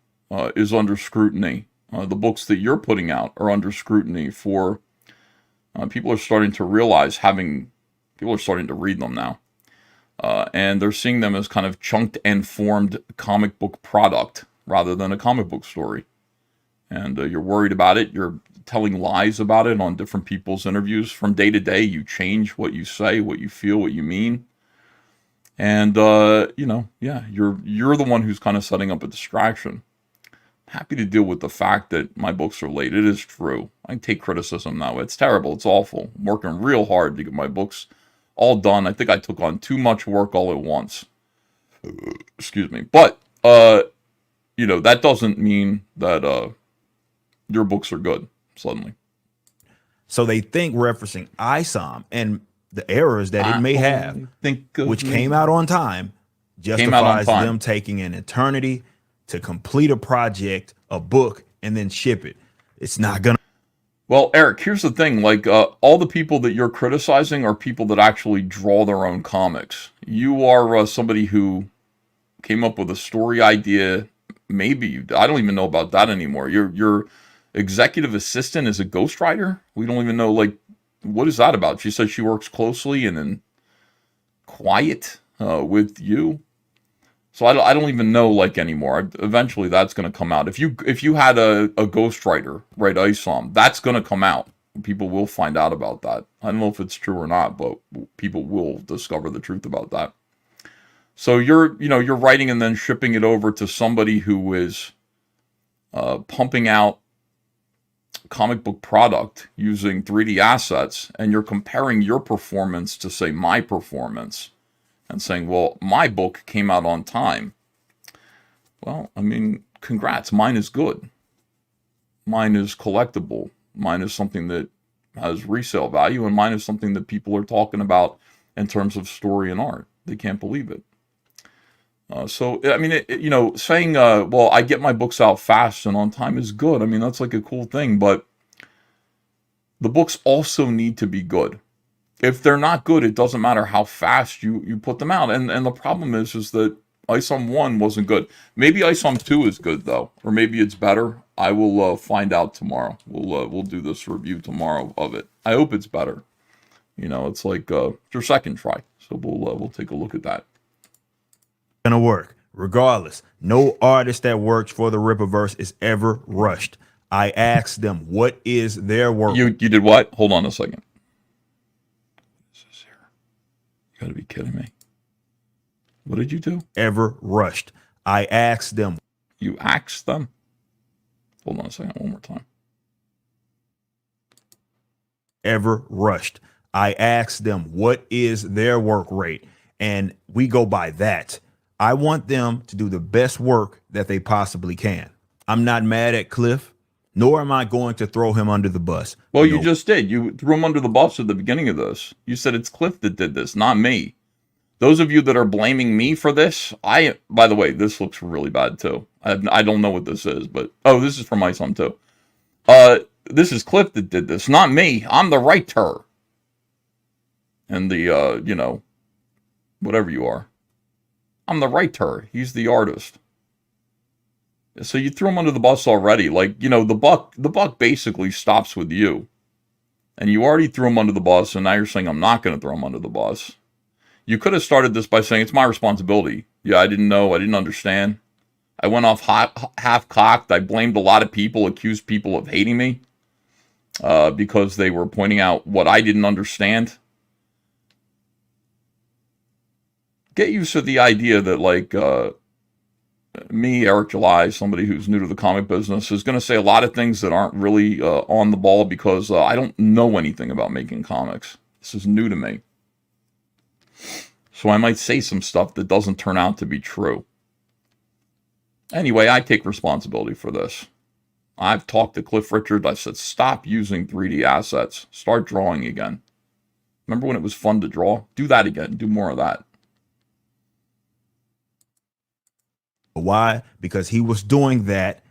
is under scrutiny. The books that you're putting out are under scrutiny for people are starting to realize people are starting to read them now. And they're seeing them as kind of chunked and formed comic book product rather than a comic book story. And you're worried about it. You're telling lies about it on different people's interviews. From day to day, you change what you say, what you feel, what you mean. And, you're the one who's kind of setting up a distraction. Happy to deal with the fact that my books are late. It is true. I can take criticism now. It's terrible. It's awful. I'm working real hard to get my books all done. I think I took on too much work all at once. Excuse me. But, that doesn't mean that your books are good suddenly. So they think referencing Isom and the errors that it may have, which came out on time, justifies them taking an eternity to complete a project, a book, and then ship it. It's not gonna. Well, Eric, here's the thing. All the people that you're criticizing are people that actually draw their own comics. You are somebody who came up with a story idea. Maybe I don't even know about that anymore. Your executive assistant is a ghostwriter. We don't even know, what is that about? She says she works closely and in quiet with you. So I don't even know anymore. Eventually that's going to come out. If you had a ghostwriter write Isom, that's going to come out. People will find out about that. I don't know if it's true or not, but people will discover the truth about that. So you're writing and then shipping it over to somebody who is pumping out comic book product using 3D assets, and you're comparing your performance to, say, my performance and saying, well, my book came out on time. Well, I mean, congrats. Mine is good. Mine is collectible. Mine is something that has resale value, and mine is something that people are talking about in terms of story and art. They can't believe it. Saying, well, I get my books out fast and on time is good. I mean, that's a cool thing, but the books also need to be good. If they're not good, it doesn't matter how fast you put them out. And the problem is that Isom 1 wasn't good. Maybe Isom 2 is good, though, or maybe it's better. I will find out tomorrow. We'll do this review tomorrow of it. I hope it's better. It's your second try, so we'll take a look at that. Gonna work regardless. No artist that works for the Rippaverse is ever rushed. I asked them what is their work. You did what? Hold on a second. This is here. You gotta be kidding me. What did you do? Ever rushed. I asked them. You asked them? Hold on a second, one more time. Ever rushed. I asked them what is their work rate, and we go by that. I want them to do the best work that they possibly can. I'm not mad at Cliff, nor am I going to throw him under the bus. Well, you just did. You threw him under the bus at the beginning of this. You said it's Cliff that did this, not me. Those of you that are blaming me for this, by the way, this looks really bad too. I don't know what this is, but, oh, this is from Isom too. This is Cliff that did this, not me. I'm the writer. And the, you know, whatever you are. I'm the writer. He's the artist. So you threw him under the bus already. Like, you know, the buck basically stops with you. And you already threw him under the bus, and now you're saying I'm not going to throw him under the bus. You could have started this by saying it's my responsibility. Yeah, I didn't know. I didn't understand. I went off half-cocked. I blamed a lot of people, accused people of hating me because they were pointing out what I didn't understand. Get used to the idea that, like, me, Eric July, somebody who's new to the comic business, is going to say a lot of things that aren't really on the ball because I don't know anything about making comics. This is new to me. So I might say some stuff that doesn't turn out to be true. Anyway, I take responsibility for this. I've talked to Cliff Richard. I said, stop using 3D assets. Start drawing again. Remember when it was fun to draw? Do that again. Do more of that. Why? Because he was doing that,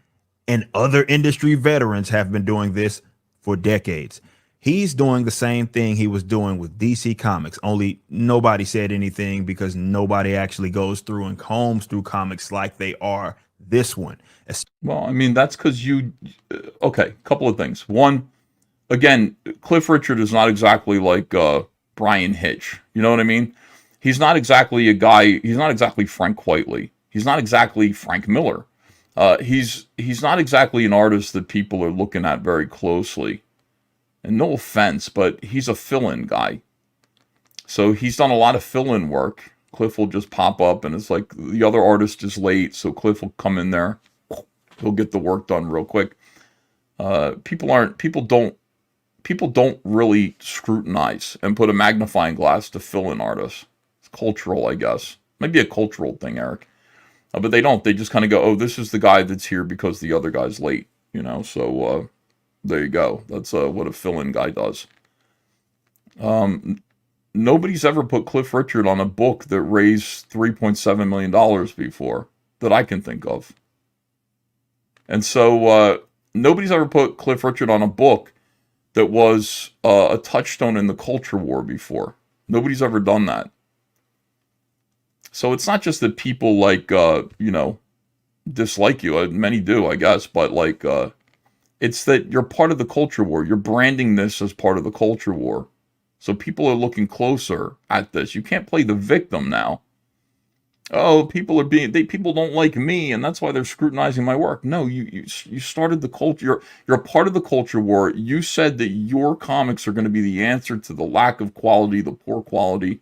and other industry veterans have been doing this for decades. He's doing the same thing he was doing with DC Comics, only nobody said anything because nobody actually goes through and combs through comics like they are this one. Well, I mean, that's because you... Okay, couple of things. One, again, Cliff Richard is not exactly like Brian Hitch. You know what I mean? He's not exactly a guy... He's not exactly Frank Whiteley. He's not exactly Frank Miller. He's not exactly an artist that people are looking at very closely. And no offense, but he's a fill-in guy. So he's done a lot of fill-in work. Cliff will just pop up, and it's like the other artist is late, so Cliff will come in there. He'll get the work done real quick. People don't really scrutinize and put a magnifying glass to fill-in artists. It's cultural, I guess. Might be a cultural thing, Eric. But they don't. They just kind of go, oh, this is the guy that's here because the other guy's late. You know, so there you go. That's what a fill-in guy does. Nobody's ever put Cliff Richard on a book that raised $3.7 million before that I can think of. And so nobody's ever put Cliff Richard on a book that was a touchstone in the culture war before. Nobody's ever done that. So it's not just that people like, you know, dislike you. Many do, I guess. But like, it's that you're part of the culture war. You're branding this as part of the culture war. So people are looking closer at this. You can't play the victim now. Oh, people don't like me, and that's why they're scrutinizing my work. No, you started the culture. You're a part of the culture war. You said that your comics are going to be the answer to the lack of quality, the poor quality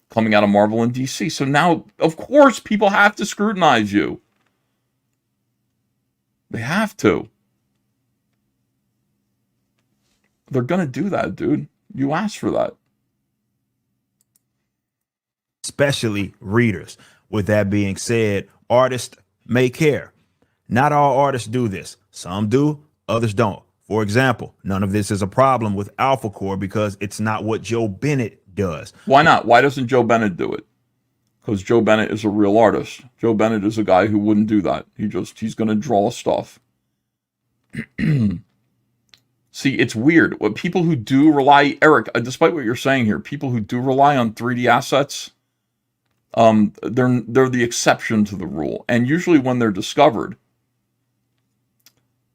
coming out of Marvel and DC. So now, of course, people have to scrutinize you. They have to. They're going to do that, dude. You asked for that. Especially readers. With that being said, artists may care. Not all artists do this. Some do, others don't. For example, none of this is a problem with Alpha Core because it's not what Joe Bennett does. Why not? Why doesn't Joe Bennett do it? Because Joe Bennett is a real artist. Joe Bennett is a guy who wouldn't do that. He's going to draw stuff. See, it's weird. What people who do rely, Eric, despite what you're saying here, people who do rely on 3D assets, they're the exception to the rule. And usually when they're discovered,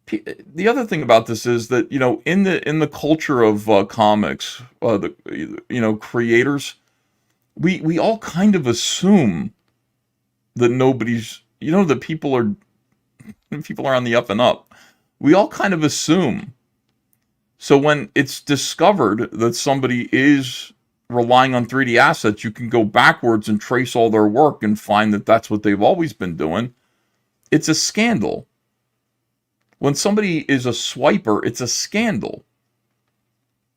the other thing about this is that, you know, in the culture of comics, creators, we all kind of assume that nobody's, you know, that people are on the up and up. We all kind of assume. So when it's discovered that somebody is relying on 3D assets, you can go backwards and trace all their work and find that that's what they've always been doing. It's a scandal. When somebody is a swiper, it's a scandal.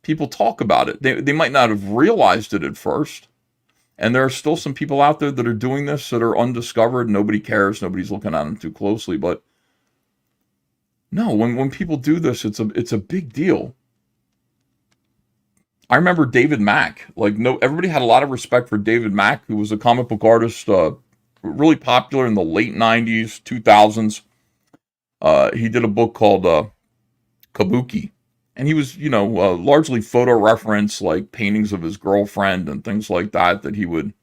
People talk about it. They might not have realized it at first. And there are still some people out there that are doing this that are undiscovered. Nobody cares. Nobody's looking at them too closely. But no, when people do this, it's a big deal. I remember David Mack. Like, no, everybody had a lot of respect for David Mack, who was a comic book artist, really popular in the late 90s, 2000s. He did a book called Kabuki. And he was, largely photo reference, like paintings of his girlfriend and things like that he would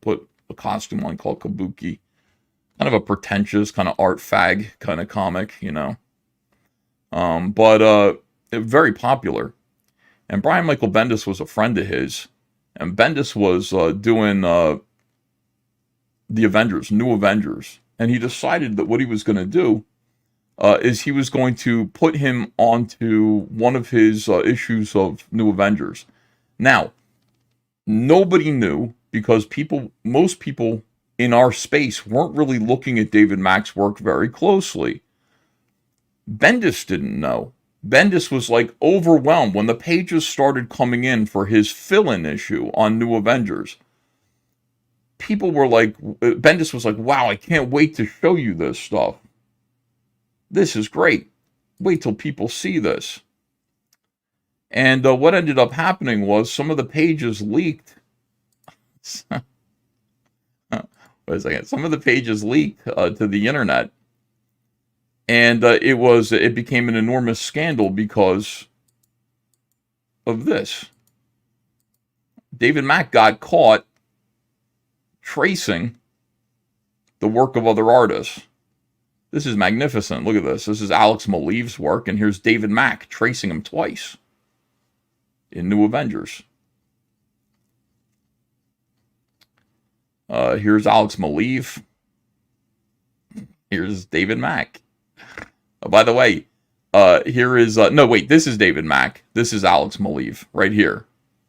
put a costume on called Kabuki. Kind of a pretentious, kind of art fag kind of comic, but very popular. And Brian Michael Bendis was a friend of his. And Bendis was doing the Avengers, New Avengers. And he decided that what he was going to do is he was going to put him onto one of his issues of New Avengers. Now, nobody knew, because most people in our space weren't really looking at David Mack's work very closely. Bendis didn't know. Bendis was like overwhelmed when the pages started coming in for his fill-in issue on New Avengers. People were like, Bendis was like, wow, I can't wait to show you this stuff. This is great. Wait till people see this. And what ended up happening was some of the pages leaked. Wait a second. Some of the pages leaked to the internet. And it became an enormous scandal because of this. David Mack got caught tracing the work of other artists. This is magnificent. Look at this. This is Alex Maleev's work, and here's David Mack tracing him twice in New Avengers. Here's Alex Maleev. Here's David Mack. By the way, here is... no, wait, this is David Mack. This is Alex Maleev right here.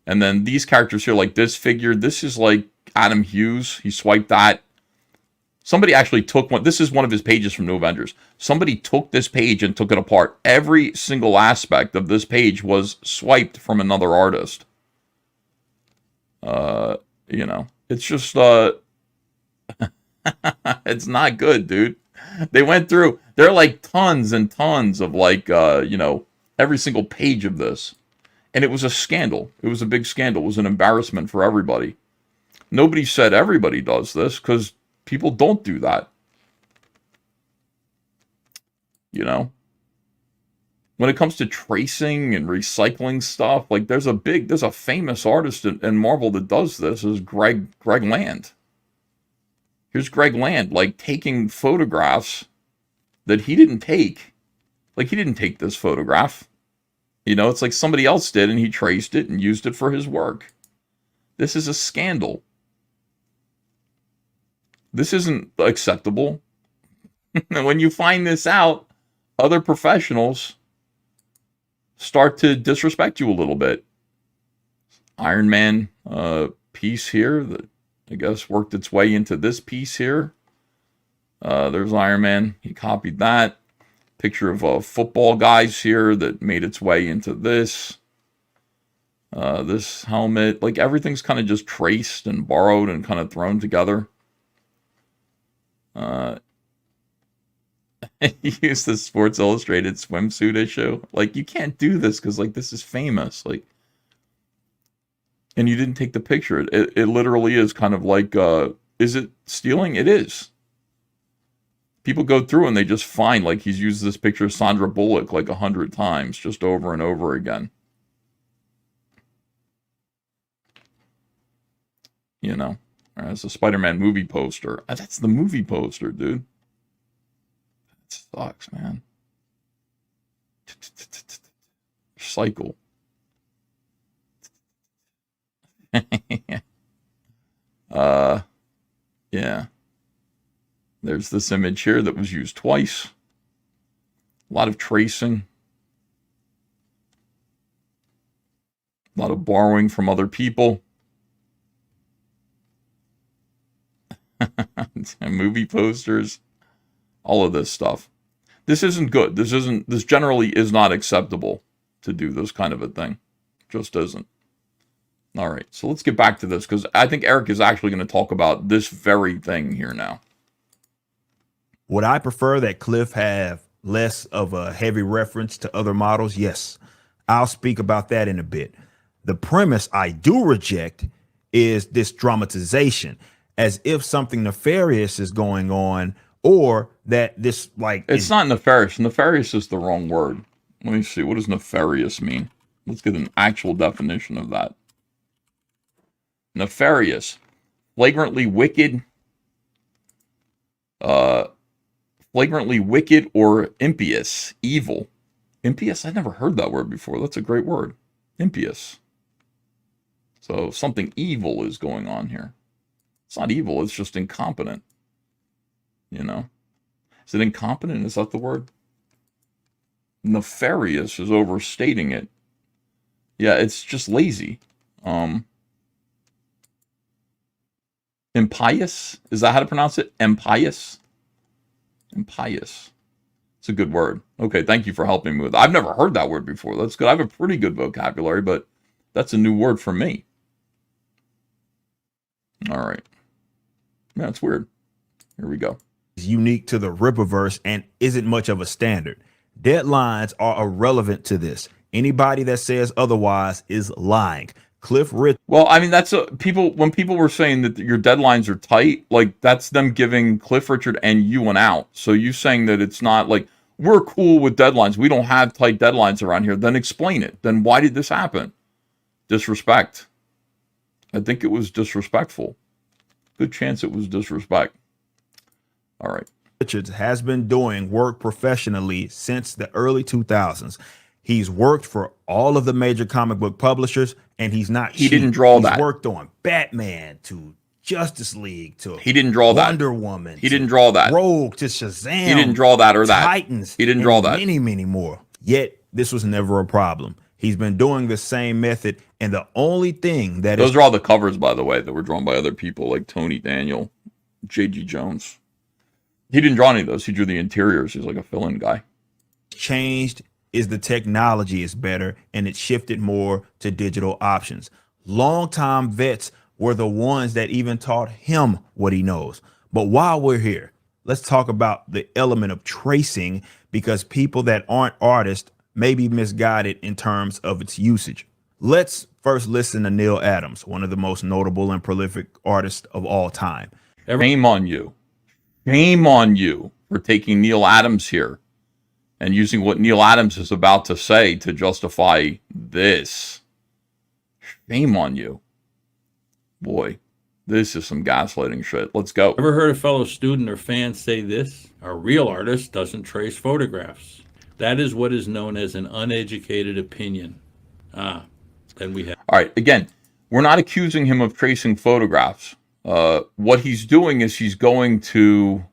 And then these characters here, like this figure, this is like Adam Hughes. He swiped that. Somebody actually took one. This is one of his pages from New Avengers. Somebody took this page and took it apart. Every single aspect of this page was swiped from another artist. It's just, it's not good, dude. They went through, there are like tons and tons of like, every single page of this. And it was a scandal. It was a big scandal. It was an embarrassment for everybody. Nobody said everybody does this, because people don't do that. When it comes to tracing and recycling stuff, like there's a famous artist in Marvel that does this, is Greg Land. Here's Greg Land, like taking photographs that he didn't take. Like he didn't take this photograph. It's like somebody else did, and he traced it and used it for his work. This is a scandal. This isn't acceptable. And when you find this out, other professionals start to disrespect you a little bit. Iron Man piece here that I guess worked its way into this piece here. There's Iron Man. He copied that. Picture of football guys here that made its way into this. This helmet. Like everything's kind of just traced and borrowed and kind of thrown together. Use the Sports Illustrated swimsuit issue. Like, you can't do this because, like, this is famous. Like, and you didn't take the picture. It literally is kind of like, is it stealing? It is. People go through and they just find, like, he's used this picture of Sandra Bullock like 100 times, just over and over again. It's a Spider-Man movie poster. That's the movie poster, dude. That sucks, man. Cycle. Yeah. There's this image here that was used twice. A lot of tracing. A lot of borrowing from other people. Movie posters, all of this stuff. This isn't good. This generally is not acceptable to do this kind of a thing. Just isn't. All right, so let's get back to this because I think Eric is actually going to talk about this very thing here now. Would I prefer that Cliff have less of a heavy reference to other models? Yes. I'll speak about that in a bit. The premise I do reject is this dramatization, as if something nefarious is going on, or that this it's not nefarious. Nefarious is the wrong word. Let me see. What does nefarious mean? Let's get an actual definition of that. Nefarious, flagrantly wicked, or impious, evil. Impious? I've never heard that word before. That's a great word. Impious. So something evil is going on here. It's not evil. It's just incompetent. You know? Is it incompetent? Is that the word? Nefarious is overstating it. Yeah, it's just lazy. Impious? Is that how to pronounce it? Impious? Impious. It's a good word. Okay, thank you for helping me with that. I've never heard that word before. That's good. I have a pretty good vocabulary, but that's a new word for me. All right. Yeah, it's weird. Here we go. Is unique to the Rippaverse and isn't much of a standard. Deadlines are irrelevant to this. Anybody that says otherwise is lying. Cliff Richard. Well, I mean, that's when people were saying that your deadlines are tight, like that's them giving Cliff Richard and you an out. So you saying that it's not like we're cool with deadlines. We don't have tight deadlines around here. Then explain it. Then why did this happen? Disrespect. I think it was disrespectful. Good chance it was disrespect. All right. Richards has been doing work professionally since the early 2000s. He's worked for all of the major comic book publishers, and he's not. He didn't draw that. He's worked on Batman to Justice League to he didn't draw that. Wonder Woman. He didn't draw that. Rogue to Shazam. He didn't draw that or that. Titans. He didn't draw that. Many more. Yet this was never a problem. He's been doing the same method, and the only thing that those are all the covers, by the way, that were drawn by other people like Tony Daniel, J.G. Jones. He didn't draw any of those. He drew the interiors. He's like a fill-in guy. Changed is the technology is better, and it shifted more to digital options. Longtime vets were the ones that even taught him what he knows. But while we're here, let's talk about the element of tracing, because people that aren't artists may be misguided in terms of its usage. Let's first listen to Neil Adams, one of the most notable and prolific artists of all time. Shame on you. Shame on you for taking Neil Adams here and using what Neil Adams is about to say to justify this. Shame on you. Boy, this is some gaslighting shit. Let's go. Ever heard a fellow student or fan say this? A real artist doesn't trace photographs. That is what is known as an uneducated opinion. Then we have. All right, again, we're not accusing him of tracing photographs. What he's doing is he's going to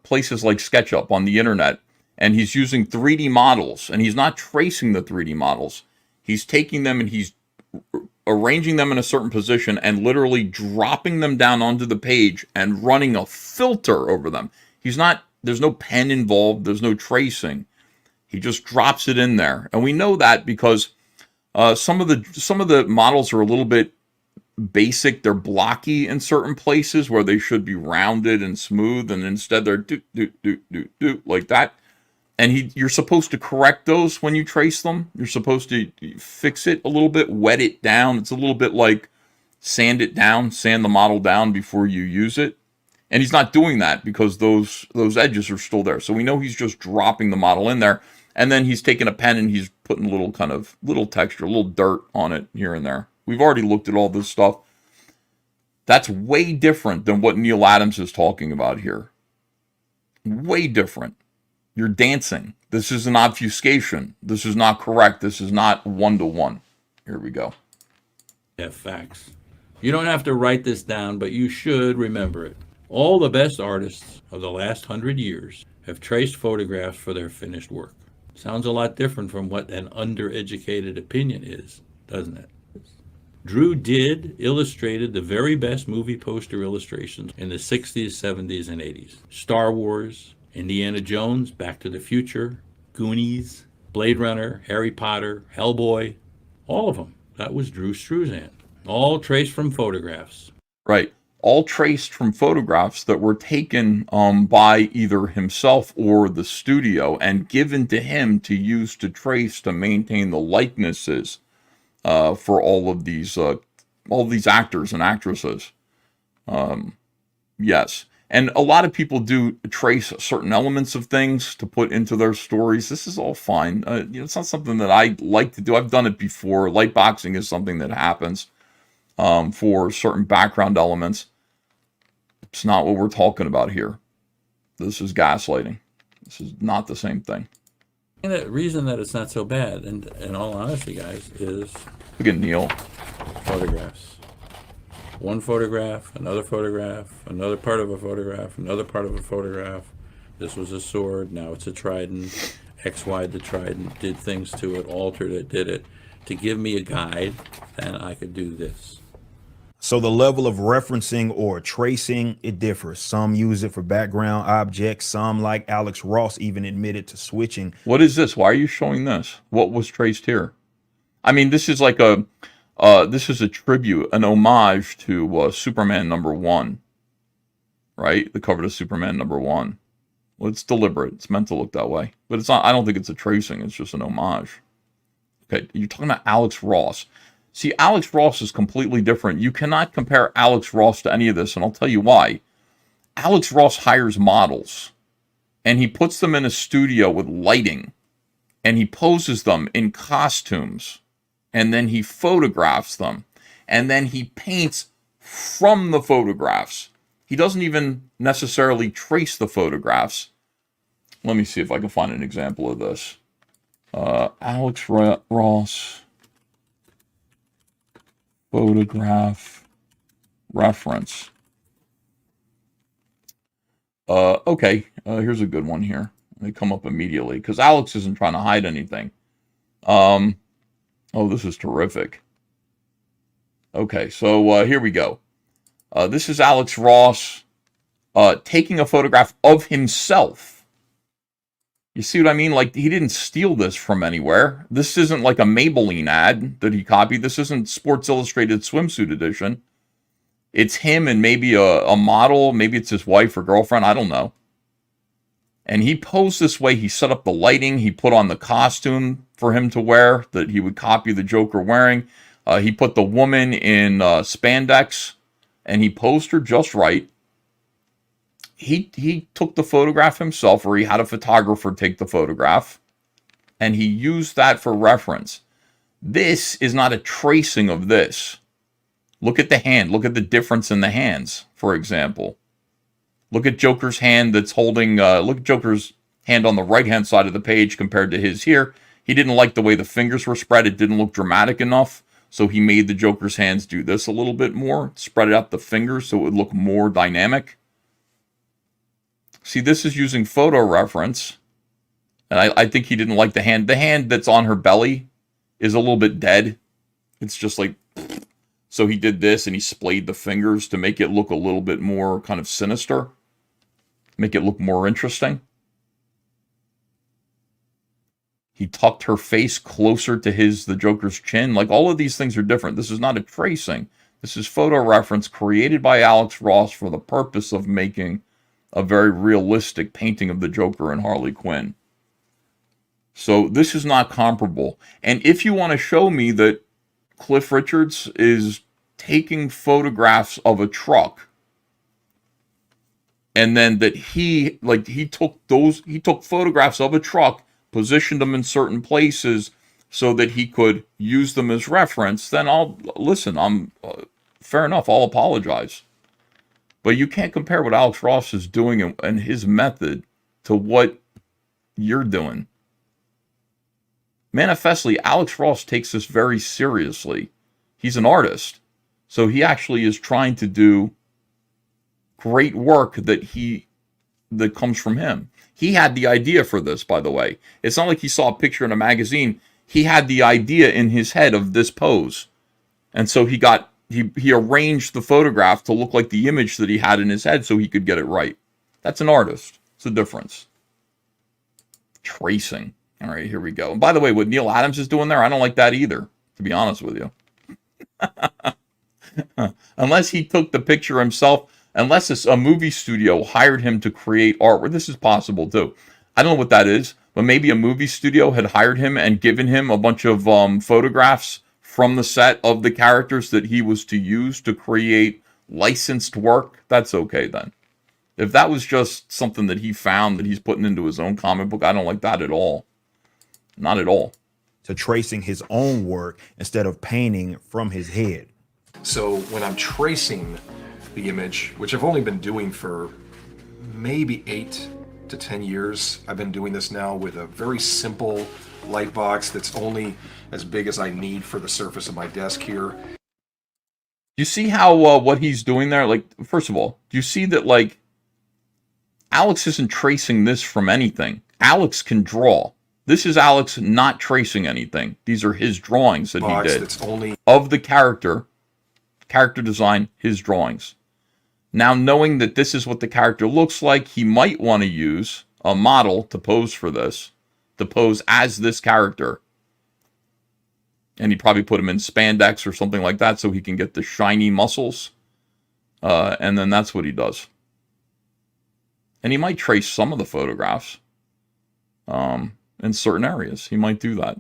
places like SketchUp on the internet, and he's using 3D models, and he's not tracing the 3D models. He's taking them and he's arranging them in a certain position and literally dropping them down onto the page and running a filter over them. There's no pen involved. There's no tracing. He just drops it in there. And we know that because some of the models are a little bit basic. They're blocky in certain places where they should be rounded and smooth, and instead they're do like that. And you're supposed to correct those when you trace them. You're supposed to fix it a little bit, wet it down. It's a little bit like sand it down, sand the model down before you use it. And he's not doing that because those edges are still there. So we know he's just dropping the model in there. And then he's taking a pen and he's putting a little texture, a little dirt on it here and there. We've already looked at all this stuff. That's way different than what Neil Adams is talking about here. Way different. You're dancing. This is an obfuscation. This is not correct. This is not one-to-one. Here we go. Have facts. You don't have to write this down, but you should remember it. All the best artists of the last 100 years have traced photographs for their finished work. Sounds a lot different from what an undereducated opinion is, doesn't it? Drew illustrated the very best movie poster illustrations in the 60s, 70s, and 80s. Star Wars, Indiana Jones, Back to the Future, Goonies, Blade Runner, Harry Potter, Hellboy, all of them. That was Drew Struzan. All traced from photographs. Right. All traced from photographs that were taken by either himself or the studio and given to him to use to trace to maintain the likenesses for all of these actors and actresses. Yes. And a lot of people do trace certain elements of things to put into their stories. This is all fine. It's not something that I like to do. I've done it before. Light boxing is something that happens for certain background elements. It's not what we're talking about here. This is gaslighting. This is not the same thing. And the reason that it's not so bad, and in all honesty, guys, is look at Neil. Photographs. One photograph, another part of a photograph, another part of a photograph. This was a sword, now it's a trident. XY'd the trident, did things to it, altered it, did it, to give me a guide, then I could do this. So the level of referencing or tracing, it differs. Some use it for background objects. Some, like Alex Ross, even admitted to switching. What is this? Why are you showing this? What was traced here? I mean, this is like this is a tribute, an homage to Superman #1, right? The cover to Superman #1. Well, it's deliberate. It's meant to look that way. But it's not. I don't think it's a tracing. It's just an homage. Okay, you're talking about Alex Ross. See, Alex Ross is completely different. You cannot compare Alex Ross to any of this, and I'll tell you why. Alex Ross hires models, and he puts them in a studio with lighting, and he poses them in costumes, and then he photographs them, and then he paints from the photographs. He doesn't even necessarily trace the photographs. Let me see if I can find an example of this. Alex Ross photograph reference. Okay, here's a good one here. They come up immediately because Alex isn't trying to hide anything. Oh, this is terrific. Okay, so here we go. This is Alex Ross taking a photograph of himself. You see what I mean? Like, he didn't steal this from anywhere. This isn't like a Maybelline ad that he copied. This isn't Sports Illustrated swimsuit edition. It's him and maybe a model. Maybe it's his wife or girlfriend. I don't know. And he posed this way. He set up the lighting. He put on the costume for him to wear that he would copy the Joker wearing. He put the woman in spandex, and he posed her just right. He took the photograph himself, or he had a photographer take the photograph, and he used that for reference. This is not a tracing of this. Look at the hand. Look at the difference in the hands, for example. Look at Joker's hand that's holding, look at Joker's hand on the right-hand side of the page compared to his here. He didn't like the way the fingers were spread. It didn't look dramatic enough, so he made the Joker's hands do this a little bit more. Spread out the fingers so it would look more dynamic. See, this is using photo reference, and I think he didn't like the hand. The hand that's on her belly is a little bit dead. It's just like, so he did this, and he splayed the fingers to make it look a little bit more kind of sinister, make it look more interesting. He tucked her face closer to the Joker's chin. Like, all of these things are different. This is not a tracing. This is photo reference created by Alex Ross for the purpose of making a very realistic painting of the Joker and Harley Quinn. So this is not comparable. And if you want to show me that Cliff Richards is taking photographs of a truck, and then that he took photographs of a truck, positioned them in certain places so that he could use them as reference, then I'm fair enough, I'll apologize. But you can't compare what Alex Ross is doing and his method to what you're doing. Manifestly, Alex Ross takes this very seriously. He's an artist. So he actually is trying to do great work that comes from him. He had the idea for this, by the way. It's not like he saw a picture in a magazine. He had the idea in his head of this pose. And so he arranged the photograph to look like the image that he had in his head so he could get it right. That's an artist. It's a difference. Tracing. All right, here we go. And by the way, what Neil Adams is doing there, I don't like that either, to be honest with you. Unless he took the picture himself, unless a movie studio hired him to create artwork. This is possible too. I don't know what that is, but maybe a movie studio had hired him and given him a bunch of photographs from the set of the characters that he was to use to create licensed work. That's okay then. If that was just something that he found that he's putting into his own comic book, I don't like that at all. Not at all. To tracing his own work instead of painting from his head. So when I'm tracing the image, which I've only been doing for maybe 8 to 10 years, I've been doing this now with a very simple light box that's only as big as I need for the surface of my desk here. You see how what he's doing there? Like, first of all, do you see that, like, Alex isn't tracing this from anything. Alex can draw. This is Alex not tracing anything. These are his drawings that he did. That's only of the character design, his drawings. Now, knowing that this is what the character looks like, he might want to use a model to pose for this, to pose as this character. And he'd probably put him in spandex or something like that so he can get the shiny muscles. And then that's what he does. And he might trace some of the photographs in certain areas. He might do that.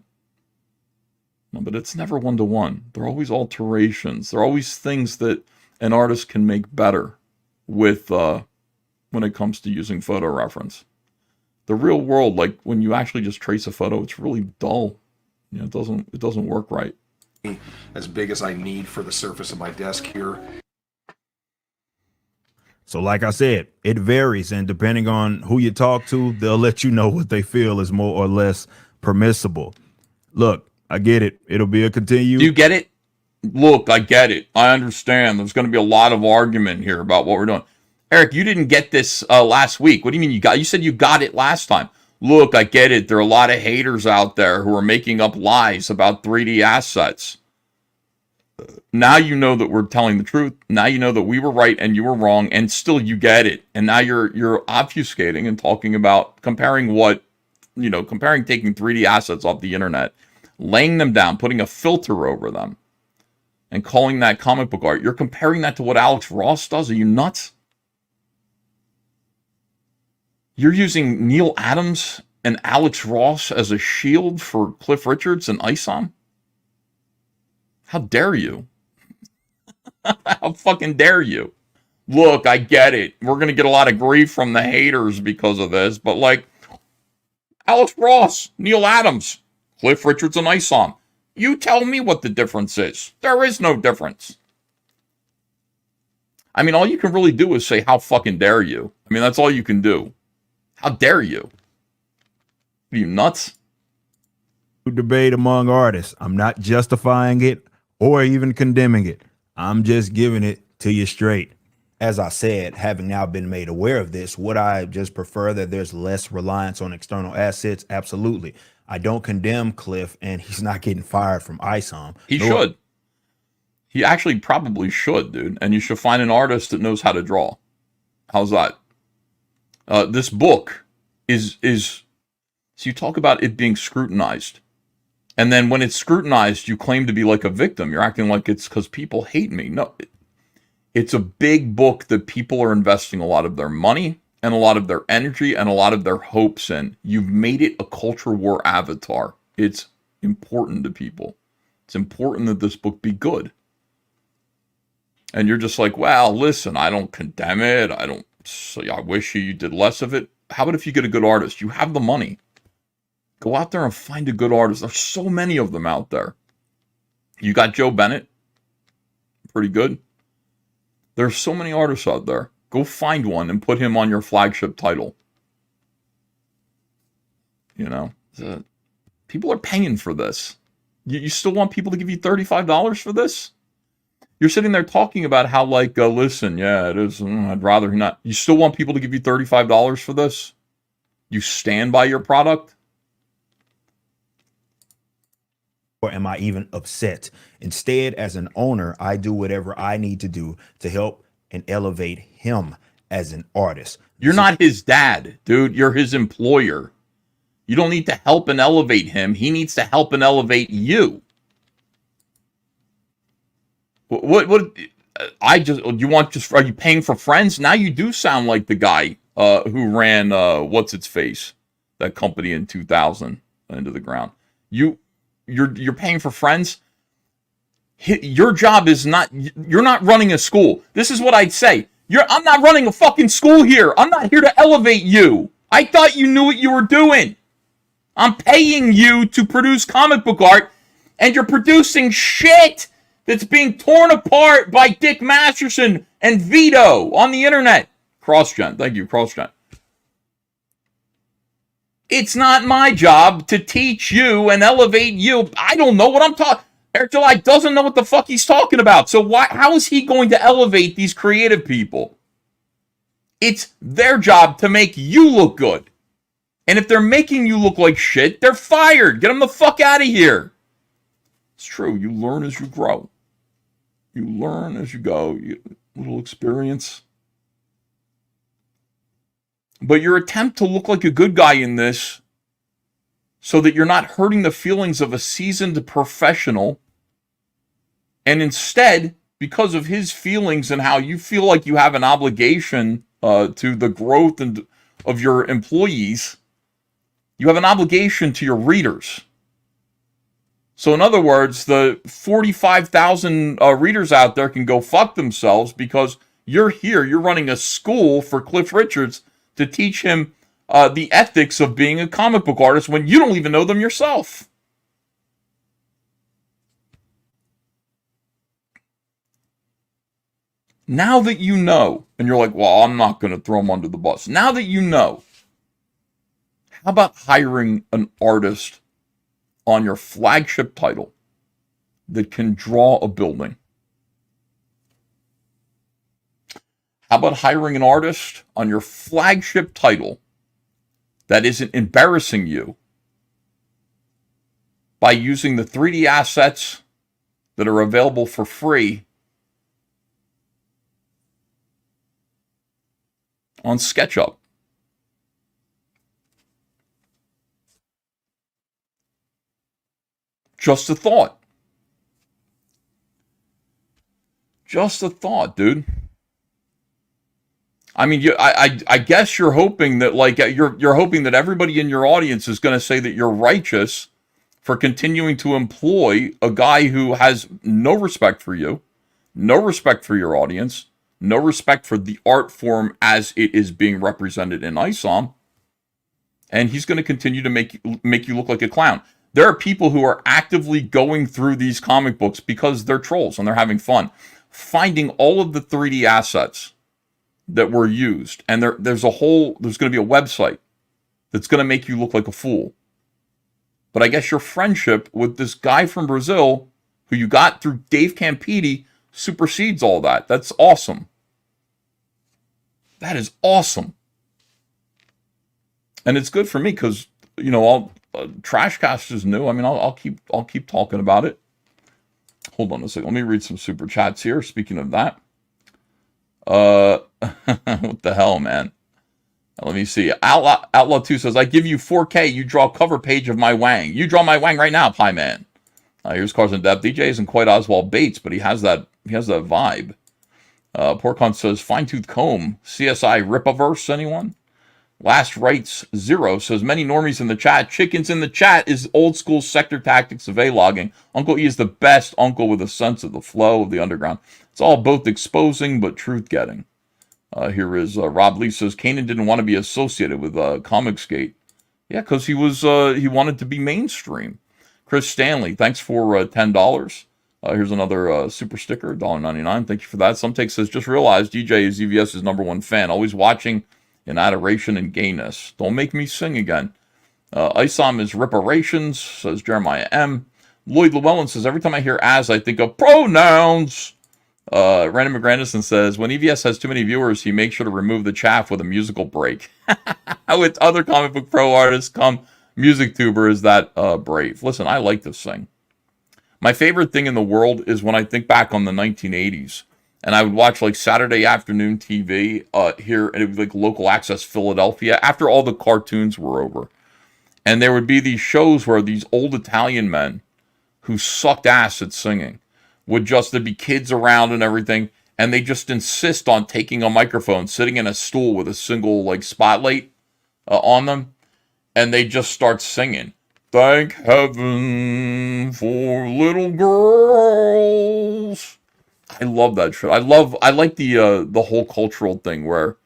But it's never one-to-one. They're always alterations. They're always things that an artist can make better with when it comes to using photo reference. The real world, like when you actually just trace a photo, it's really dull. You know, it doesn't work right. As big as I need for the surface of my desk here. So like I said, it varies, and depending on who you talk to, they'll let you know what they feel is more or less permissible. Look, I get it. It'll be a continue. Do you get it? Look, I get it. I understand. There's going to be a lot of argument here about what we're doing. Eric, you didn't get this last week. What do you mean you got? You said you got it last time. Look, I get it. There are a lot of haters out there who are making up lies about 3D assets. Now you know that we're telling the truth. Now you know that we were right and you were wrong, and still you get it. And now you're obfuscating and talking about comparing taking 3D assets off the internet, laying them down, putting a filter over them, and calling that comic book art. You're comparing that to what Alex Ross does. Are you nuts? You're using Neil Adams and Alex Ross as a shield for Cliff Richards and Isom? How dare you? How fucking dare you? Look, I get it. We're going to get a lot of grief from the haters because of this, but like, Alex Ross, Neil Adams, Cliff Richards and Isom. You tell me what the difference is. There is no difference. I mean, all you can really do is say, how fucking dare you? I mean, that's all you can do. How dare you? Are you nuts? Debate among artists. I'm not justifying it or even condemning it. I'm just giving it to you straight. As I said, having now been made aware of this, would I just prefer that there's less reliance on external assets? Absolutely. I don't condemn Cliff, and he's not getting fired from Isom. He should. He actually probably should, dude. And you should find an artist that knows how to draw. How's that? This book is so you talk about it being scrutinized. And then when it's scrutinized, you claim to be like a victim. You're acting like it's because people hate me. No, it's a big book that people are investing a lot of their money and a lot of their energy and a lot of their hopes in. You've made it a culture war avatar. It's important to people. It's important that this book be good. And you're just like, well, listen, I don't condemn it. I wish you did less of it. How about if you get a good artist? You have the money. Go out there and find a good artist. There's so many of them out there. You got Joe Bennett. Pretty good. There's so many artists out there. Go find one and put him on your flagship title. You know, people are paying for this. You still want people to give you $35 for this? You're sitting there talking about how, like, listen, yeah, it is. I'd rather not. You still want people to give you $35 for this? You stand by your product? Or am I even upset? Instead, as an owner, I do whatever I need to do to help and elevate him as an artist. You're not his dad, dude. You're his employer. You don't need to help and elevate him. He needs to help and elevate you. What I just, you want just, are you paying for friends? Now you do sound like the guy who ran, what's its face, that company in 2000 into the ground. You're paying for friends. Your job is not, you're not running a school. This is what I'd say. I'm not running a fucking school here. I'm not here to elevate you. I thought you knew what you were doing. I'm paying you to produce comic book art, and you're producing shit that's being torn apart by Dick Masterson and Vito on the internet. CrossGen. Thank you, CrossGen. It's not my job to teach you and elevate you. I don't know what I'm talking. Eric July doesn't know what the fuck he's talking about. So how is he going to elevate these creative people? It's their job to make you look good. And if they're making you look like shit, they're fired. Get them the fuck out of here. It's true. You learn as you grow. You learn as you go. Little experience. But your attempt to look like a good guy in this, so that you're not hurting the feelings of a seasoned professional, and instead, because of his feelings and how you feel like you have an obligation to the growth of your employees, you have an obligation to your readers. So in other words, the 45,000 readers out there can go fuck themselves because you're here, you're running a school for Cliff Richards to teach him the ethics of being a comic book artist when you don't even know them yourself. Now that you know, and you're like, well, I'm not going to throw him under the bus. Now that you know, how about hiring an artist on your flagship title that can draw a building? How about hiring an artist on your flagship title that isn't embarrassing you by using the 3D assets that are available for free on SketchUp? Just a thought. Just a thought, dude. I mean, I guess you're hoping that, like, you're hoping that everybody in your audience is going to say that you're righteous for continuing to employ a guy who has no respect for you, no respect for your audience, no respect for the art form as it is being represented in Isom, and he's going to continue to make you look like a clown. There are people who are actively going through these comic books because they're trolls and they're having fun, finding all of the 3D assets that were used. And there's going to be a website that's going to make you look like a fool. But I guess your friendship with this guy from Brazil, who you got through Dave Campiti, supersedes all that. That's awesome. That is awesome. And it's good for me because, you know, TRASHCAST is new. I mean, I'll keep talking about it. Hold on a second. Let me read some super chats here. Speaking of that, what the hell, man? Let me see. Outlaw 2 says, I give you 4K. You draw cover page of my Wang. You draw my Wang right now, Pie Man. Here's Cars in Depth. DJ isn't quite Oswald Bates, but he has that vibe. Porcon says, fine tooth comb. CSI Ripaverse, anyone? Last Rights 0 says, many normies in the chat. Chickens in the chat is old school sector tactics of A-logging. Uncle E is the best uncle with a sense of the flow of the underground. It's all both exposing but truth-getting. Here is Rob Lee says, Kanan didn't want to be associated with Comicsgate. Yeah, because he wanted to be mainstream. Chris Stanley, thanks for $10. Here's another super sticker, $1.99. Thank you for that. Something says, just realized DJ is EVS's #1 fan, always watching in adoration and gayness. Don't make me sing again. Isom is reparations, says Jeremiah M. Lloyd Llewellyn says, every time I hear as, I think of pronouns. Brandon McGrandison says, when EVS has too many viewers, he makes sure to remove the chaff with a musical break. With other comic book pro artists come music tuber is that brave. Listen, I like to sing. My favorite thing in the world is when I think back on the 1980s, and I would watch like Saturday afternoon TV here, and it was like Local Access Philadelphia, after all the cartoons were over. And there would be these shows where these old Italian men who sucked ass at singing would just, there'd be kids around and everything, and they just insist on taking a microphone, sitting in a stool with a single like spotlight on them, and they just start singing. Thank heaven for little girls. I love that shit. I like the whole cultural thing where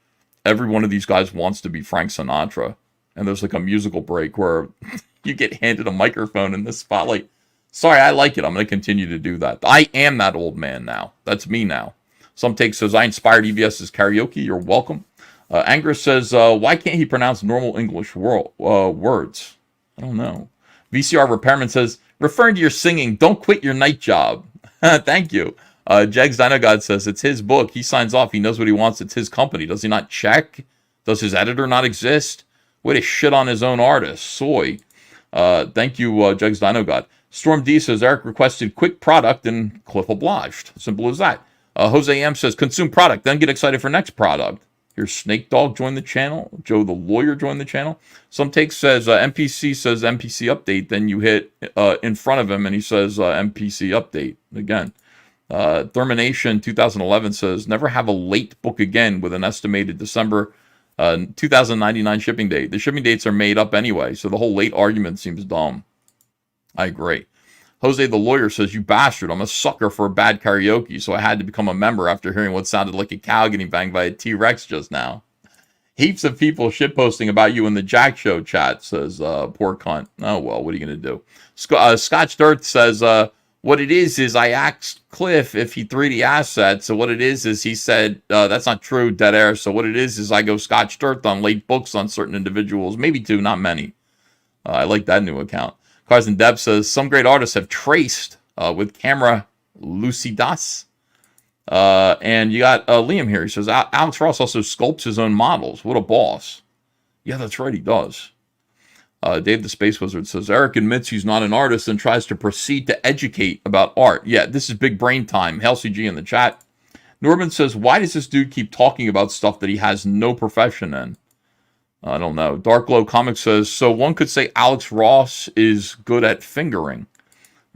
every one of these guys wants to be Frank Sinatra, and there's like a musical break where you get handed a microphone in the spotlight. Sorry, I like it. I'm going to continue to do that. I am that old man now. That's me now. Some Take says, I inspired EVS's karaoke. You're welcome. Angra says, why can't he pronounce normal English words? I don't know. VCR Repairman says, referring to your singing, don't quit your night job. Thank you. Jegs Dynogod says, it's his book. He signs off. He knows what he wants. It's his company. Does he not check? Does his editor not exist? Way to shit on his own artist. Soy. Thank you, Jegs Dynogod. Storm D says, Eric requested quick product and Cliff obliged. Simple as that. Jose M says, consume product, then get excited for next product. Here's Snake Dog joined the channel. Joe the Lawyer joined the channel. Some Take says, MPC says MPC update. Then you hit in front of him and he says MPC update again. Thermination 2011 says, never have a late book again with an estimated December 2099 shipping date. The shipping dates are made up anyway, so the whole late argument seems dumb. I agree. Jose the Lawyer says, you bastard, I'm a sucker for a bad karaoke, so I had to become a member after hearing what sounded like a cow getting banged by a T-Rex just now. Heaps of people shitposting about you in the Jack Show chat, says poor cunt. Oh, well, what are you going to do? Scotch Dirt says, what it is I asked Cliff if he 3D assets, so what it is he said, that's not true, dead air, so what it is I go Scotch Dirt on late books on certain individuals, maybe two, not many. I like that new account. Cars and Deb says, some great artists have traced with camera lucidas. And you got Liam here. He says, Alex Ross also sculpts his own models. What a boss. Yeah, that's right, he does. Dave the Space Wizard says, Eric admits he's not an artist and tries to proceed to educate about art. Yeah, this is big brain time. Hail CG in the chat. Norman says, why does this dude keep talking about stuff that he has no profession in? I don't know. Dark Glow Comics says, so one could say Alex Ross is good at fingering.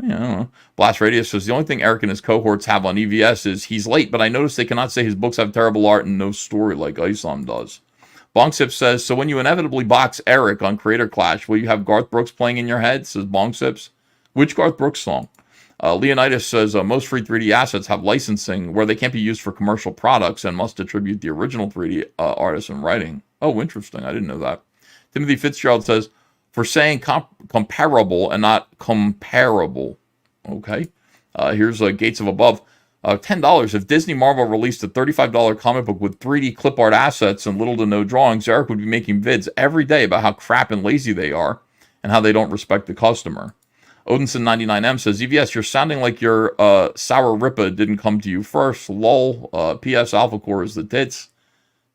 Yeah, I don't know. Blast Radio says, the only thing Eric and his cohorts have on EVS is he's late, but I noticed they cannot say his books have terrible art and no story like Isom does. Bongsip says, so when you inevitably box Eric on Creator Clash, will you have Garth Brooks playing in your head? Says Bongsips. Which Garth Brooks song? Leonidas says, most free 3D assets have licensing where they can't be used for commercial products and must attribute the original 3D artist in writing. Oh, interesting. I didn't know that. Timothy Fitzgerald says, for saying comparable and not comparable. Okay. Here's Gates of Above. $10. If Disney Marvel released a $35 comic book with 3D clip art assets and little to no drawings, Eric would be making vids every day about how crap and lazy they are and how they don't respect the customer. Odinson99M says, EVS, you're sounding like your Sour Ripa didn't come to you first. Lol. PS Alpha Core is the tits.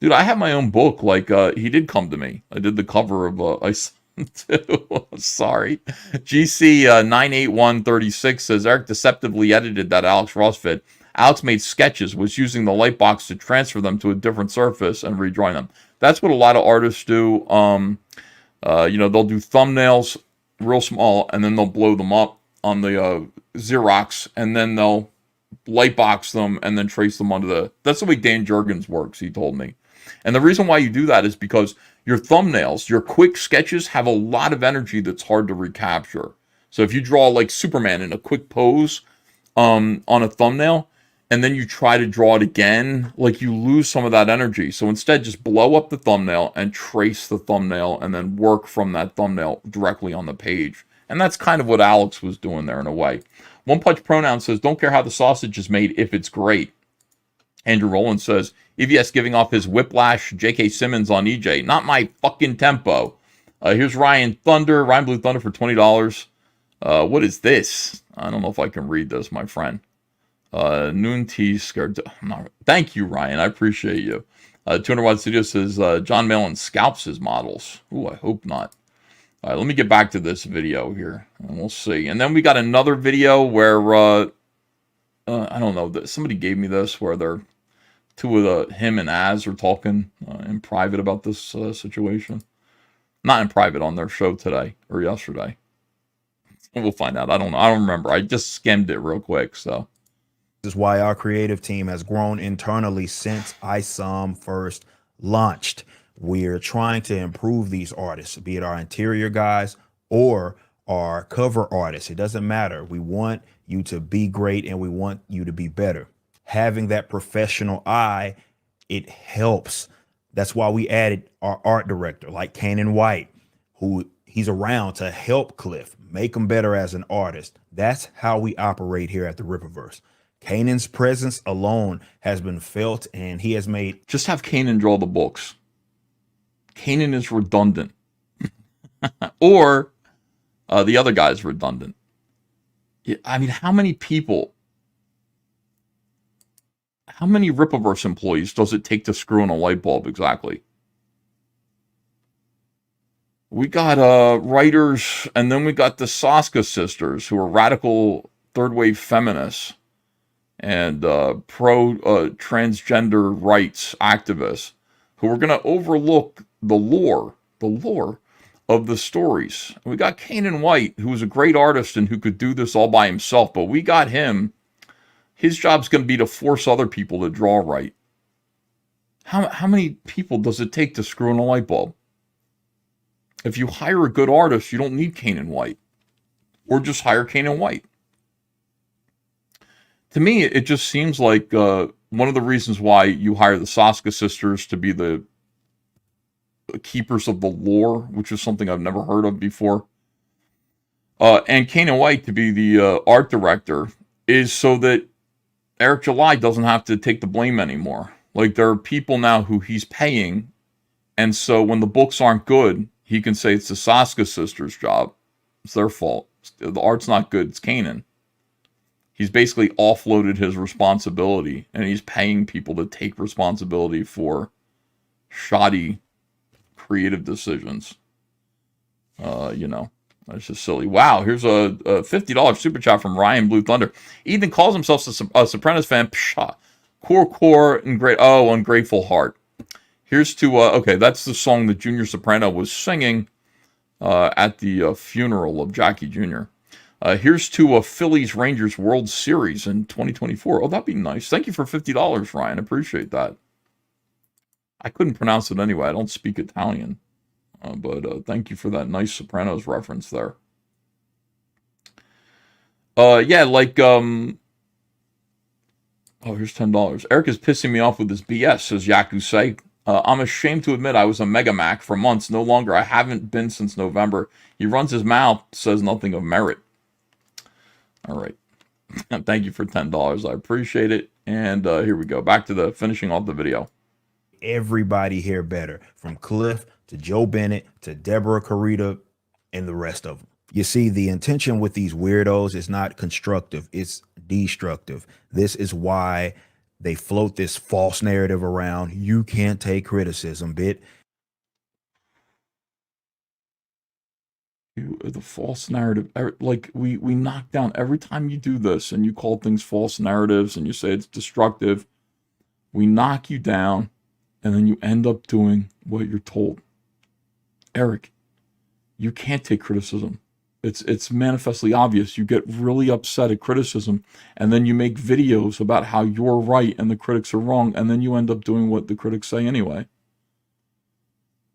Dude, I have my own book. Like, he did come to me. I did the cover of Isom too. Sorry. GC98136 says, Eric deceptively edited that Alex Ross vid. Alex made sketches, was using the light box to transfer them to a different surface and redrawing them. That's what a lot of artists do. They'll do thumbnails real small, and then they'll blow them up on the Xerox, and then they'll light box them and then trace them onto the... That's the way Dan Jurgens works, he told me. And the reason why you do that is because your thumbnails, your quick sketches have a lot of energy that's hard to recapture. So if you draw like Superman in a quick pose on a thumbnail, and then you try to draw it again, like you lose some of that energy. So instead, just blow up the thumbnail and trace the thumbnail and then work from that thumbnail directly on the page. And that's kind of what Alex was doing there in a way. One Punch Pronoun says, don't care how the sausage is made if it's great. Andrew Rowland says, EVS giving off his Whiplash J.K. Simmons on EJ. Not my fucking tempo. Here's Ryan Blue Thunder for $20. What is this? I don't know if I can read this, my friend. Noon Tea Scared. Thank you, Ryan. I appreciate you. 200 Watt Studio says John Malin scalps his models. Ooh, I hope not. All right, let me get back to this video here, and we'll see. And then we got another video where I don't know. Somebody gave me this where they're two of him and Az are talking in private about this situation. Not in private, on their show today or yesterday. We'll find out. I don't know. I don't remember. I just skimmed it real quick, so. This is why our creative team has grown internally since Isom first launched. We're trying to improve these artists, be it our interior guys or our cover artists. It doesn't matter. We want you to be great and we want you to be better. Having that professional eye, it helps. That's why we added our art director like Kanan White, who he's around to help Cliff, make him better as an artist. That's how we operate here at the Rippaverse. Kanan's presence alone has been felt, and he has made... Just have Kanan draw the books. Kanan is redundant. Or the other guy's redundant. I mean, how many people, how many Rippaverse employees does it take to screw in a light bulb exactly? We got writers, and then we got the Saska sisters, who are radical third-wave feminists and pro-transgender rights activists, who are going to overlook the lore of the stories. And we got Kanan White, who was a great artist and who could do this all by himself, but we got him. His job's going to be to force other people to draw right. How many people does it take to screw in a light bulb? If you hire a good artist, you don't need Kanan White. Or just hire Kanan White. To me, it just seems like one of the reasons why you hire the Saska sisters to be the keepers of the lore, which is something I've never heard of before, and Kanan White to be the art director, is so that Eric July doesn't have to take the blame anymore. Like, there are people now who he's paying, and so when the books aren't good, he can say it's the Saska sisters' job. It's their fault. The art's not good. It's Kanan. He's basically offloaded his responsibility, and he's paying people to take responsibility for shoddy creative decisions. You know, that's just silly. Wow, here's a $50 super chat from Ryan Blue Thunder. Ethan calls himself a Sopranos fan. Pshaw. Core, Ungrateful Heart. Here's to, okay, that's the song that Junior Soprano was singing at the funeral of Jackie Jr. Here's to a Phillies Rangers World Series in 2024. Oh, that'd be nice. Thank you for $50, Ryan. Appreciate that. I couldn't pronounce it anyway. I don't speak Italian. But thank you for that nice Sopranos reference there. Yeah, like, oh, here's $10. Eric is pissing me off with his BS, says Yakusei. I'm ashamed to admit I was a Mega Mac for months. No longer. I haven't been since November. He runs his mouth, says nothing of merit. All right. Thank you for $10. I appreciate it. And here we go. Back to the finishing off the video. Everybody here better, from Cliff to Joe Bennett to Deborah Carita and the rest of them. You see, the intention with these weirdos is not constructive. It's destructive. This is why they float this false narrative around. You can't take criticism, bit. The false narrative, like we knock down every time you do this and you call things false narratives and you say it's destructive. We knock you down and then you end up doing what you're told. Eric, you can't take criticism. It's manifestly obvious. You get really upset at criticism, and then you make videos about how you're right and the critics are wrong, and then you end up doing what the critics say anyway.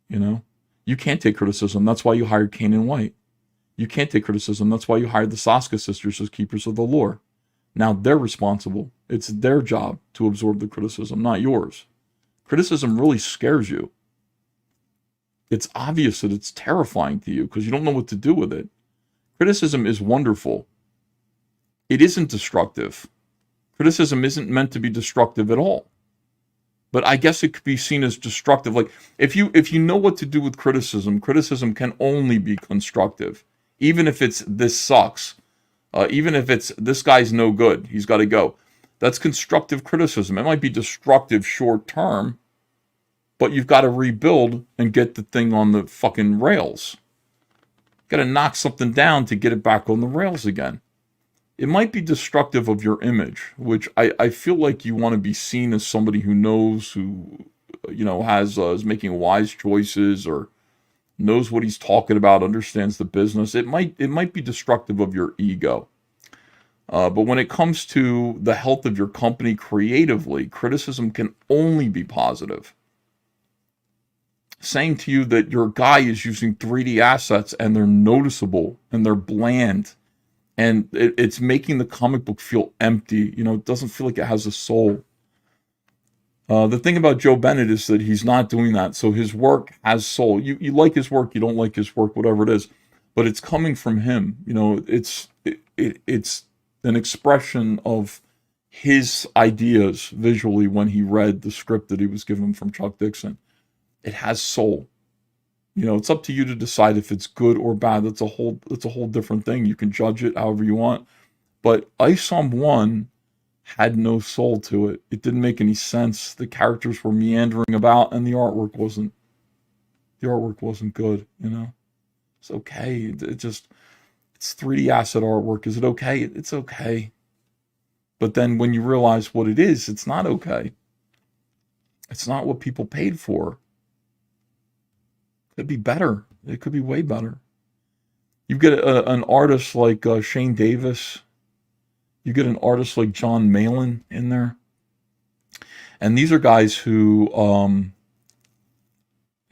You know? You can't take criticism. That's why you hired Kanan White. You can't take criticism. That's why you hired the Saska sisters as keepers of the lore. Now they're responsible. It's their job to absorb the criticism, not yours. Criticism really scares you. It's obvious that it's terrifying to you because you don't know what to do with it. Criticism is wonderful. It isn't destructive. Criticism isn't meant to be destructive at all. But I guess it could be seen as destructive. Like, if you know what to do with criticism, criticism can only be constructive. Even if it's, this sucks. Even if it's, this guy's no good, he's got to go. That's constructive criticism. It might be destructive short term, but you've got to rebuild and get the thing on the fucking rails. Got to knock something down to get it back on the rails again. It might be destructive of your image, which I feel like you want to be seen as somebody who knows, who, you know, is making wise choices or knows what he's talking about, understands the business. It might be destructive of your ego. But when it comes to the health of your company creatively, criticism can only be positive. Saying to you that your guy is using 3D assets and they're noticeable and they're bland and it's making the comic book feel empty. You know, it doesn't feel like it has a soul. The thing about Joe Bennett is that he's not doing that. So his work has soul. You like his work, you don't like his work, whatever it is, but it's coming from him. You know, it's an expression of his ideas visually when he read the script that he was given from Chuck Dixon. It has soul. You know, it's up to you to decide if it's good or bad. That's a whole different thing. You can judge it however you want. But Isom 1 had no soul to it. It didn't make any sense. The characters were meandering about and the artwork wasn't good, you know. It's okay. It's 3D asset artwork. Is it okay? It's okay. But then when you realize what it is, it's not okay. It's not what people paid for. It'd be better. It could be way better. You get an artist like Shane Davis. You get an artist like John Malin in there. And these are guys who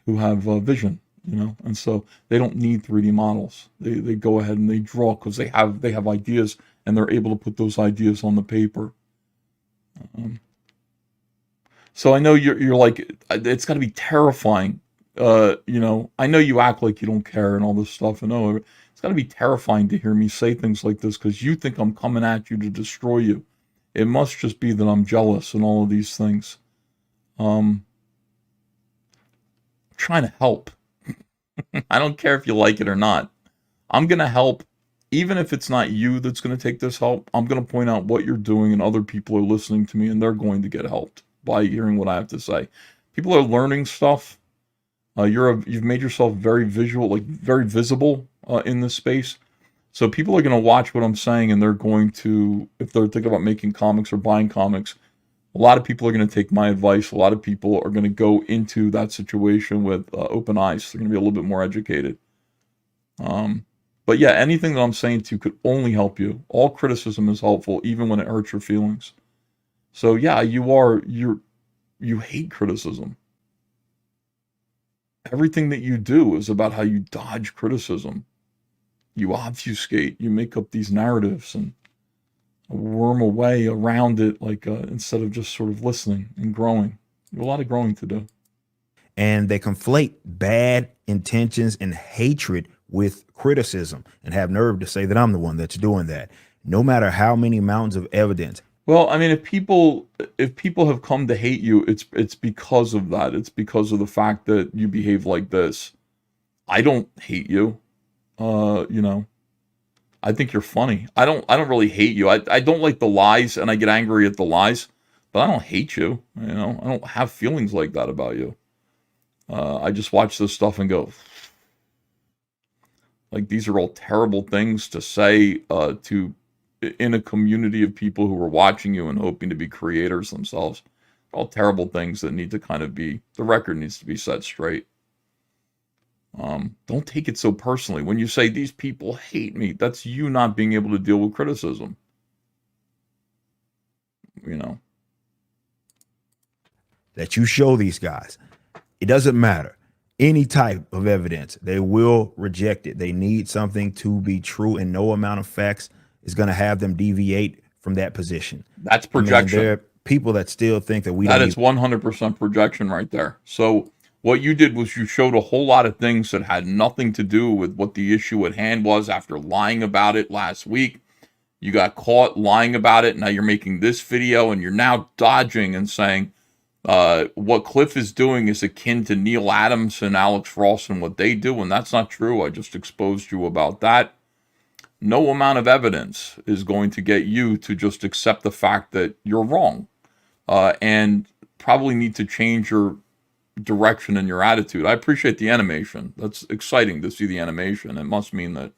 have vision, you know, and so they don't need 3D models. They go ahead and they draw because they have ideas and they're able to put those ideas on the paper. So I know you're like, it's got to be terrifying. You know, I know you act like you don't care and all this stuff. I know it's got to be terrifying to hear me say things like this because you think I'm coming at you to destroy you. It must just be that I'm jealous and all of these things. I'm trying to help. I don't care if you like it or not. I'm going to help. Even if it's not you that's going to take this help, I'm going to point out what you're doing and other people are listening to me and they're going to get helped by hearing what I have to say. People are learning stuff. You've made yourself very visual, like very visible in this space. So people are going to watch what I'm saying and they're going to, if they're thinking about making comics or buying comics, a lot of people are going to take my advice. A lot of people are going to go into that situation with open eyes. They're going to be a little bit more educated. But yeah, anything that I'm saying to you could only help you. All criticism is helpful, even when it hurts your feelings. So yeah, you hate criticism. Everything that you do is about how you dodge criticism. You obfuscate, you make up these narratives and worm away around it, like instead of just sort of listening and growing. You have a lot of growing to do. And they conflate bad intentions and hatred with criticism and have nerve to say that I'm the one that's doing that, no matter how many mountains of evidence. Well, I mean, if people have come to hate you, it's because of that. It's because of the fact that you behave like this. I don't hate you. You know, I think you're funny. I don't really hate you. I don't like the lies and I get angry at the lies, but I don't hate you. You know, I don't have feelings like that about you. I just watch this stuff and go, like, these are all terrible things to say in a community of people who are watching you and hoping to be creators themselves. All terrible things that need to kind of be, the record needs to be set straight. Don't take it so personally. When you say these people hate me, that's you not being able to deal with criticism. You know. That you show these guys. It doesn't matter. Any type of evidence, they will reject it. They need something to be true, and no amount of facts is going to have them deviate from that position. That's projection. There are people that still think that that is 100% projection right there. So what you did was you showed a whole lot of things that had nothing to do with what the issue at hand was after lying about it last week. You got caught lying about it. Now you're making this video and you're now dodging and saying what Cliff is doing is akin to Neil Adams and Alex Ross and what they do. And that's not true. I just exposed you about that. No amount of evidence is going to get you to just accept the fact that you're wrong and probably need to change your direction and your attitude. I appreciate the animation. That's exciting to see the animation. It must mean that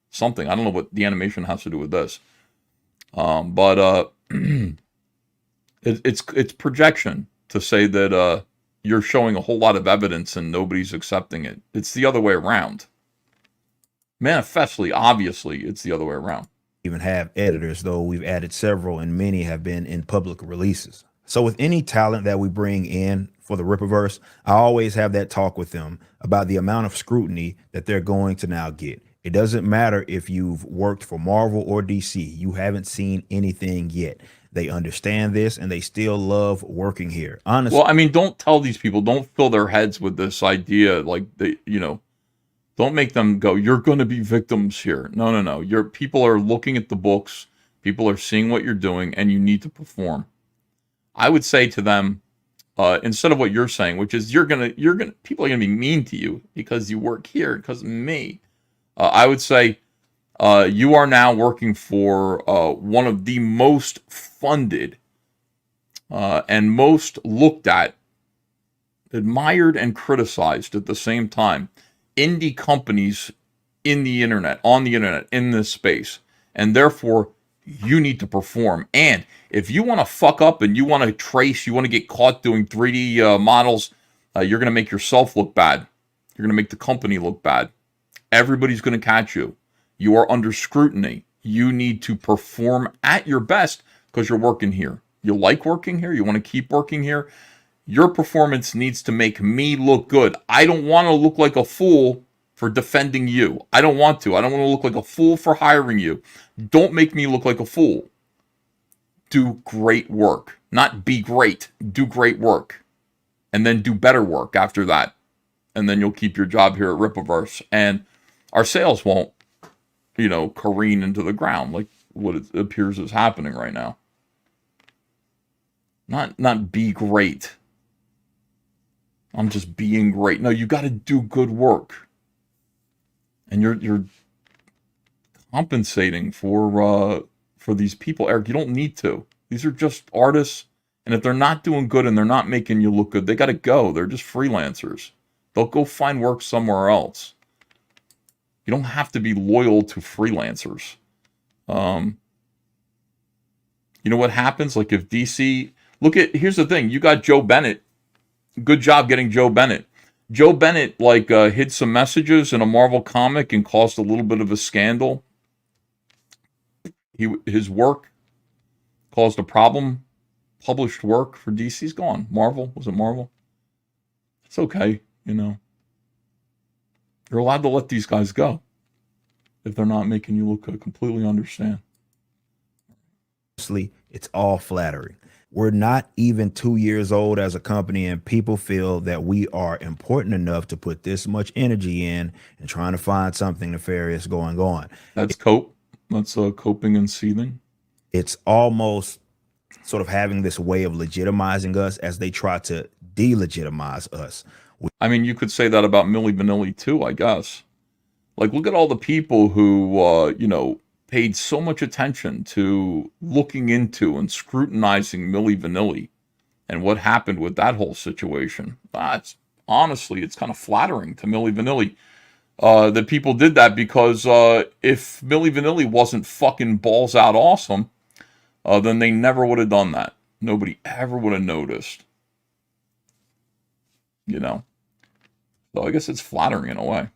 something, I don't know what the animation has to do with this. But it's projection to say that you're showing a whole lot of evidence and nobody's accepting it. It's the other way around. Manifestly, obviously, it's the other way around. even have editors, though we've added several and many have been in public releases. So with any talent that we bring in for the Rippaverse, I always have that talk with them about the amount of scrutiny that they're going to now get. It doesn't matter if you've worked for Marvel or DC, you haven't seen anything yet. They understand this and they still love working here. Honestly. Well, I mean, don't tell these people, don't fill their heads with this idea like they, don't make them go, you're going to be victims here. No. People are looking at the books, people are seeing what you're doing, and you need to perform. I would say to them, instead of what you're saying, which is people are gonna be mean to you because you work here because of me. I would say you are now working for one of the most funded and most looked at, admired and criticized at the same time, indie companies on the internet, in this space. And therefore, you need to perform. And if you want to fuck up and you want to trace, you want to get caught doing 3D models, you're going to make yourself look bad. You're going to make the company look bad. Everybody's going to catch you. You are under scrutiny. You need to perform at your best because you're working here. You like working here. You want to keep working here. Your performance needs to make me look good. I don't want to look like a fool for defending you. I don't want to. I don't want to look like a fool for hiring you. Don't make me look like a fool. Do great work. Not be great. Do great work. And then do better work after that. And then you'll keep your job here at Rippaverse. And our sales won't, careen into the ground like what it appears is happening right now. Not be great. I'm just being great. No, you got to do good work. And you're compensating for these people, Eric. You don't need to. These are just artists, and if they're not doing good and they're not making you look good, they got to go. They're just freelancers. They'll go find work somewhere else. You don't have to be loyal to freelancers. You know what happens? Like if DC, here's the thing. You got Joe Bennett. Good job getting Joe Bennett. Joe Bennett hid some messages in a Marvel comic and caused a little bit of a scandal. His work caused a problem. Published work for DC's gone. Marvel, was it Marvel? It's okay, You're allowed to let these guys go if they're not making you look good. Completely understand. It's all flattering. We're not even 2 years old as a company, and people feel that we are important enough to put this much energy in and trying to find something nefarious going on. That's coping and seething. It's almost sort of having this way of legitimizing us as they try to delegitimize us. I mean, you could say that about Milli Vanilli too, I guess. Like, look at all the people who, paid so much attention to looking into and scrutinizing Milli Vanilli and what happened with that whole situation. It's kind of flattering to Milli Vanilli that people did that because if Milli Vanilli wasn't fucking balls out awesome, then they never would have done that. Nobody ever would have noticed. So I guess it's flattering in a way.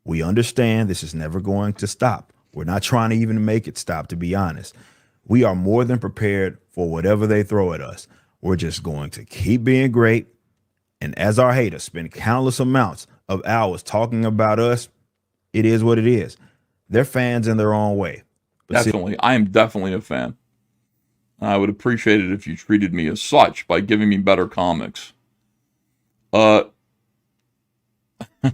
We understand this is never going to stop. We're not trying to even make it stop, to be honest. We are more than prepared for whatever they throw at us. We're just going to keep being great. And as our haters spend countless amounts of hours talking about us, it is what it is. They're fans in their own way. But definitely. I am definitely a fan. I would appreciate it if you treated me as such by giving me better comics.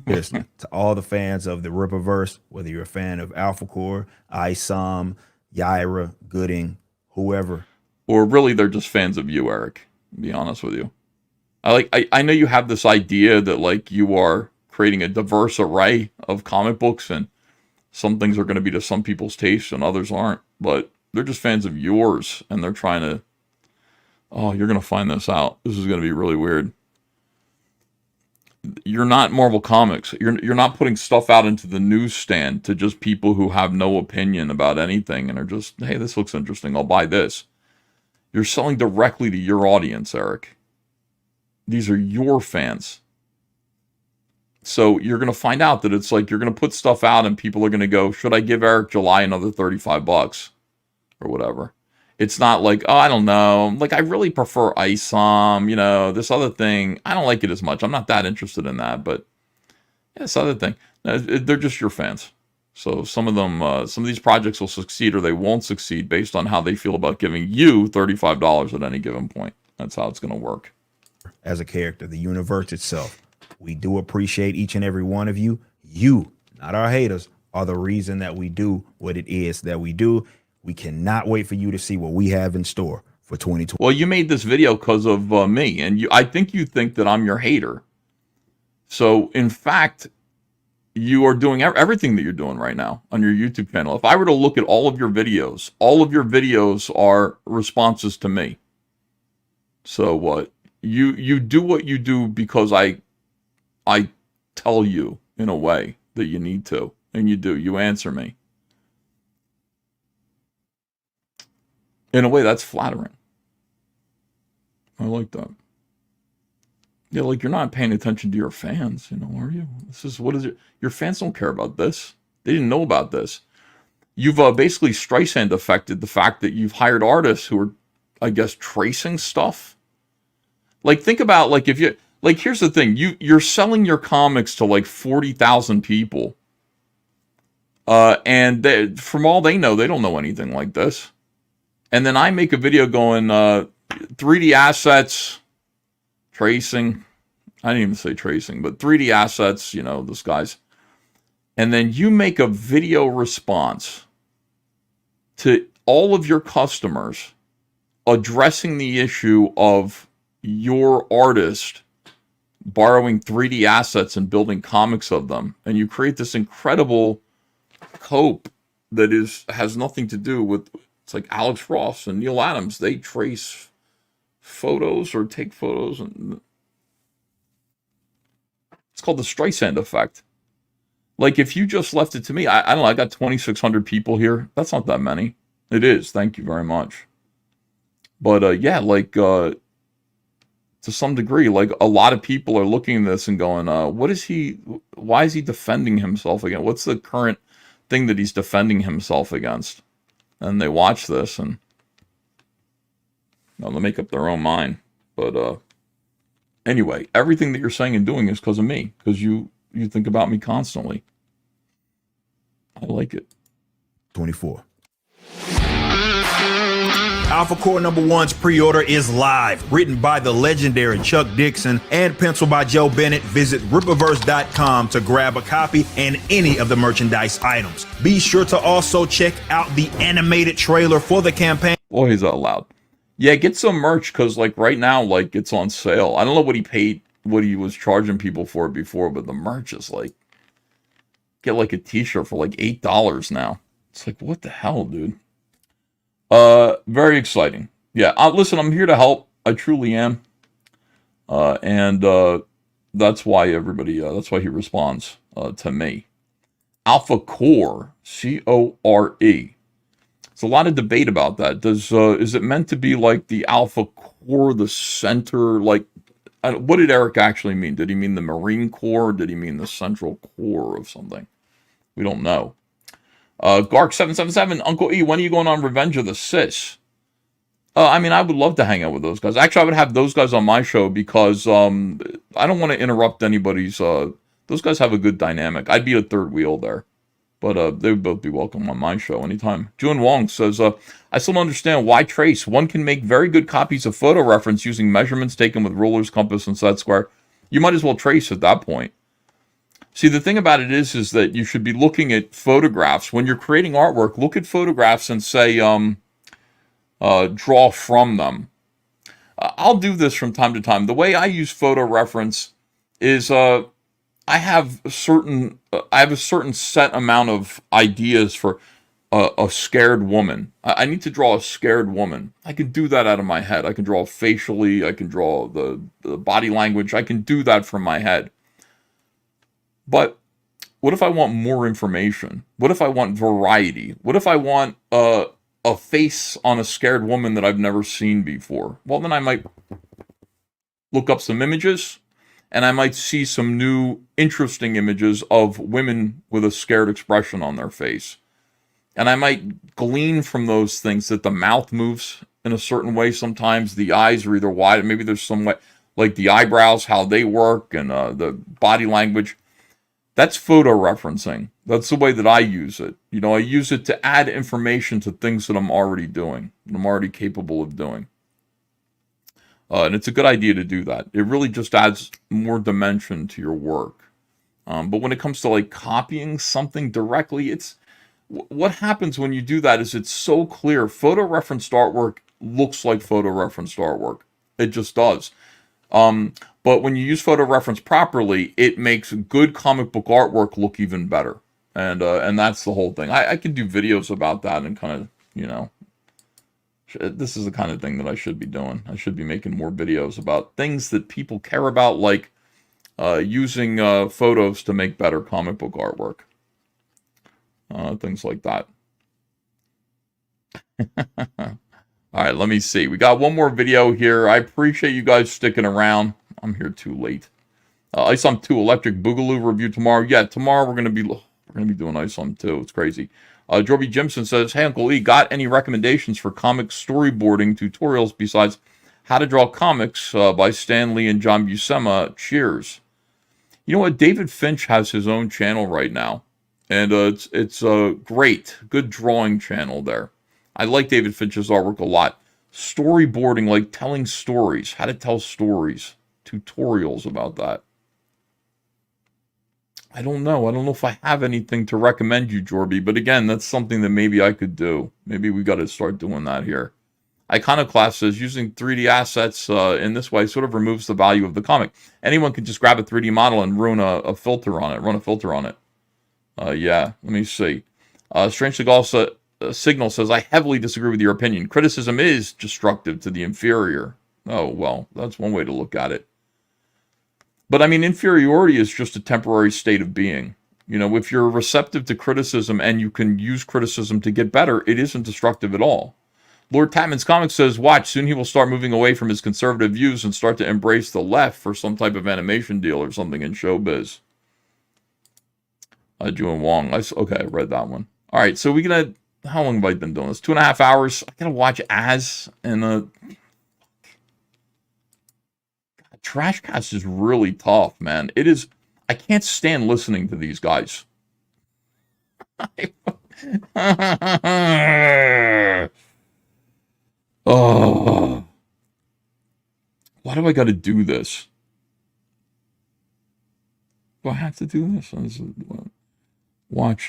Listen, to all the fans of the Rippaverse, whether you're a fan of Alpha Core, Isom, Yaira, Gooding, whoever. Or really they're just fans of you, Eric, to be honest with you. I know you have this idea that you are creating a diverse array of comic books and some things are going to be to some people's taste and others aren't, but they're just fans of yours and they're trying to, you're going to find this out. This is going to be really weird. You're not Marvel Comics. You're not putting stuff out into the newsstand to just people who have no opinion about anything and are just, hey, this looks interesting, I'll buy this. You're selling directly to your audience, Eric. These are your fans. So you're going to find out that it's like you're going to put stuff out and people are going to go, should I give Eric July another $35 or whatever? It's not like, oh, I don't know. Like, I really prefer Isom, this other thing. I don't like it as much. I'm not that interested in that, but yeah, this other thing. They're just your fans. So some of these projects will succeed or they won't succeed based on how they feel about giving you $35 at any given point. That's how it's going to work. As a character, the universe itself. We do appreciate each and every one of you. You, not our haters, are the reason that we do what it is that we do. We cannot wait for you to see what we have in store for 2020. Well, you made this video because of me, and I think you think that I'm your hater. So, in fact, you are doing everything that you're doing right now on your YouTube channel. If I were to look at all of your videos are responses to me. So what? You do what you do because I tell you in a way that you need to, and you do. You answer me. In a way, that's flattering. I like that. Yeah, like you're not paying attention to your fans, are you? What is it? Your fans don't care about this. They didn't know about this. You've basically Streisand affected the fact that you've hired artists who are, I guess, tracing stuff. Like, think about, like, if you, like, here's the thing. You're selling your comics to, like, 40,000 people. And from all they know, they don't know anything like this. And then I make a video going, 3D assets, tracing. I didn't even say tracing, but 3D assets, this guy's. And then you make a video response to all of your customers addressing the issue of your artist borrowing 3D assets and building comics of them. And you create this incredible cope that has nothing to do with, it's like Alex Ross and Neil Adams. They trace photos or take photos, and it's called the Streisand effect. Like, if you just left it to me, I don't know, I got 2,600 people here. That's not that many. It is. Thank you very much. But, yeah, like, to some degree, like, a lot of people are looking at this and going, why is he defending himself again? What's the current thing that he's defending himself against? And they watch this and they'll make up their own mind. But, anyway, everything that you're saying and doing is because of me. Because you think about me constantly. I like it. 24. Alpha Core #1's pre-order is live. Written by the legendary Chuck Dixon and penciled by Joe Bennett. Visit Rippaverse.com to grab a copy and any of the merchandise items. Be sure to also check out the animated trailer for the campaign. Boy, he's out loud. Yeah, get some merch, because, like, right now, like, it's on sale. I don't know what he paid, what he was charging people for it before, but the merch is, like, get, like, a t-shirt for, like, $8 now. It's like, what the hell, dude? Very exciting. Yeah, listen, I'm here to help. I truly am. And that's why that's why he responds to me. Alpha Core, C-O-R-E. There's a lot of debate about that. Is it meant to be like the Alpha Core, the center? Like, what did Eric actually mean? Did he mean the Marine Corps? Or did he mean the central core of something? We don't know. Gark777, Uncle E, when are you going on Revenge of the Sis? I mean, I would love to hang out with those guys. Actually, I would have those guys on my show because I don't want to interrupt anybody's. Those guys have a good dynamic. I'd be a third wheel there. But they would both be welcome on my show anytime. Jun Wong says, I still don't understand why trace. One can make very good copies of photo reference using measurements taken with rulers, compass, and set square. You might as well trace at that point. See, the thing about it is that you should be looking at photographs. When you're creating artwork, look at photographs and say, draw from them. I'll do this from time to time. The way I use photo reference is I have a certain set amount of ideas for a scared woman. I need to draw a scared woman. I can do that out of my head. I can draw facially. I can draw the body language. I can do that from my head. But what if I want more information? What if I want variety? What if I want a face on a scared woman that I've never seen before? Well, then I might look up some images and I might see some new interesting images of women with a scared expression on their face. And I might glean from those things that the mouth moves in a certain way sometimes. The eyes are either wide, maybe there's some way, like the eyebrows, how they work, and the body language. That's photo referencing. That's the way that I use it. You know, I use it to add information to things that I'm already doing, that I'm already capable of doing. And it's a good idea to do that. It really just adds more dimension to your work. But when it comes to like copying something directly, it's what happens when you do that is it's so clear. Photo referenced artwork looks like photo referenced artwork. It just does. But when you use photo reference properly, it makes good comic book artwork look even better. And that's the whole thing. I could do videos about that and kind of, you know, this is the kind of thing that I should be doing. I should be making more videos about things that people care about, like using photos to make better comic book artwork. Things like that. All right, let me see. We got one more video here. I appreciate you guys sticking around. I'm here too late. Isom 2 Electric Boogaloo review tomorrow. Yeah, tomorrow we're gonna be doing Isom 2. It's crazy. Jorby Jimson says, "Hey Uncle E, got any recommendations for comic storyboarding tutorials besides How to Draw Comics by Stan Lee and John Buscema? Cheers." You know what? David Finch has his own channel right now, and it's a great, good drawing channel there. I like David Finch's artwork a lot. Storyboarding, like telling stories, how to tell stories, tutorials about that. I don't know. I don't know if I have anything to recommend you, Jorby, but again, that's something that maybe I could do. Maybe we got to start doing that here. Iconoclast says, using 3D assets in this way sort of removes the value of the comic. Anyone can just grab a 3D model and run a filter on it. Yeah, let me see. Strangely also, Signal says, I heavily disagree with your opinion. Criticism is destructive to the inferior. Oh, well, that's one way to look at it. But I mean, inferiority is just a temporary state of being. You know, if you're receptive to criticism and you can use criticism to get better, it isn't destructive at all. Lord Tatman's Comics says, watch, soon he will start moving away from his conservative views and start to embrace the left for some type of animation deal or something in showbiz. Juan Wong. Okay, I read that one. All right, so how long have I been doing this? 2.5 hours. I gotta watch As and Trashcast is really tough, man. It is. I can't stand listening to these guys. Oh, why do I got to do this? Do I have to do this? Watch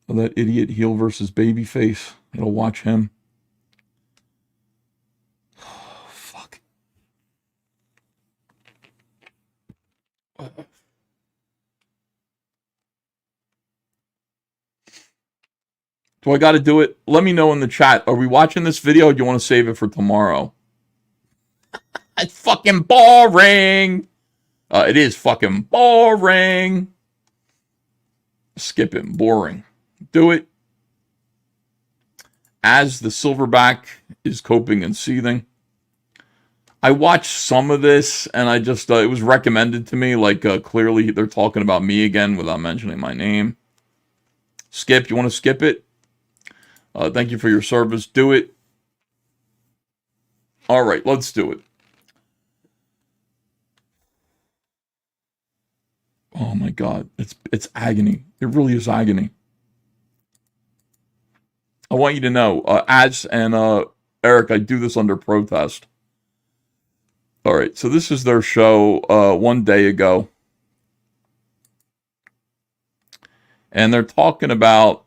that idiot heel versus babyface. I gotta watch him. Oh, fuck. Do I got to do it? Let me know in the chat. Are we watching this video or do you want to save it for tomorrow? It's fucking boring. It is fucking boring. Skip it. Boring. Do it. As the silverback is coping and seething. I watched some of this and I just, it was recommended to me. Like, clearly they're talking about me again without mentioning my name. Skip, you want to skip it? Thank you for your service. Do it. All right, let's do it. Oh my God, it's agony. It really is agony. I want you to know, Az and Eric, I do this under protest. All right, so this is their show one day ago. And they're talking about,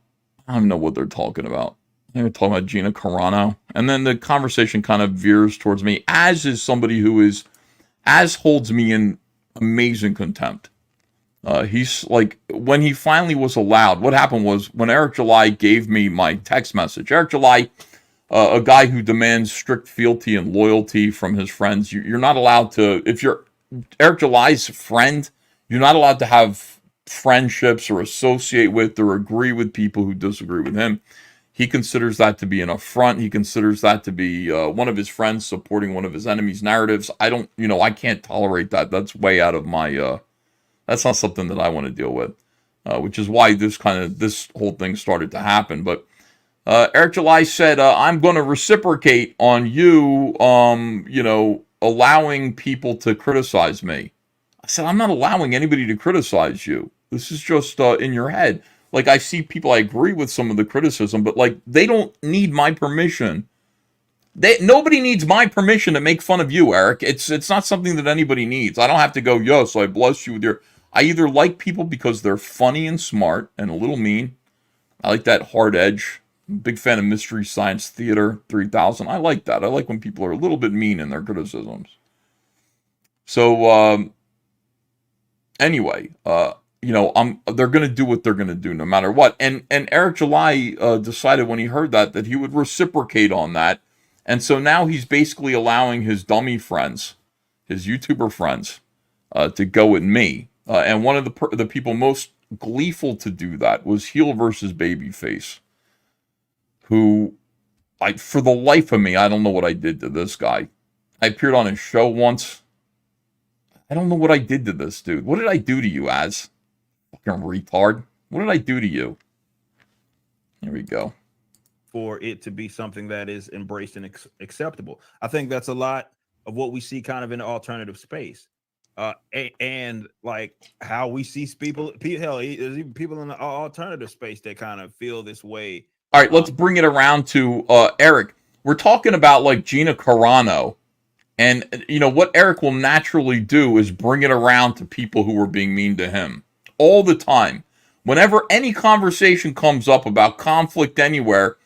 I don't know what they're talking about. They're talking about Gina Carano. And then the conversation kind of veers towards me. Az is somebody who is, Az holds me in amazing contempt. He's like, when he finally was allowed, what happened was when Eric July gave me my text message, Eric July, a guy who demands strict fealty and loyalty from his friends, you're not allowed to, if you're Eric July's friend, you're not allowed to have friendships or associate with or agree with people who disagree with him. He considers that to be an affront. He considers that to be one of his friends supporting one of his enemies' narratives. I don't, I can't tolerate that. That's way out of my, that's not something that I want to deal with, which is why this whole thing started to happen. But Eric July said, I'm going to reciprocate on you, allowing people to criticize me. I said, I'm not allowing anybody to criticize you. This is just in your head. Like, I see people, I agree with some of the criticism, but, like, they don't need my permission. Nobody needs my permission to make fun of you, Eric. It's not something that anybody needs. I don't have to go, yes, I bless you with your... I either like people because they're funny and smart and a little mean. I like that hard edge. I'm a big fan of Mystery Science Theater 3000. I like that. I like when people are a little bit mean in their criticisms. So, anyway, they're going to do what they're going to do no matter what. And Eric July decided when he heard that he would reciprocate on that. And so now he's basically allowing his dummy friends, his YouTuber friends, to go at me. And one of the people most gleeful to do that was Heel versus Babyface, who, for the life of me, I don't know what I did to this guy. I appeared on his show once. I don't know what I did to this dude. What did I do to you, Az? Fucking retard. What did I do to you? Here we go. For it to be something that is embraced and acceptable. I think that's a lot of what we see kind of in the alternative space. And like how we see people, hell, there's even people in the alternative space that kind of feel this way. All right, let's bring it around to Eric. We're talking about like Gina Carano. And, what Eric will naturally do is bring it around to people who are being mean to him. All the time. Whenever any conversation comes up about conflict anywhere,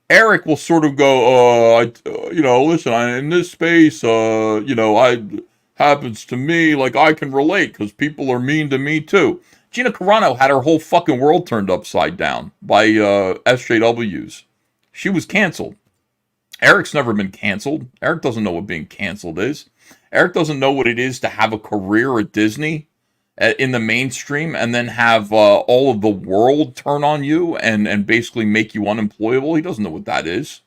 Eric will sort of go, listen, in this space, happens to me, like I can relate because people are mean to me too. Gina Carano had her whole fucking world turned upside down by SJWs. She was canceled. Eric's never been canceled. Eric doesn't know what being canceled is. Eric doesn't know what it is to have a career at Disney in the mainstream and then have all of the world turn on you and basically make you unemployable. He doesn't know what that is.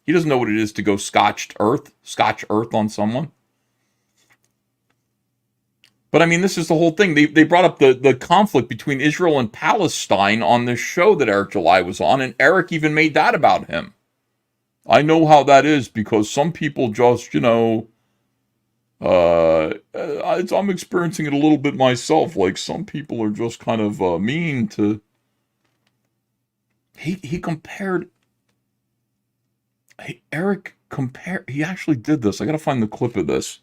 He doesn't know what it is to go Scotch earth on someone. But I mean, this is the whole thing. They brought up the conflict between Israel and Palestine on this show that Eric July was on, and Eric even made that about him. I know how that is because some people just, I'm experiencing it a little bit myself. Like some people are just kind of mean to. He actually did this. I got to find the clip of this.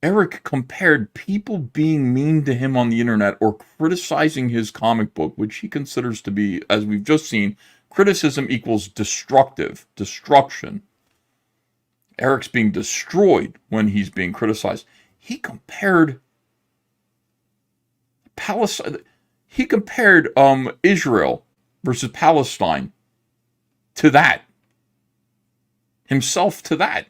Eric compared people being mean to him on the internet or criticizing his comic book, which he considers to be, as we've just seen, criticism equals destruction. Eric's being destroyed when he's being criticized. He compared Palestine. He compared Israel versus Palestine to that. Himself to that.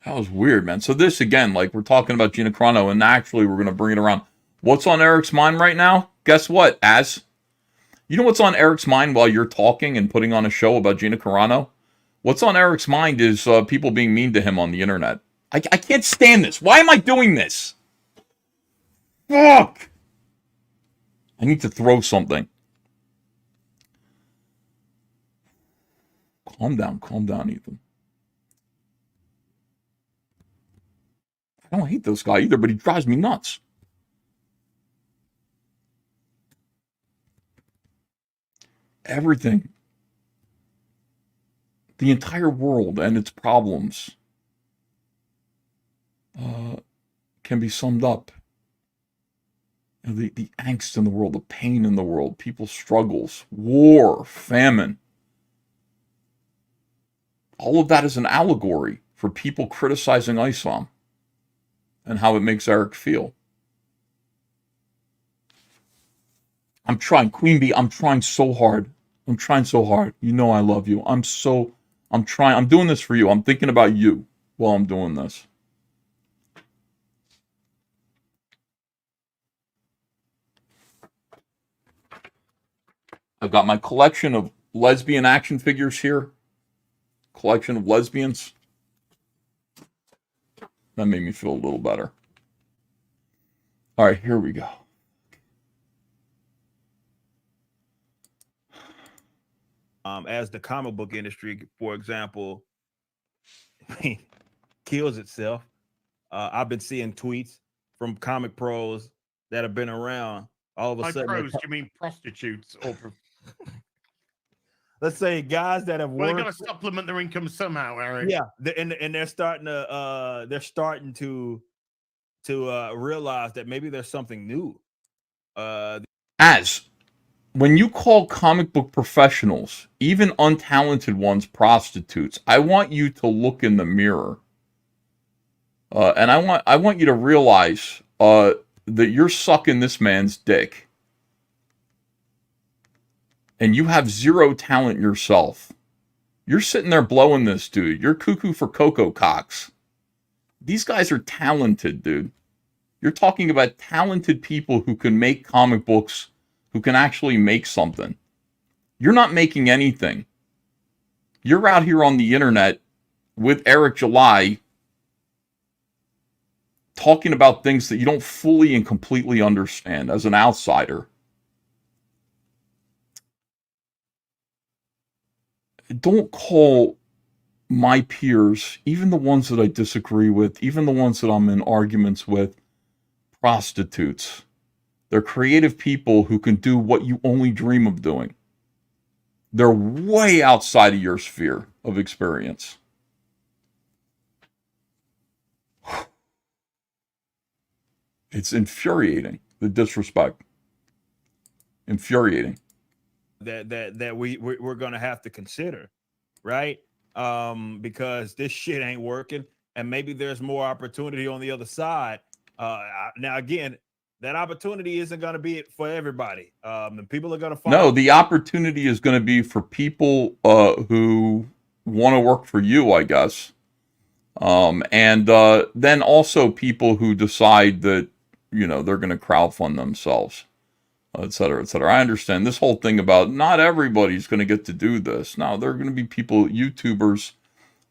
That was weird, man. So this, again, like we're talking about Gina Carano, and actually we're going to bring it around. What's on Eric's mind right now? Guess what, Az? You know what's on Eric's mind while you're talking and putting on a show about Gina Carano? What's on Eric's mind is people being mean to him on the internet. I can't stand this. Why am I doing this? Fuck! I need to throw something. Calm down, Ethan. I don't hate this guy either, but he drives me nuts. Everything, the entire world and its problems can be summed up. The angst in the world, the pain in the world, people's struggles, war, famine. All of that is an allegory for people criticizing Isom and how it makes Eric feel. I'm trying, Queen Bee, I'm trying so hard. I'm trying so hard. You know I love you. I'm trying. I'm doing this for you. I'm thinking about you. while I'm doing this. I've got my collection of lesbian action figures here. Collection of lesbians. That made me feel a little better. All right, here we go. As the comic book industry, for example, kills itself. I've been seeing tweets from comic pros that have been around. All of a By sudden, pros, you mean prostitutes or let's say guys that have well, they worked. got to supplement their income somehow, Eric. Yeah, and they're starting to realize that maybe there's something new. As when you call comic book professionals, even untalented ones, prostitutes, I want you to look in the mirror, and I want you to realize that you're sucking this man's dick, and you have zero talent yourself. You're sitting there blowing this dude. You're cuckoo for Cocoa Cocks. These guys are talented, dude. You're talking about talented people who can make comic books, who can actually make something. You're not making anything. You're out here on the internet with Eric July talking about things that you don't fully and completely understand as an outsider. Don't call my peers, even the ones that I disagree with, even the ones that I'm in arguments with, prostitutes. They're creative people who can do what you only dream of doing. They're way outside of your sphere of experience. It's infuriating, the disrespect. Infuriating. That we're gonna have to consider, right? Because this shit ain't working, and maybe there's more opportunity on the other side. Now again, that opportunity isn't gonna be for everybody. And people are gonna find. No, the opportunity is going to be for people who want to work for you, I guess. And then also people who decide that, you know, they're going to crowdfund themselves, et cetera, et cetera. I understand this whole thing about not everybody's going to get to do this. Now, there are going to be people, YouTubers,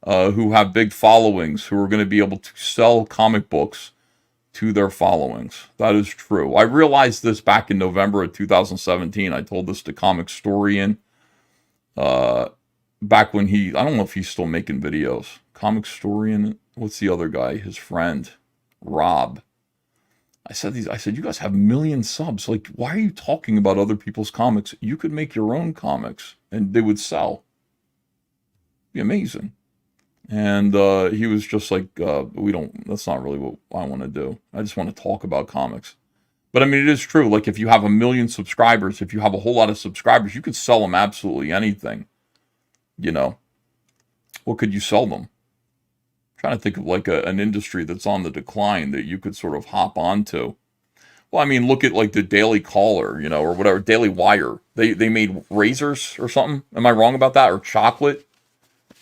who have big followings, who are going to be able to sell comic books to their followings. That is true. I realized this back in November of 2017. I told this to Comic Storian back when I don't know if he's still making videos. Comic Storian, what's the other guy? His friend, Rob. I said, you guys have million subs. Like, why are you talking about other people's comics? You could make your own comics and they would sell. Be amazing. And he was just like, that's not really what I want to do. I just want to talk about comics. But I mean, it is true. Like, if you have 1 million subscribers, if you have a whole lot of subscribers, you could sell them absolutely anything. You know, what could you sell them? I'm trying to think of like an industry that's on the decline that you could sort of hop onto. Well, I mean, look at like the Daily Caller, you know, or whatever, Daily Wire. They made razors or something. Am I wrong about that? Or chocolate?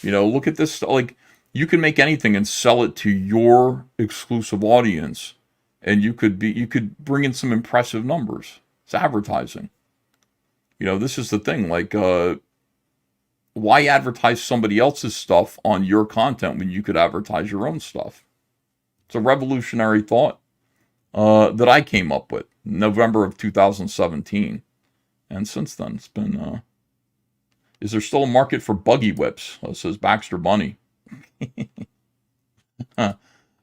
You know, look at this. Like, you can make anything and sell it to your exclusive audience, and you could bring in some impressive numbers. It's advertising. You know, this is the thing. Like, why advertise somebody else's stuff on your content when you could advertise your own stuff? It's a revolutionary thought that I came up with in November of 2017, and since then it's been. Is there still a market for buggy whips? Says Baxter Bunny.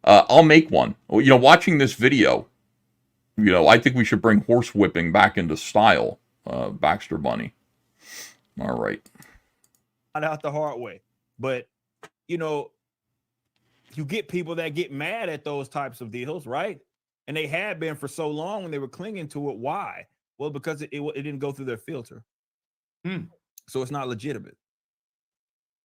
I'll make one. You know, watching this video, you know, I think we should bring horse whipping back into style, Baxter Bunny. All right. Not out the hard way. But, you know, you get people that get mad at those types of deals, right? And they had been for so long when they were clinging to it. Why? Well, because it didn't go through their filter. So it's not legitimate,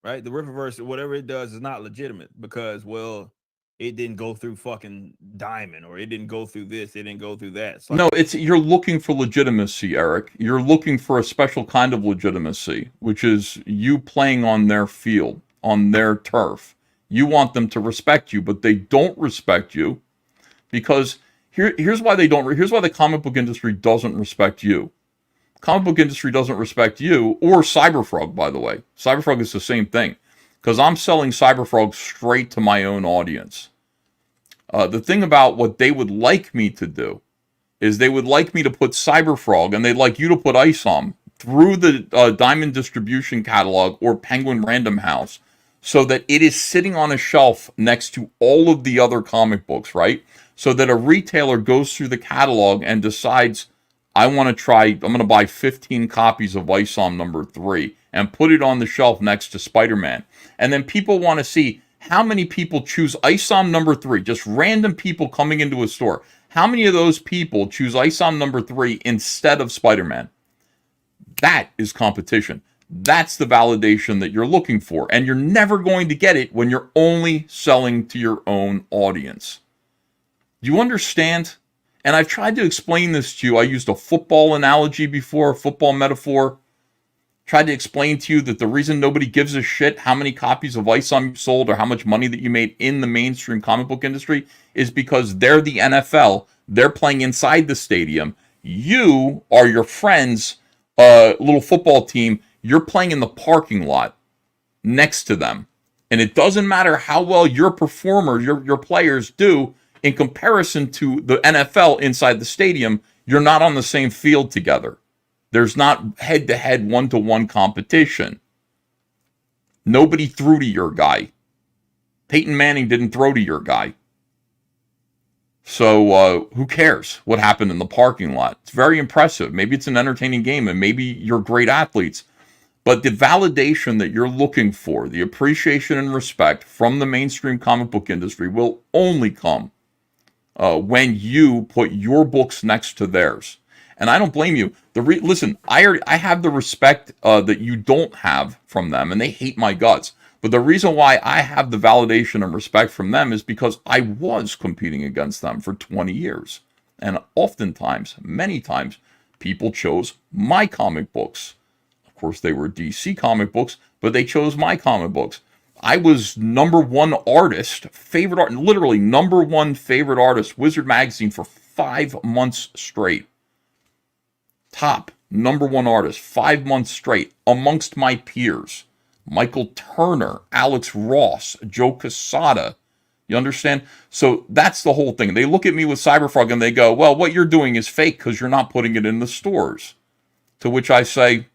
right? The Rippaverse, whatever it does, is not legitimate because, well, it didn't go through fucking Diamond, or it didn't go through this, it didn't go through that. So no, you're looking for legitimacy, Eric. You're looking for a special kind of legitimacy, which is you playing on their field, on their turf. You want them to respect you, but they don't respect you because here's why they don't. Here's why the comic book industry doesn't respect you. Comic book industry doesn't respect you or Cyberfrog, by the way. Cyberfrog is the same thing because I'm selling Cyberfrog straight to my own audience. The thing about what they would like me to do is they would like me to put Cyberfrog and they'd like you to put Isom through the Diamond Distribution Catalog or Penguin Random House so that it is sitting on a shelf next to all of the other comic books, right? So that a retailer goes through the catalog and decides, I want to try, I'm going to buy 15 copies of Isom number 3 and put it on the shelf next to Spider-Man. And then people want to see how many people choose Isom number 3, just random people coming into a store. How many of those people choose Isom number 3 instead of Spider-Man? That is competition. That's the validation that you're looking for. And you're never going to get it when you're only selling to your own audience. Do you understand? And I've tried to explain this to you. I used a football analogy before, a football metaphor. Tried to explain to you that the reason nobody gives a shit how many copies of Isom you sold or how much money that you made in the mainstream comic book industry is because they're the NFL. They're playing inside the stadium. You are your friends' little football team. You're playing in the parking lot next to them. And it doesn't matter how well your performers, your players do in comparison to the NFL inside the stadium, you're not on the same field together. There's not head-to-head, one-to-one competition. Nobody threw to your guy. Peyton Manning didn't throw to your guy. So who cares what happened in the parking lot? It's very impressive. Maybe it's an entertaining game, and maybe you're great athletes. But the validation that you're looking for, the appreciation and respect from the mainstream comic book industry will only come when you put your books next to theirs. And I don't blame you. Listen, I have the respect that you don't have from them, and they hate my guts. But the reason why I have the validation and respect from them is because I was competing against them for 20 years. And oftentimes, many times, people chose my comic books. Of course, they were DC comic books, but they chose my comic books. I was number one artist, literally number one favorite artist, Wizard Magazine, for 5 months straight. Top number one artist, 5 months straight, amongst my peers. Michael Turner, Alex Ross, Joe Quesada. You understand? So that's the whole thing. They look at me with Cyberfrog and they go, well, what you're doing is fake because you're not putting it in the stores. To which I say,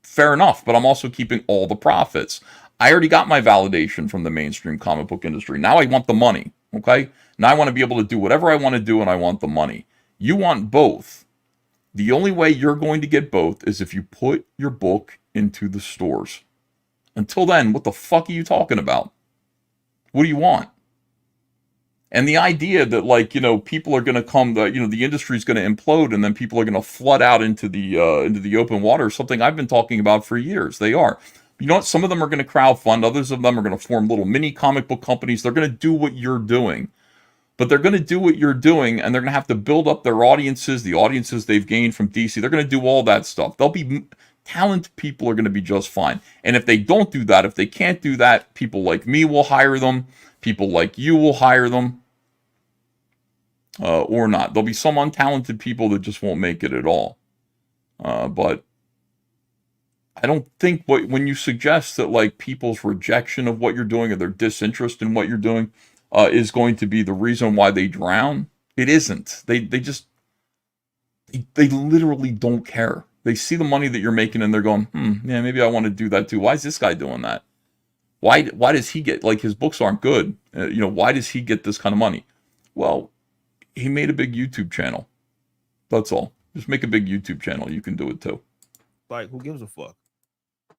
fair enough, but I'm also keeping all the profits. I already got my validation from the mainstream comic book industry. Now I want the money, okay? Now I want to be able to do whatever I want to do and I want the money. You want both. The only way you're going to get both is if you put your book into the stores. Until then, what the fuck are you talking about? What do you want? And the idea that, like, people are going to come, the industry is going to implode and then people are going to flood out into the open water is something I've been talking about for years. They are. You know what? Some of them are going to crowdfund. Others of them are going to form little mini comic book companies. They're going to do what you're doing. But they're going to do what you're doing, and they're going to have to build up their audiences, the audiences they've gained from DC. They're going to do all that stuff. Talented people are going to be just fine. And if they don't do that, if they can't do that, people like me will hire them. People like you will hire them. Or not. There'll be some untalented people that just won't make it at all. But I don't think when you suggest that, like, people's rejection of what you're doing or their disinterest in what you're doing is going to be the reason why they drown. It isn't. They literally don't care. They see the money that you're making and they're going, yeah, maybe I want to do that too. Why is this guy doing that? Why does he get, like, his books aren't good? Why does he get this kind of money? Well, he made a big YouTube channel. That's all. Just make a big YouTube channel. You can do it too. Like, who gives a fuck?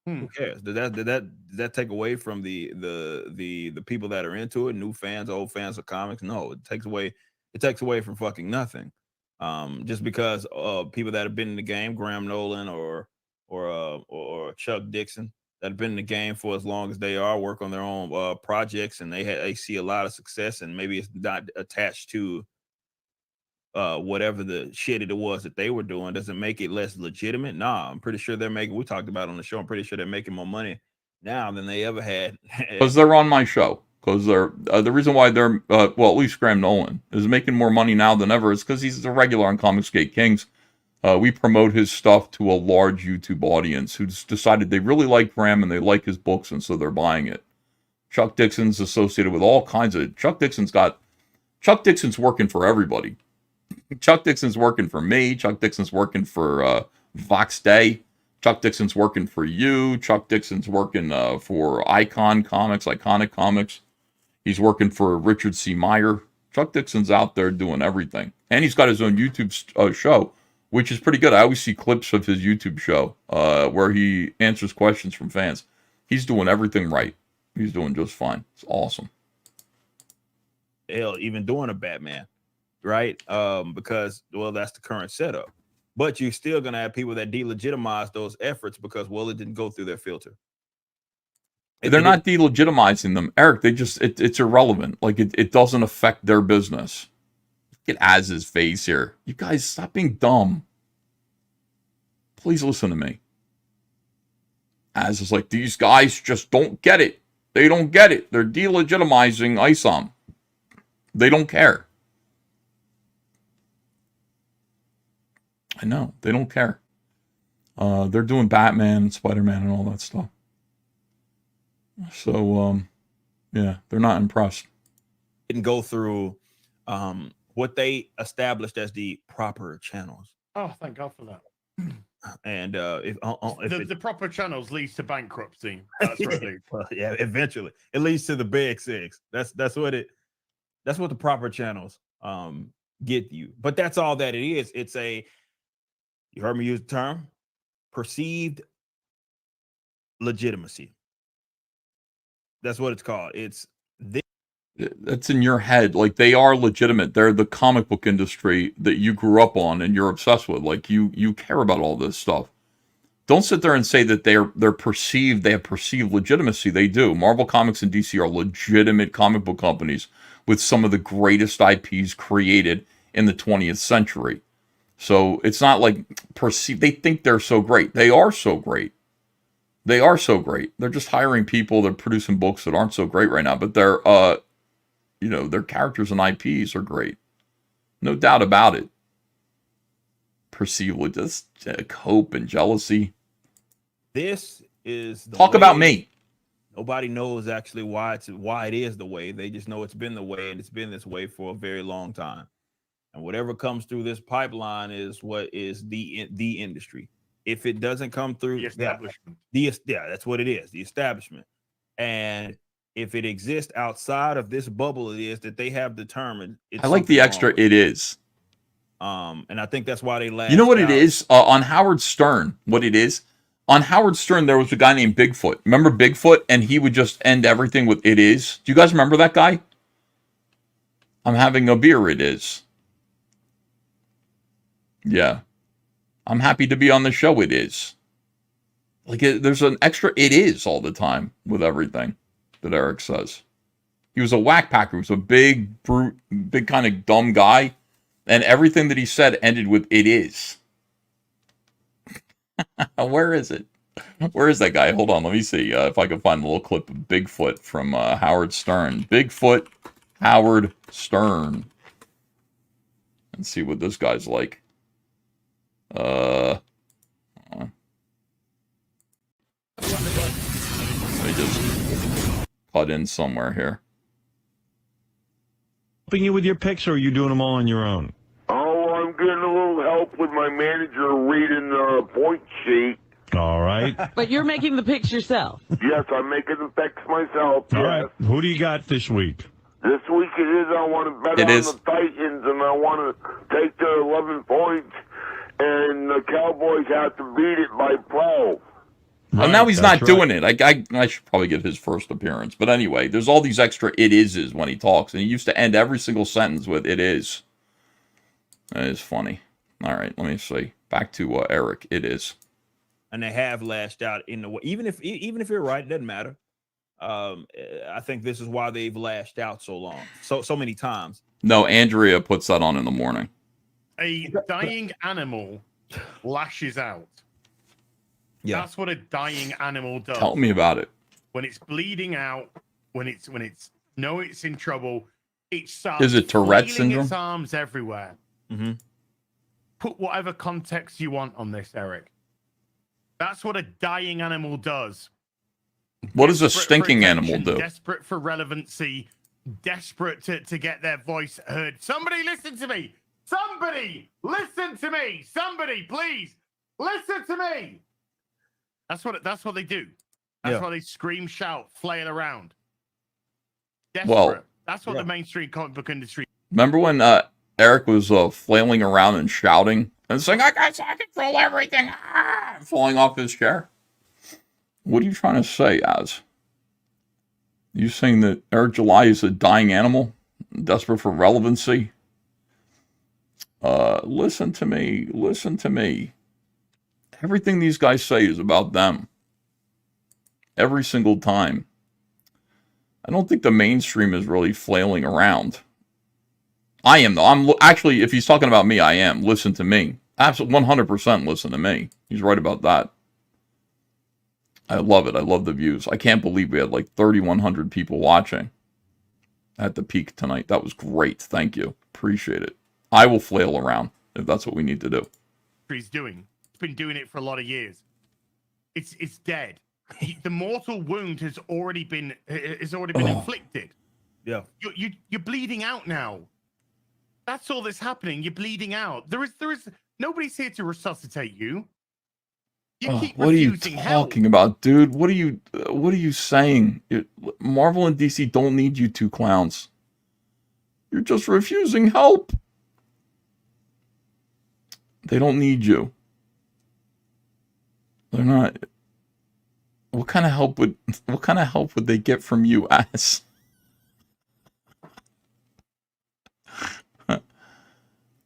Who cares? Did that take away from the people that are into it, new fans, old fans of comics? No, it takes away from fucking nothing. Just because people that have been in the game, Graham Nolan or Chuck Dixon, that have been in the game for as long as they are, work on their own projects, and they see a lot of success, and maybe it's not attached to whatever the shit it was that they were doing, doesn't make it less legitimate. Nah, I'm pretty sure we talked about it on the show, I'm pretty sure they're making more money now than they ever had. Because they're on my show. because they're the reason why they're well, at least Graham Nolan is making more money now than ever is because he's a regular on Comicsgate Kings. We promote his stuff to a large YouTube audience who's decided they really like Graham and they like his books, and so they're buying it. Chuck Dixon's associated with all kinds of Chuck Dixon's working for everybody. Chuck Dixon's working for me. Chuck Dixon's working for Vox Day. Chuck Dixon's working for you. Chuck Dixon's working for Iconic Comics. He's working for Richard C. Meyer. Chuck Dixon's out there doing everything. And he's got his own YouTube show, which is pretty good. I always see clips of his YouTube show where he answers questions from fans. He's doing everything right. He's doing just fine. It's awesome. Hell, even doing a Batman, right? Because, well, that's the current setup. But you're still going to have people that delegitimize those efforts because, well, it didn't go through their filter. They're not delegitimizing them, Eric. They just it's irrelevant. Like it doesn't affect their business. Look at Az's face here. You guys stop being dumb. Please listen to me. Az is like, these guys just don't get it. They don't get it. They're delegitimizing Isom. They don't care. I know. They don't care. They're doing Batman, Spider-Man, and all that stuff. So, yeah, they're not impressed. Didn't go through what they established as the proper channels. Oh, thank God for that. And if the proper channels leads to bankruptcy. That's what it leads. Well, yeah, eventually it leads to the big six. That's what the proper channels get you. But that's all that it is. It's you heard me use the term perceived legitimacy. That's what it's called. That's in your head. Like, they are legitimate. They're the comic book industry that you grew up on and you're obsessed with. Like, you care about all this stuff. Don't sit there and say that they have perceived legitimacy. They do. Marvel Comics and DC are legitimate comic book companies with some of the greatest IPs created in the 20th century. So it's not like perceived. They think they're so great. They are so great. They are so great. They're just hiring people. They're producing books that aren't so great right now, but they're their characters and IPs are great. No doubt about it. Perceived with just hope and jealousy. This is talk about me. Nobody knows actually why it is the way. They just know it's been the way, and it's been this way for a very long time. And whatever comes through this pipeline is what is the industry. If it doesn't come through the establishment, that's what it is, the establishment. And if it exists outside of this bubble, it is that they have determined. I like the extra "it is." And I think that's why they laughed. You know what it is? On Howard Stern, what it is? On Howard Stern, there was a guy named Bigfoot. Remember Bigfoot? And he would just end everything with "it is." Do you guys remember that guy? I'm having a beer, it is. Yeah. I'm happy to be on the show, it is. Like, there's an extra "it is" all the time with everything that Eric says. He was a whack packer. He was a big, brute, big kind of dumb guy. And everything that he said ended with "it is." Where is it? Where is that guy? Hold on, let me see if I can find a little clip of Bigfoot from Howard Stern. Bigfoot, Howard Stern. And see what this guy's like. Let me just cut in somewhere here. Helping you with your picks, or are you doing them all on your own? Oh, I'm getting a little help with my manager reading the point sheet. All right. But you're making the picks yourself. Yes, I'm making the picks myself. All right. Who do you got this week? This week it is. I want to bet on the Titans, and I want to take the 11 points, and the Cowboys have to beat it by 12. Well, now he's not doing it. I should probably get his first appearance. But anyway, there's all these extra "it is" when he talks. And he used to end every single sentence with "it is." That is funny. All right, let me see. Back to Eric. "It is." And they have lashed out in the way. Even if you're right, it doesn't matter. I think this is why they've lashed out so long, so many times. No, Andrea puts that on in the morning. A dying animal lashes out. Yeah. That's what a dying animal does. Tell me about it. When it's bleeding out, when it's know it's in trouble. It starts Is it Tourette flailing syndrome? its arms everywhere. Mm-hmm. Put whatever context you want on this, Eric. That's what a dying animal does. What does a Desperate for stinking animal attention, do? Desperate for relevancy, desperate to get their voice heard. Somebody listen to me. Somebody listen to me. Somebody, please listen to me. That's what they do. That's why they scream, shout, flail around. Desperate. Well, that's what the mainstream comic book industry. Remember when Eric was flailing around and shouting and saying, I control everything, falling off his chair? What are you trying to say, Az? You saying that Eric July is a dying animal, desperate for relevancy? Listen to me. Listen to me. Everything these guys say is about them. Every single time. I don't think the mainstream is really flailing around. I am, though. Actually, if he's talking about me, I am. Listen to me. Absolutely 100% listen to me. He's right about that. I love it. I love the views. I can't believe we had like 3,100 people watching at the peak tonight. That was great. Thank you. Appreciate it. I will flail around if that's what we need to do. He's doing. It's been doing it for a lot of years. It's dead. The mortal wound has already been inflicted. Yeah. You're bleeding out now. That's all that's happening. You're bleeding out. There is nobody's here to resuscitate you. What are you talking about, dude? What are you saying? Marvel and DC don't need you two clowns. You're just refusing help. They don't need you. They're not. What kind of help would they get from you, ass?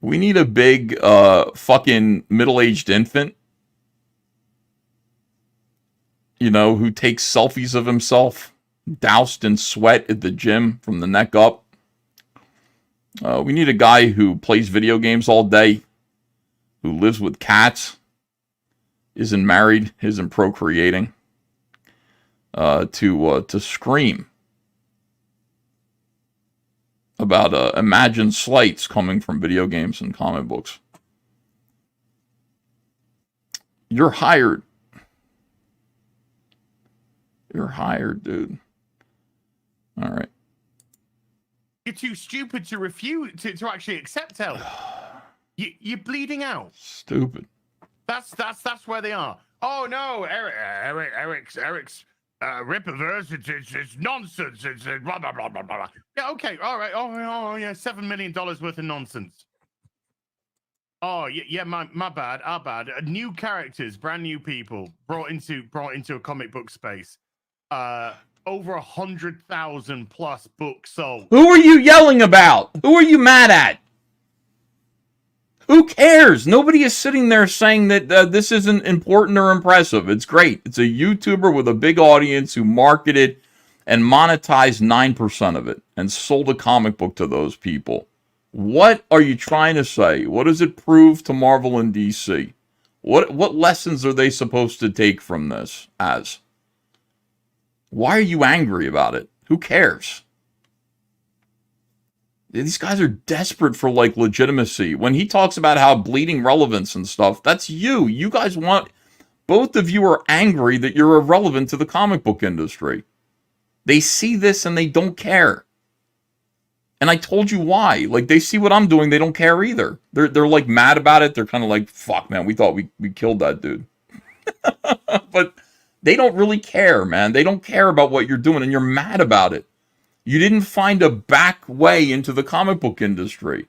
We need a big fucking middle-aged infant, you know, who takes selfies of himself, doused in sweat at the gym from the neck up. We need a guy who plays video games all day, who lives with cats, isn't married, isn't procreating, to scream about imagined slights coming from video games and comic books. You're hired. You're hired, dude. All right. You're too stupid to refuse to actually accept help. You're bleeding out. Stupid. That's where they are. Oh no, Eric's Rippaverse. It's nonsense. It's blah blah blah blah blah. Yeah, okay, all right. Oh yeah, $7 million worth of nonsense. Oh yeah, my bad, our bad. New characters, brand new people brought into a comic book space. Over 100,000 plus books sold. Who are you yelling about? Who are you mad at? Who cares? Nobody is sitting there saying that this isn't important or impressive. It's great. It's a YouTuber with a big audience who marketed and monetized 9% of it and sold a comic book to those people. What are you trying to say? What does it prove to Marvel and DC? What lessons are they supposed to take from this as? Why are you angry about it? Who cares? These guys are desperate for, like, legitimacy. When he talks about how bleeding relevance and stuff, that's you. You guys want... Both of you are angry that you're irrelevant to the comic book industry. They see this and they don't care. And I told you why. Like, they see what I'm doing, they don't care either. They're like, mad about it. They're kind of like, fuck, man, we thought we killed that dude. But they don't really care, man. They don't care about what you're doing, and you're mad about it. You didn't find a back way into the comic book industry.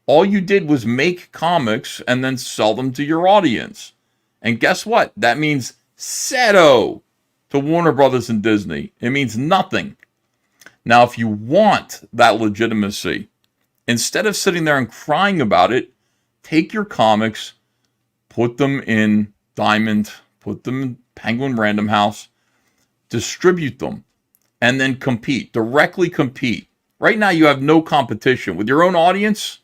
All you did was make comics and then sell them to your audience. And guess what? That means zero to Warner Brothers and Disney. It means nothing. Now, if you want that legitimacy, instead of sitting there and crying about it, take your comics, put them in Diamond, put them in Penguin Random House, distribute them, and then compete. Directly compete. Right now, you have no competition. With your own audience,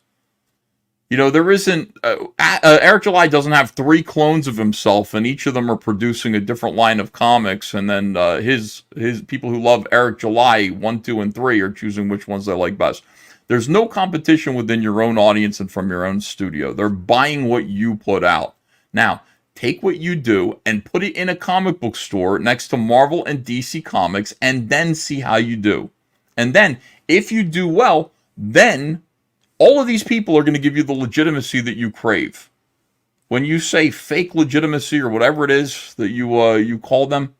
You know, there isn't. Eric July doesn't have 3 clones of himself, and each of them are producing a different line of comics. And then his people who love Eric July 1, 2, and 3 are choosing which ones they like best. There's no competition within your own audience and from your own studio. They're buying what you put out. Now, take what you do and put it in a comic book store next to Marvel and DC Comics, and then see how you do. And then, if you do well, then all of these people are going to give you the legitimacy that you crave. When you say fake legitimacy or whatever it is that you call them,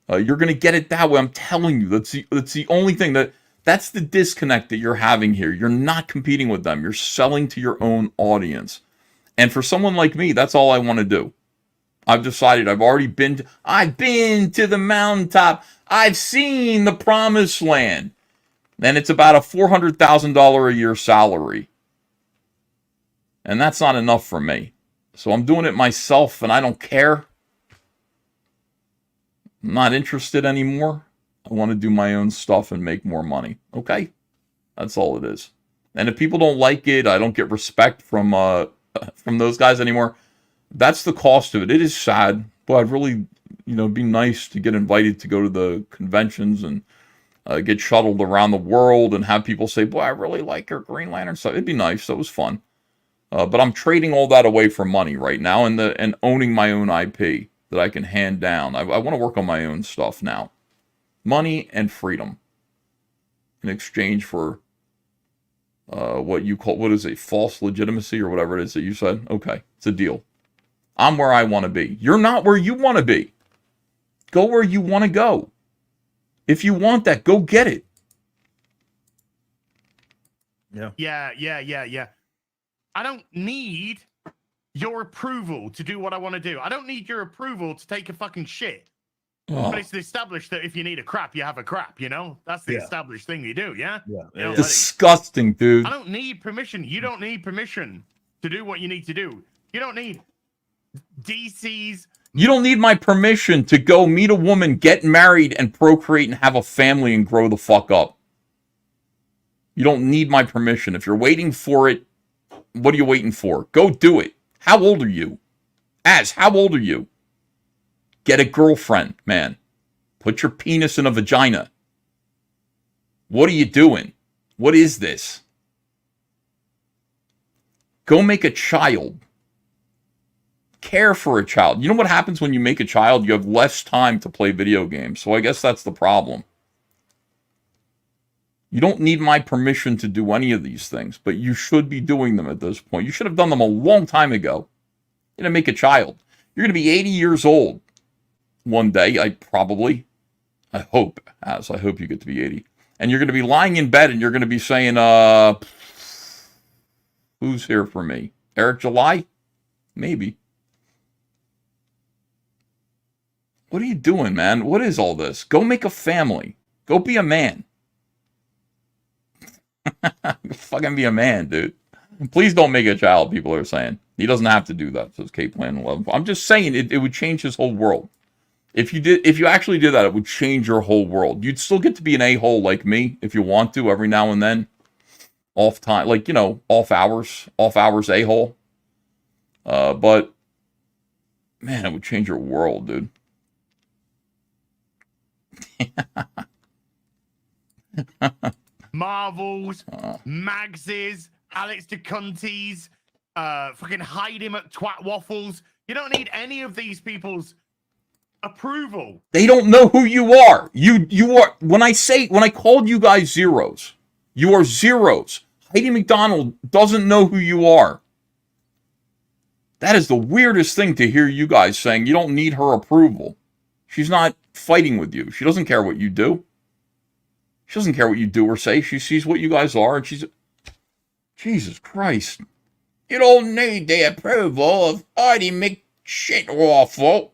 you're going to get it that way. I'm telling you, that's the only thing that's the disconnect that you're having here. You're not competing with them. You're selling to your own audience. And for someone like me, that's all I want to do. I've decided I've been to the mountaintop. I've seen the promised land. And it's about a $400,000 a year salary. And that's not enough for me. So I'm doing it myself, and I don't care. I'm not interested anymore. I want to do my own stuff and make more money. Okay? That's all it is. And if people don't like it, I don't get respect from those guys anymore. That's the cost of it. It is sad, but I'd really, be nice to get invited to go to the conventions and get shuttled around the world and have people say, boy, I really like your Green Lantern stuff. It'd be nice. That was fun. But I'm trading all that away for money right now and owning my own IP that I can hand down. I want to work on my own stuff now. Money and freedom in exchange for what is it, false legitimacy or whatever it is that you said? Okay, it's a deal. I'm where I want to be. You're not where you want to be. Go where you want to go. If you want that, go get it. Yeah. I don't need your approval to do what I want to do. I don't need your approval to take a fucking shit. Oh. But it's established that if you need a crap, you have a crap, That's the established thing you do, yeah? Disgusting, dude. I don't need permission. You don't need permission to do what you need to do. You don't need DC's. You don't need my permission to go meet a woman, get married, and procreate and have a family and grow the fuck up. You don't need my permission. If you're waiting for it, what are you waiting for? Go do it. How old are you? How old are you? Get a girlfriend, man. Put your penis in a vagina. What are you doing? What is this? Go make a child. Care for a child. You know what happens when you make a child? You have less time to play video games. So I guess that's the problem. You don't need my permission to do any of these things, but you should be doing them at this point. You should have done them a long time ago. You're going to make a child. You're going to be 80 years old one day. I hope you get to be 80. And you're going to be lying in bed and you're going to be saying, who's here for me? Eric July? Maybe. What are you doing, man? What is all this? Go make a family. Go be a man. Fucking be a man, dude. Please don't make a child, people are saying. He doesn't have to do that, says Cape Plan 11. I'm just saying it would change his whole world. If you actually did that, it would change your whole world. You'd still get to be an a-hole like me if you want to every now and then. Off time, off hours a-hole. But man, it would change your world, dude. Marvels, Magses, Alex DeContis, fucking hide him at Twat Waffles. You don't need any of these people's approval. They don't know who you are. You are, when I called you guys zeros, you are zeros. Heidi McDonald doesn't know who you are. That is the weirdest thing to hear you guys saying. You don't need her approval. She's not fighting with you. She doesn't care what you do. She doesn't care what you do or say. She sees what you guys are, and she's... Jesus Christ. You don't need the approval of Heidi McShitwaffle.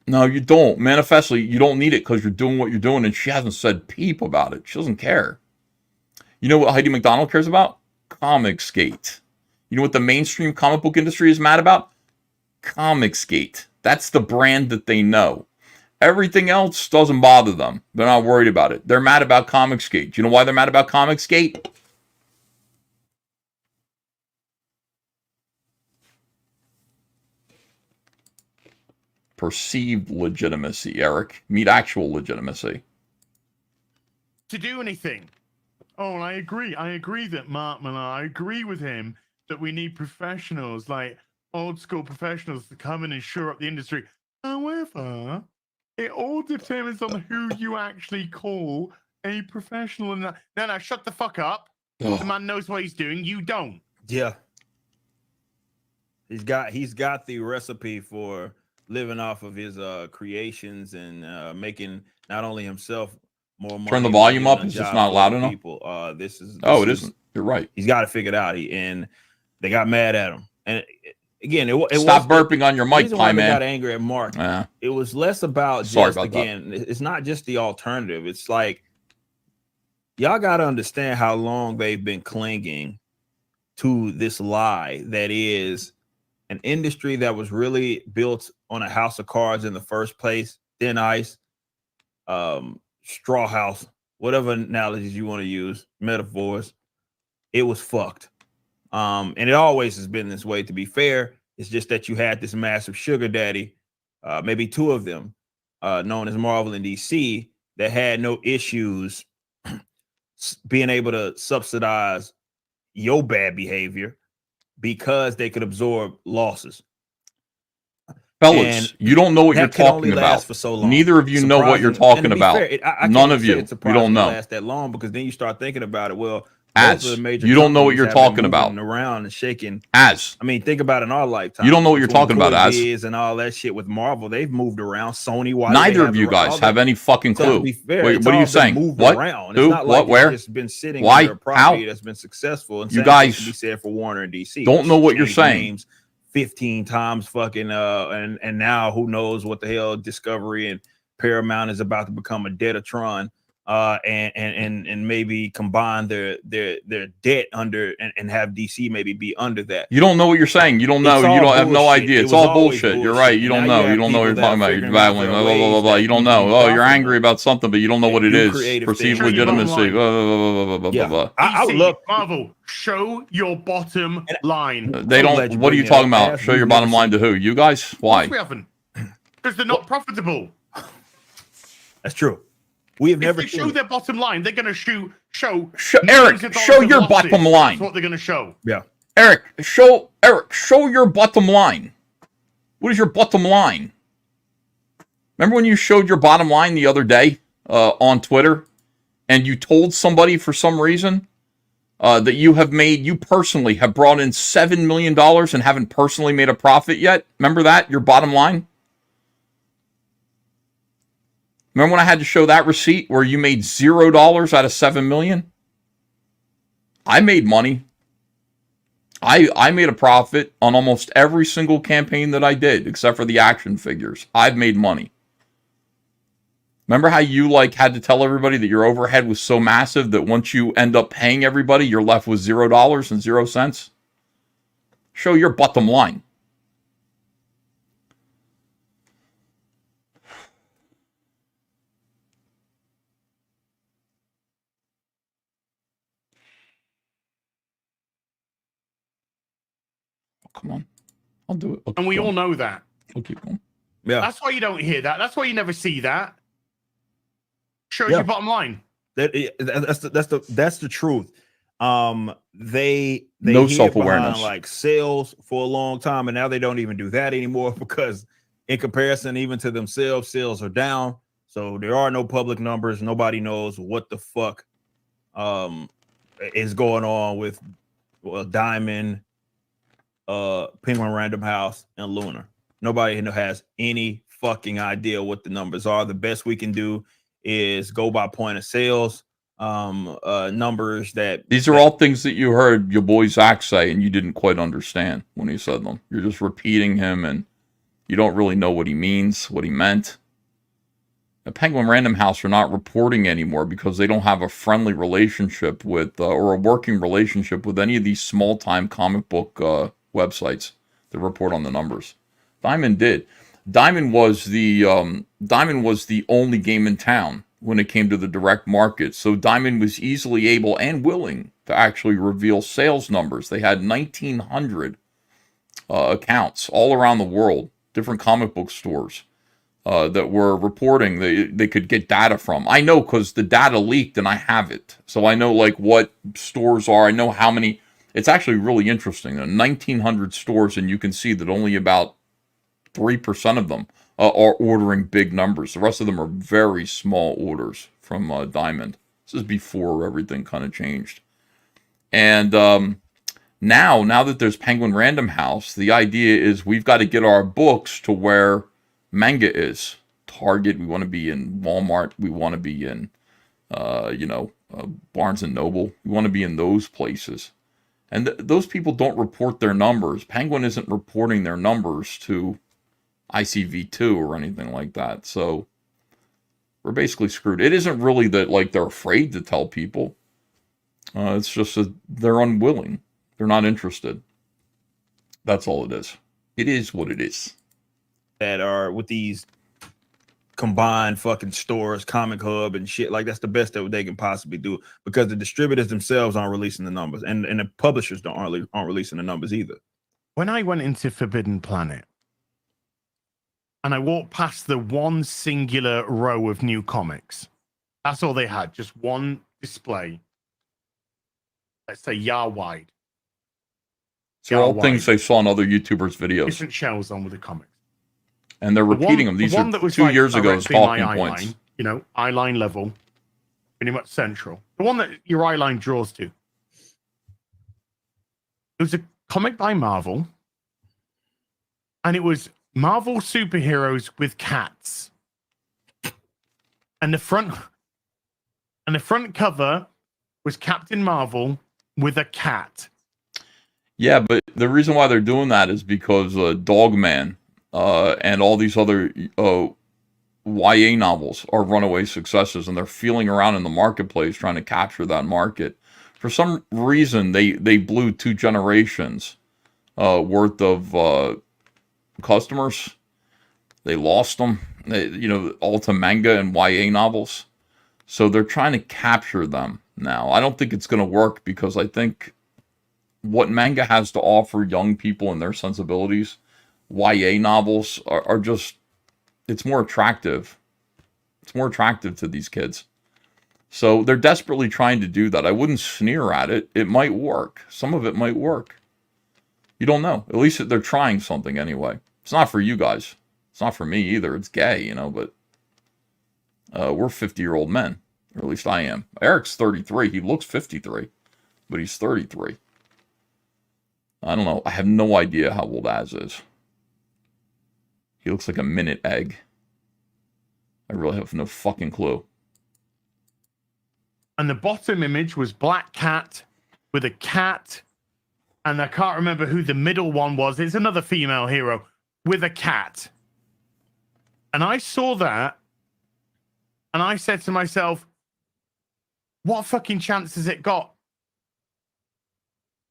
No, you don't. Manifestly, you don't need it because you're doing what you're doing, and she hasn't said peep about it. She doesn't care. You know what Heidi McDonald cares about? Comicsgate. You know what the mainstream comic book industry is mad about? Comicsgate. That's the brand that they know. Everything else doesn't bother them. They're not worried about it. They're mad about Comicsgate. You know why they're mad about Comicsgate? perceived legitimacy, Eric. Meet actual legitimacy. To do anything. Oh, I agree. I agree that Mark Millar, I agree with him that we need professionals, like old school professionals, to come in and shore up the industry. However, it all depends on who you actually call a professional. And no, shut the fuck up. The man knows what he's doing. You don't. Yeah. He's got the recipe for living off of his creations and making not only himself more money. Turn the volume up. It's just not loud enough. People, this it isn't. You're right. He's got to figure it out. And they got mad at him. And again, stop burping on your mic, Pie Man. Got angry at Mark. It was less about it's not just the alternative. It's like y'all got to understand how long they've been clinging to this lie that is an industry that was really built on a house of cards in the first place, thin ice, straw house, whatever analogies you want to use, metaphors. It was fucked. And it always has been this way, to be fair. It's just that you had this massive sugar daddy, maybe two of them, known as Marvel and DC, that had no issues being able to subsidize your bad behavior because they could absorb losses. Fellas, you don't know what you're talking about. For so long. Neither of you know what you're talking about. None of you. You don't know. Last that long because then you start thinking about it. Well, you don't know what you're talking about. Around and shaking. I mean, think about it in our lifetime. You don't know what you're talking about. And all that shit with Marvel, they've moved around. Sony. Neither of you guys have any fucking clue. Wait, what are you saying? What? Who? What? Where? It's been sitting. Why? How? That's been successful. And you guys be said for Warner and DC. Don't know what you're saying. 15 times fucking and now who knows what the hell Discovery and Paramount is about to become a Detatron and maybe combine their debt under and have DC maybe be under that. You don't know what you're saying. You don't know. You don't have no idea. It's all bullshit. You're right. You don't know. You don't know what you're talking about. You're battling. Blah, blah, blah, blah. You don't know. Oh, you're angry about something, but you don't know what it is. Perceived legitimacy. I would look. Marvel, show your bottom line. They don't. What are you talking about? Show your bottom line to who? You guys? Why? We haven't. Because they're not profitable. That's true. We have never show their bottom line. They're going to show Eric, show your bottom line. That's what they're going to show. Yeah. Eric, show your bottom line. What is your bottom line? Remember when you showed your bottom line the other day on Twitter and you told somebody for some reason that you personally have brought in $7 million and haven't personally made a profit yet? Remember that? Your bottom line? Remember when I had to show that receipt where you made $0 out of $7 million? I made money. I made a profit on almost every single campaign that I did, except for the action figures. I've made money. Remember how you had to tell everybody that your overhead was so massive that once you end up paying everybody, you're left with $0 and 0 cents? Show your bottom line. Come on. I'll do it. And we all know that. I'll keep going. Yeah. That's why you don't hear that. That's why you never see that. Shows your bottom line. That's the truth. They no self-awareness, like sales for a long time, and now they don't even do that anymore because in comparison, even to themselves, sales are down. So there are no public numbers. Nobody knows what the fuck is going on with Diamond, Penguin Random House, and Lunar. Nobody has any fucking idea what the numbers are. The best we can do is go by point of sales numbers. These are all things that you heard your boy Zach say and you didn't quite understand when he said them. You're just repeating him and you don't really know what he means, what he meant. The Penguin Random House are not reporting anymore because they don't have a friendly relationship with or a working relationship with any of these small-time comic book websites that report on the numbers. Diamond did. Diamond was the only game in town when it came to the direct market. So Diamond was easily able and willing to actually reveal sales numbers. They had 1,900 accounts all around the world, different comic book stores. that were reporting they could get data from. I know because the data leaked and I have it. So I know like what stores are. I know how many. It's actually really interesting. There are 1,900 stores, and you can see that only about 3% of them are ordering big numbers. The rest of them are very small orders from Diamond. This is before everything kind of changed. And now that there's Penguin Random House, the idea is we've got to get our books to where manga is. Target, we want to be in Walmart, we want to be in, Barnes & Noble. We want to be in those places. And those people don't report their numbers. Penguin isn't reporting their numbers to ICV2 or anything like that. So we're basically screwed. It isn't really that like they're afraid to tell people. It's just that they're unwilling. They're not interested. That's all it is. It is what it is. That are with these combined fucking stores, Comic Hub and shit. Like that's the best that they can possibly do because the distributors themselves aren't releasing the numbers, and the publishers aren't releasing the numbers either. When I went into Forbidden Planet and I walked past the one singular row of new comics, that's all they had, just one display. Let's say yard wide. So all things they saw in other YouTubers' videos. Different shelves on with the comics. And they're repeating them. These are 2 years ago's talking points. Line, eye line level, pretty much central. The one that your eye line draws to. It was a comic by Marvel, and it was Marvel superheroes with cats. And the front cover was Captain Marvel with a cat. Yeah, but the reason why they're doing that is because Dogman and all these other YA novels are runaway successes, and they're feeling around in the marketplace trying to capture that market. For some reason, they blew 2 generations worth of customers. They lost them, all to manga and YA novels. So they're trying to capture them now. I don't think it's going to work because I think what manga has to offer young people and their sensibilities, YA novels are just, it's more attractive. It's more attractive to these kids. So they're desperately trying to do that. I wouldn't sneer at it. It might work. Some of it might work. You don't know. At least they're trying something anyway. It's not for you guys. It's not for me either. It's gay, but we're 50-year-old men. Or at least I am. Eric's 33. He looks 53. But he's 33. I don't know. I have no idea how old Az is. He looks like a minute egg. I really have no fucking clue. And the bottom image was Black Cat with a cat. And I can't remember who the middle one was. It's another female hero with a cat. And I saw that. And I said to myself, what fucking chance has it got?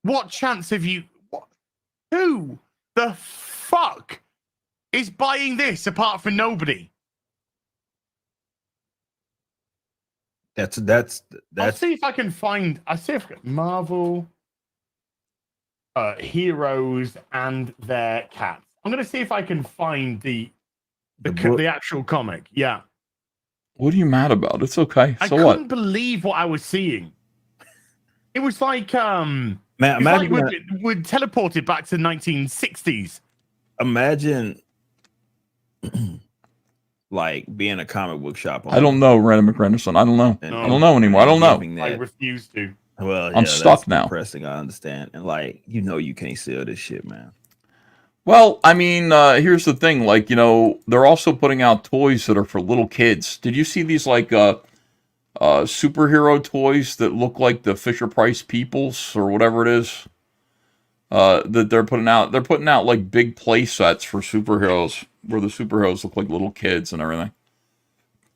What chance have you... Who the fuck is buying this apart from nobody? That's. I'll see if I can find. I see if Marvel heroes and their cats. I'm gonna see if I can find the actual comic. Yeah. What are you mad about? It's okay. I So couldn't what? believe what I was seeing. It was like Man, it's imagine like we're teleported back to the 1960s. Imagine like being a comic book shop owner. I don't know, Random McRenderson. I don't know. No. I don't know anymore. I don't know. I refuse to. Well, I'm stuck that's now. Depressing, I understand, and you can't sell this shit, man. Well, I mean, here's the thing. They're also putting out toys that are for little kids. Did you see these superhero toys that look like the Fisher-Price Peoples or whatever it is? That they're putting out. They're putting out like big play sets for superheroes where the superheroes look like little kids and everything.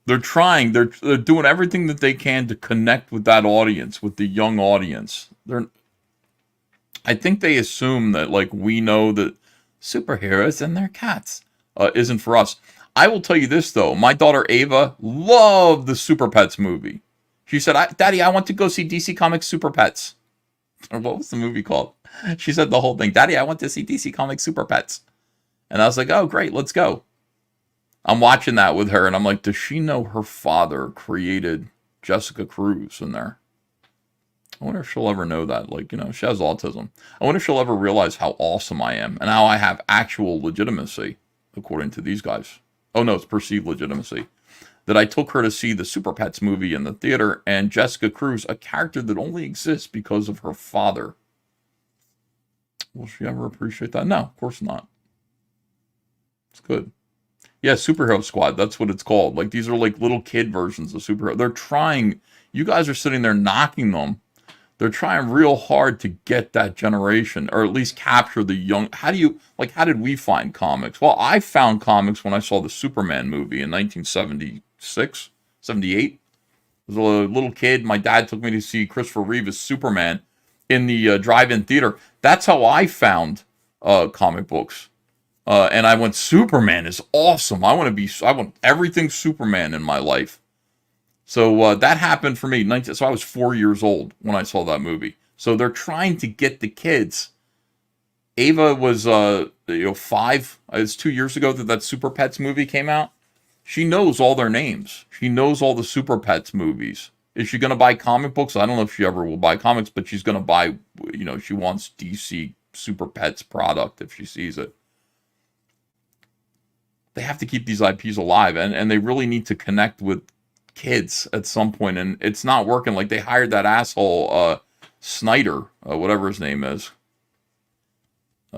They're trying. They're doing everything that they can to connect with that audience, with the young audience. I think they assume that we know that superheroes and their cats isn't for us. I will tell you this though. My daughter Ava loved the Super Pets movie. She said, "Daddy, I want to go see DC Comics Super Pets." Or what was the movie called? She said the whole thing. "Daddy, I want to see DC Comics Super Pets." And I was like, "Oh, great, let's go." I'm watching that with her, and I'm like, does she know her father created Jessica Cruz in there? I wonder if she'll ever know that. Like, she has autism. I wonder if she'll ever realize how awesome I am and how I have actual legitimacy, according to these guys. Oh, no, it's perceived legitimacy. That I took her to see the Super Pets movie in the theater, and Jessica Cruz, a character that only exists because of her father. Will she ever appreciate that? No, of course not. It's good. Yeah, Superhero Squad, that's what it's called. Like, these are like little kid versions of superhero. They're trying, you guys are sitting there knocking them. They're trying real hard to get that generation, or at least capture the young. How did we find comics? Well, I found comics when I saw the Superman movie in 1976, 78. I was a little kid. My dad took me to see Christopher Reeve's Superman in the drive-in theater. That's how I found comic books. And I went, Superman is awesome. I want everything Superman in my life. So that happened for me. So I was 4 years old when I saw that movie. So they're trying to get the kids. Ava was 5. It's 2 years ago that Super Pets movie came out. She knows all their names. She knows all the Super Pets movies. Is she going to buy comic books? I don't know if she ever will buy comics, but she's going to buy, she wants DC Super Pets product if she sees it. They have to keep these IPs alive, and they really need to connect with kids at some point, and it's not working. Like, they hired that asshole Snyder, whatever his name is,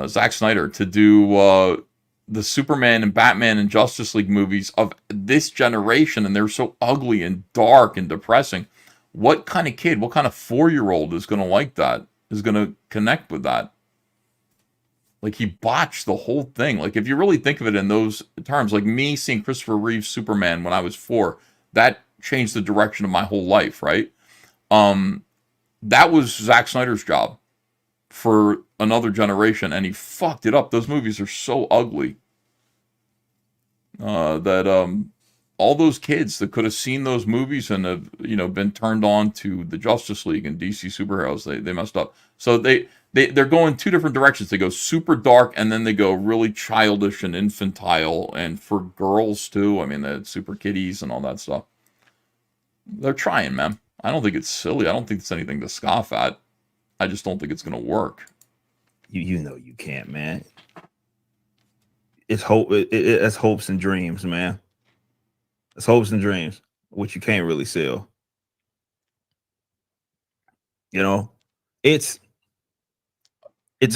Zack Snyder, to do the Superman and Batman and Justice League movies of this generation, and they're so ugly and dark and depressing. What kind of kid, what kind of 4-year-old is going to like that, is going to connect with that? Like, he botched the whole thing. Like, if you really think of it in those terms, like me seeing Christopher Reeve's Superman when I was 4, that changed the direction of my whole life, right? That was Zack Snyder's job for another generation, and he fucked it up. Those movies are so ugly that all those kids that could have seen those movies and have been turned on to the Justice League and DC superheroes, they messed up. So they're going two different directions. They go super dark, and then they go really childish and infantile, and for girls too. I mean, the super kiddies and all that stuff. They're trying, man. I don't think it's silly. I don't think it's anything to scoff at. I just don't think it's going to work. You know you can't, man. It's hope. It's hopes and dreams, man. It's hopes and dreams, which you can't really sell. It's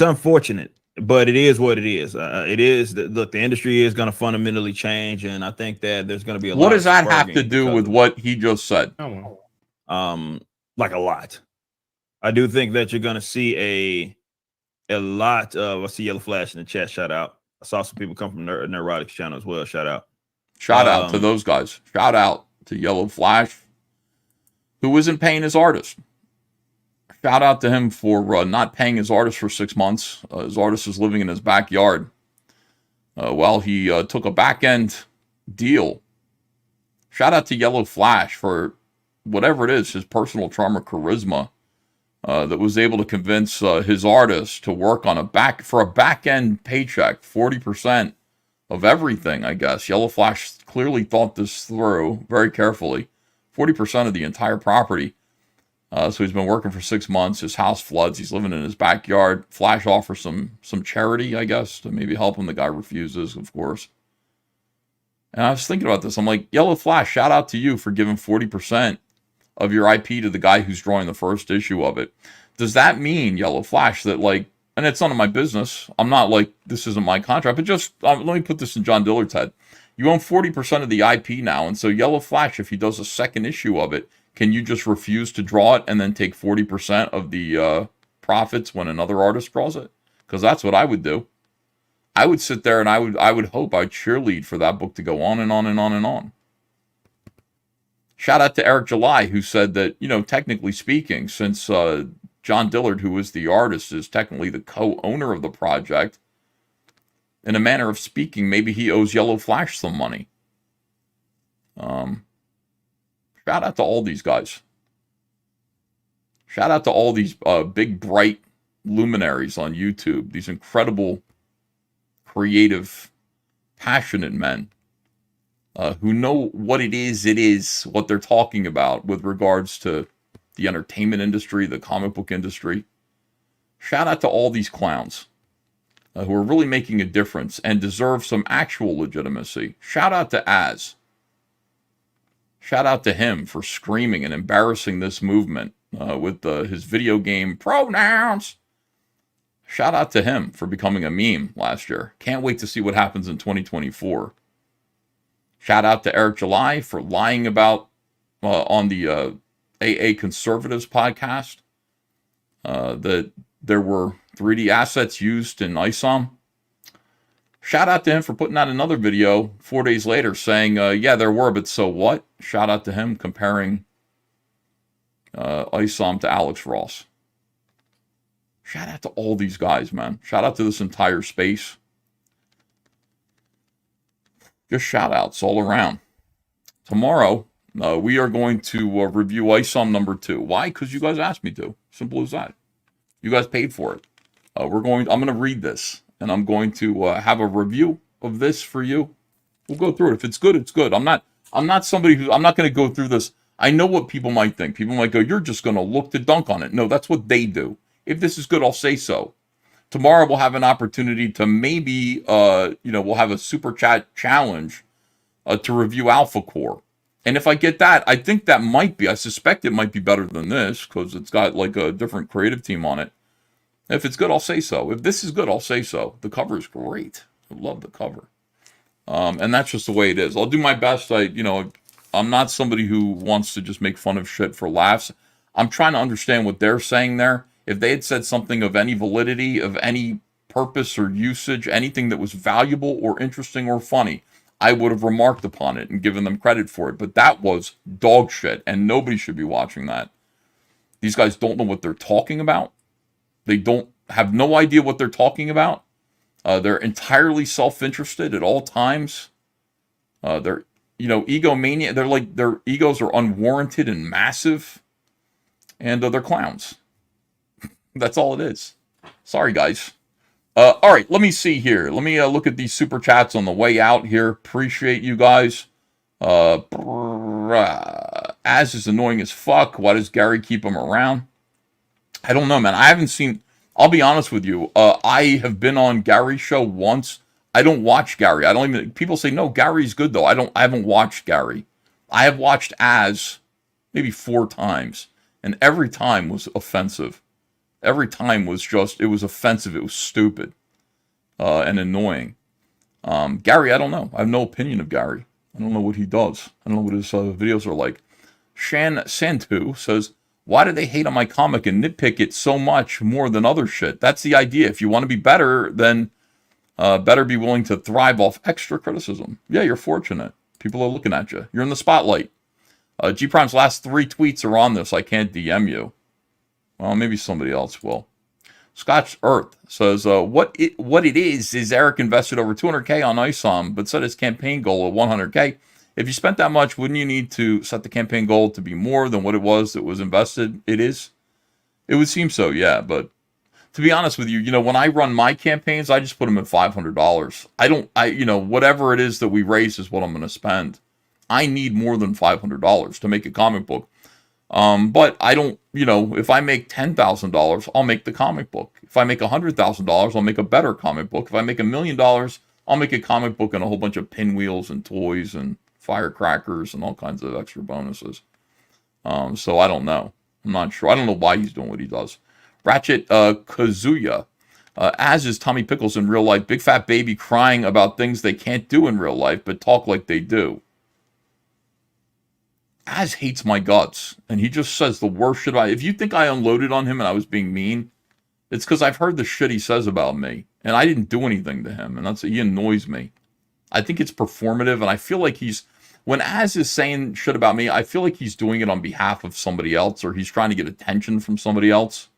unfortunate, but it is what it is. It is. Look, the industry is going to fundamentally change, and I think that there's going to be a lot. What does that have to do with what he just said? Like a lot. I do think that you're going to see a lot of. I see Yellow Flash in the chat. Shout out. I saw some people come from Neurotics channel as well. Shout out. Shout out to those guys. Shout out to Yellow Flash, who isn't paying his artist. Shout out to him for not paying his artist for 6 months. His artist was living in his backyard while he took a back-end deal. Shout out to Yellow Flash for whatever it is, his personal charm or charisma, that was able to convince his artist to work on a back-end paycheck, 40% of everything, I guess. Yellow Flash clearly thought this through very carefully. 40% of the entire property. So he's been working for 6 months. His house floods. He's living in his backyard. Flash offers some charity, I guess, to maybe help him. The guy refuses, of course. And I was thinking about this. I'm like, Yellow Flash, shout out to you for giving 40% of your IP to the guy who's drawing the first issue of it. Does that mean, Yellow Flash, that and it's none of my business. I'm not like, this isn't my contract, but just, let me put this in John Dillard's head. You own 40% of the IP now, and so Yellow Flash, if he does a second issue of it, can you just refuse to draw it and then take 40% of the profits when another artist draws it? Because that's what I would do. I would sit there and I would hope, I'd cheerlead for that book to go on and on and on and on. Shout out to Eric July, who said that, technically speaking, since John Dillard, who is the artist, is technically the co-owner of the project, in a manner of speaking, maybe he owes Yellow Flash some money. Shout out to all these guys. Shout out to all these big, bright luminaries on YouTube. These incredible, creative, passionate men who know what it is what they're talking about with regards to the entertainment industry, the comic book industry. Shout out to all these clowns who are really making a difference and deserve some actual legitimacy. Shout out to Az. Shout out to him for screaming and embarrassing this movement with his video game pronouns. Shout out to him for becoming a meme last year. Can't wait to see what happens in 2024. Shout out to Eric July for lying about on the AA Conservatives podcast that there were 3D assets used in Isom. Shout out to him for putting out another video 4 days later saying, yeah, there were, but so what? Shout out to him comparing Isom to Alex Ross. Shout out to all these guys, man. Shout out to this entire space. Just shout outs all around. Tomorrow, we are going to review Isom number 2. Why? Because you guys asked me to. Simple as that. You guys paid for it. I'm going to read this, and I'm going to have a review of this for you. We'll go through it. If it's good, it's good. I'm not somebody who, I'm not going to go through this. I know what people might think. People might go, you're just going to look to dunk on it. No, that's what they do. If this is good, I'll say so. Tomorrow we'll have an opportunity to maybe, we'll have a super chat challenge to review Alpha Core. And if I get that, I think that might be, I suspect it might be better than this because it's got like a different creative team on it. If it's good, I'll say so. If this is good, I'll say so. The cover is great. I love the cover. And that's just the way it is. I'll do my best. I'm not somebody who wants to just make fun of shit for laughs. I'm trying to understand what they're saying there. If they had said something of any validity, of any purpose or usage, anything that was valuable or interesting or funny, I would have remarked upon it and given them credit for it. But that was dog shit, and nobody should be watching that. These guys don't know what they're talking about. They don't have no idea what they're talking about. They're entirely self-interested at all times. They're, egomania. They're like, their egos are unwarranted and massive. And they're clowns. That's all it is. Sorry, guys. All right, let me see here. Let me look at these super chats on the way out here. Appreciate you guys. Az is annoying as fuck. Why does Gary keep him around? I don't know, man. I haven't seen... I'll be honest with you. I have been on Gary's show once. I don't watch Gary. I don't even... People say, no, Gary's good, though. I haven't watched Gary. I have watched Az maybe 4 times. And every time was offensive. Every time was just... It was offensive. It was stupid. And annoying. Gary, I don't know. I have no opinion of Gary. I don't know what he does. I don't know what his videos are like. Shan Santu says... Why do they hate on my comic and nitpick it so much more than other shit? That's the idea. If you want to be better, then better be willing to thrive off extra criticism. Yeah, you're fortunate. People are looking at you. You're in the spotlight. G Prime's last 3 tweets are on this. I can't DM you. Well, maybe somebody else will. Scotch Earth says, what it is Eric invested over 200K on Isom, but set his campaign goal at 100K. If you spent that much, wouldn't you need to set the campaign goal to be more than what it was that was invested? It is. It would seem so, yeah. But to be honest with you, when I run my campaigns, I just put them at $500. Whatever it is that we raise is what I'm going to spend. I need more than $500 to make a comic book. But I don't, if I make $10,000, I'll make the comic book. If I make $100,000, I'll make a better comic book. If I make $1 million, I'll make a comic book and a whole bunch of pinwheels and toys and firecrackers and all kinds of extra bonuses. So I don't know. I'm not sure. I don't know why he's doing what he does. Ratchet Kazuya. As is Tommy Pickles in real life. Big fat baby crying about things they can't do in real life, but talk like they do. Az hates my guts. And he just says the worst shit about it. If you think I unloaded on him and I was being mean, it's because I've heard the shit he says about me. And I didn't do anything to him. And he annoys me. I think it's performative. And I feel like when Az is saying shit about me, I feel like he's doing it on behalf of somebody else, or he's trying to get attention from somebody else.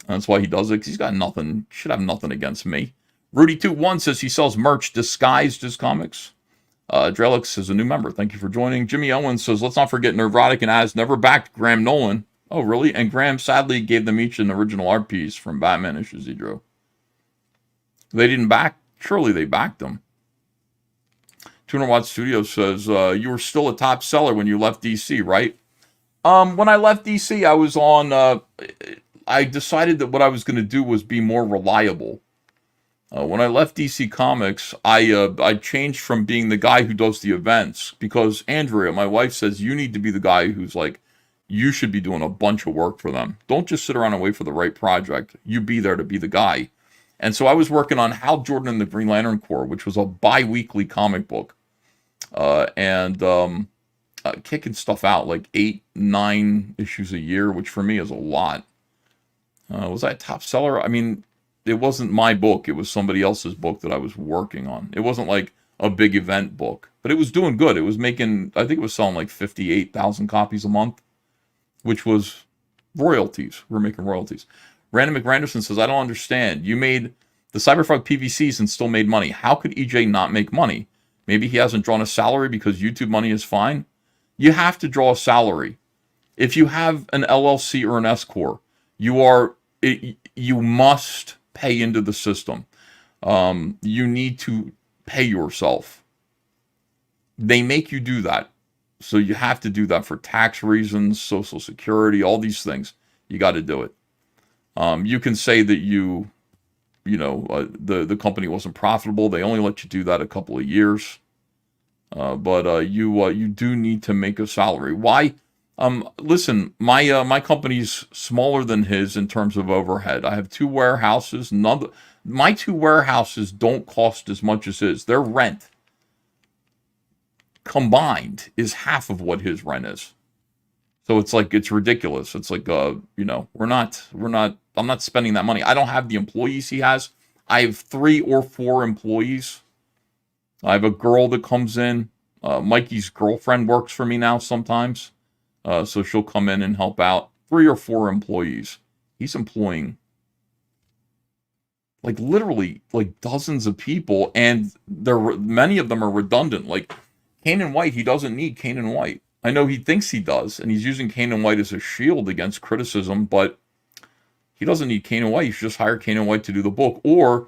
And that's why he does it, because he's got nothing, should have nothing against me. Rudy21 says he sells merch disguised as comics. Drelix is a new member. Thank you for joining. Jimmy Owens says, let's not forget Neurotic and Az never backed Graham Nolan. Oh, really? And Graham sadly gave them each an original art piece from Batman issues he drew. They didn't back? Surely they backed them. 200 Watt Studio says, you were still a top seller when you left DC, right? When I left DC, I was on, I decided that what I was going to do was be more reliable. When I left DC Comics, I changed from being the guy who does the events, because Andrea, my wife, says you need to be the guy who's like, you should be doing a bunch of work for them. Don't just sit around and wait for the right project. You be there to be the guy. And so I was working on Hal Jordan and the Green Lantern Corps, which was a bi-weekly comic book. Kicking stuff out, like 8, 9 issues a year, which for me is a lot. Was I a top seller? I mean, it wasn't my book. It was somebody else's book that I was working on. It wasn't like a big event book, but it was doing good. It was making, I think it was selling like 58,000 copies a month, which was royalties. We're making royalties. Random McRanderson says, I don't understand. You made the Cyberfrog PVCs and still made money. How could EJ not make money? Maybe he hasn't drawn a salary because YouTube money is fine. You have to draw a salary. If you have an LLC or an S Corp, you must pay into the system. You need to pay yourself. They make you do that. So you have to do that for tax reasons, Social Security, all these things. You got to do it. You can say that the company wasn't profitable. They only let you do that a couple of years. But you do need to make a salary. Why? Listen, my company's smaller than his in terms of overhead. I have 2 warehouses. My 2 warehouses don't cost as much as his. Their rent combined is half of what his rent is. So it's like, it's ridiculous. It's like, I'm not spending that money. I don't have the employees he has. I have 3 or 4 employees. I have a girl that comes in. Mikey's girlfriend works for me now sometimes. So she'll come in and help out. 3 or 4 employees. He's employing like literally like dozens of people, and many of them are redundant. Like Kanan White, he doesn't need Kanan White. I know he thinks he does, and he's using Kanan White as a shield against criticism, but he doesn't need Kanan White. You should just hire Kanan White to do the book, or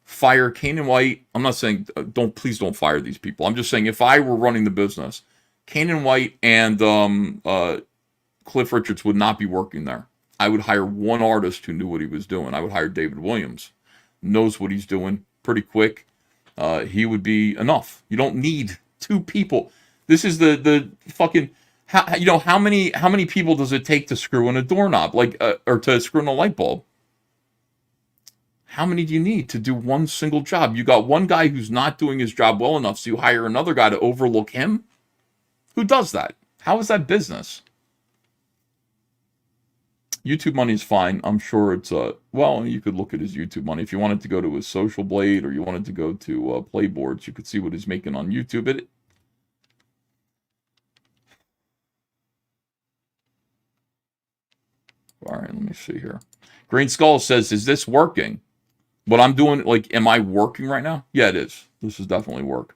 fire Kanan White. I'm not saying please don't fire these people. I'm just saying if I were running the business, Kanan White and Cliff Richards would not be working there. I would hire one artist who knew what he was doing. I would hire David Williams, knows what he's doing pretty quick. He would be enough. You don't need 2 people. This is the fucking how many people does it take to screw in a doorknob, or to screw in a light bulb? How many do you need to do one single job? You got one guy who's not doing his job well enough, so you hire another guy to overlook him? Who does that? How is that business? YouTube money is fine. I'm sure it's well, you could look at his YouTube money. If you wanted to go to his Social Blade or you wanted to go to Playboards, you could see what he's making on YouTube. All right, let me see here. Green Skull says, is this working? What I'm doing, like, am I working right now? Yeah, it is. This is definitely work.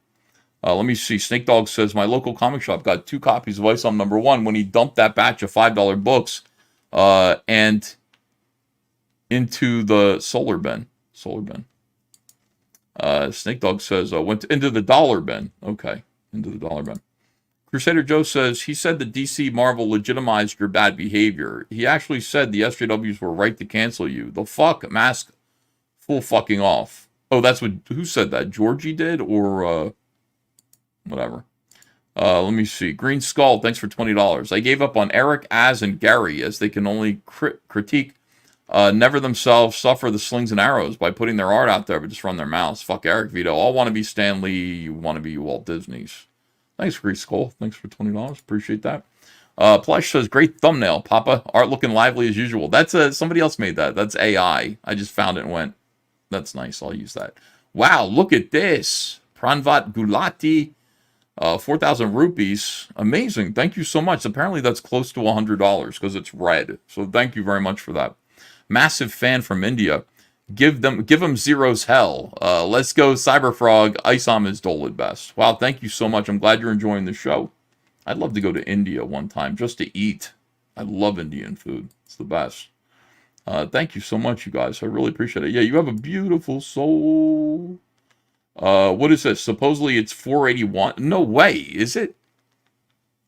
Let me see. Snake Dog says, my local comic shop got 2 copies of Isom #1 when he dumped that batch of $5 books and into the solar bin. Snake Dog says, went into the dollar bin. Okay, into the dollar bin. Crusader Joe says, he said that DC Marvel legitimized your bad behavior. He actually said the SJWs were right to cancel you. The fuck? Mask full fucking off. Oh, that's who said that? Georgie did? Or, whatever. Let me see. Green Skull, thanks for $20. I gave up on Eric, Az, and Gary as they can only critique, never themselves suffer the slings and arrows by putting their art out there, but just run their mouths. Fuck Eric Vito. All want to be Stan Lee. You want to be Walt Disney's. Thanks, Green Skull. Thanks for $20. Appreciate that. Plush says, great thumbnail, Papa. Art looking lively as usual. That's somebody else made that. That's AI. I just found it and went, that's nice. I'll use that. Wow, look at this. Pranvat Gulati. 4,000 rupees. Amazing. Thank you so much. Apparently that's close to $100 because it's red. So thank you very much for that. Massive fan from India. Give them zeros hell. Let's go Cyberfrog. Isom is dole at best. Wow, thank you so much. I'm glad you're enjoying the show. I'd love to go to India one time just to eat. I love Indian food. It's the best. Thank you so much, you guys. I really appreciate it. Yeah, you have a beautiful soul. What is this? Supposedly it's $481. No way, is it?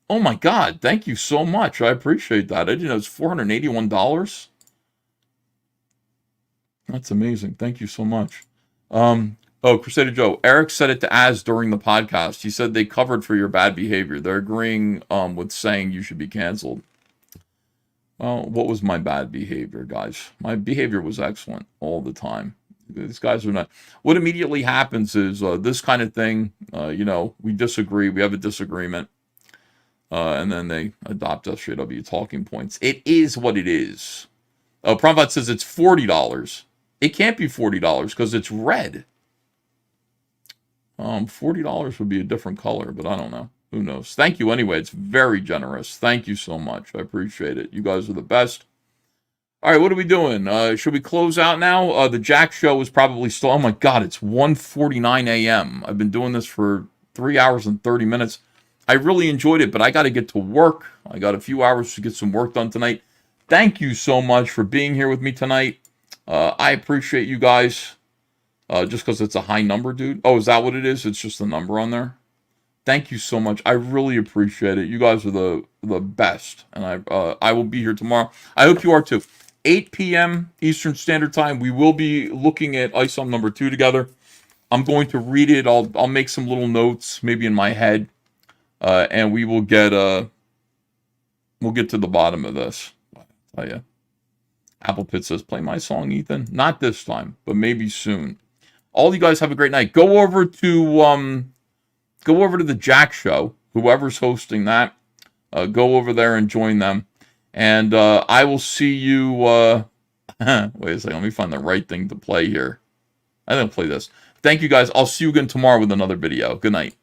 Oh my God! Thank you so much. I appreciate that. I didn't know it's $481. That's amazing. Thank you so much. Oh, Crusader Joe. Eric said it to Az during the podcast. He said they covered for your bad behavior. They're agreeing with saying you should be canceled. Well, what was my bad behavior, guys? My behavior was excellent all the time. These guys are not. What immediately happens is this kind of thing, we disagree. We have a disagreement. And then they adopt SJW talking points. It is what it is. Promvat says it's $40. It can't be $40 because it's red. $40 would be a different color, but I don't know. Who knows? Thank you anyway. It's very generous. Thank you so much. I appreciate it. You guys are the best. All right, what are we doing? Should we close out now? The Jack Show is probably still... Oh, my God, it's 1:49 a.m. I've been doing this for 3 hours and 30 minutes. I really enjoyed it, but I got to get to work. I got a few hours to get some work done tonight. Thank you so much for being here with me tonight. I appreciate you guys. Just because it's a high number, dude. Oh, is that what it is? It's just a number on there? Thank you so much. I really appreciate it. You guys are the best. And I will be here tomorrow. I hope you are too. 8 p.m. Eastern Standard Time. We will be looking at Isom number 2 together. I'm going to read it. I'll make some little notes, maybe in my head. And we will get we'll get to the bottom of this. I'll tell you. Apple Pit says, play my song, Ethan. Not this time, but maybe soon. All you guys have a great night. Go over to the Jack Show, whoever's hosting that. Go over there and join them. And I will see you. Wait a second. Let me find the right thing to play here. I think I'll play this. Thank you guys. I'll see you again tomorrow with another video. Good night.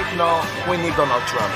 right now, we need Donald Trump.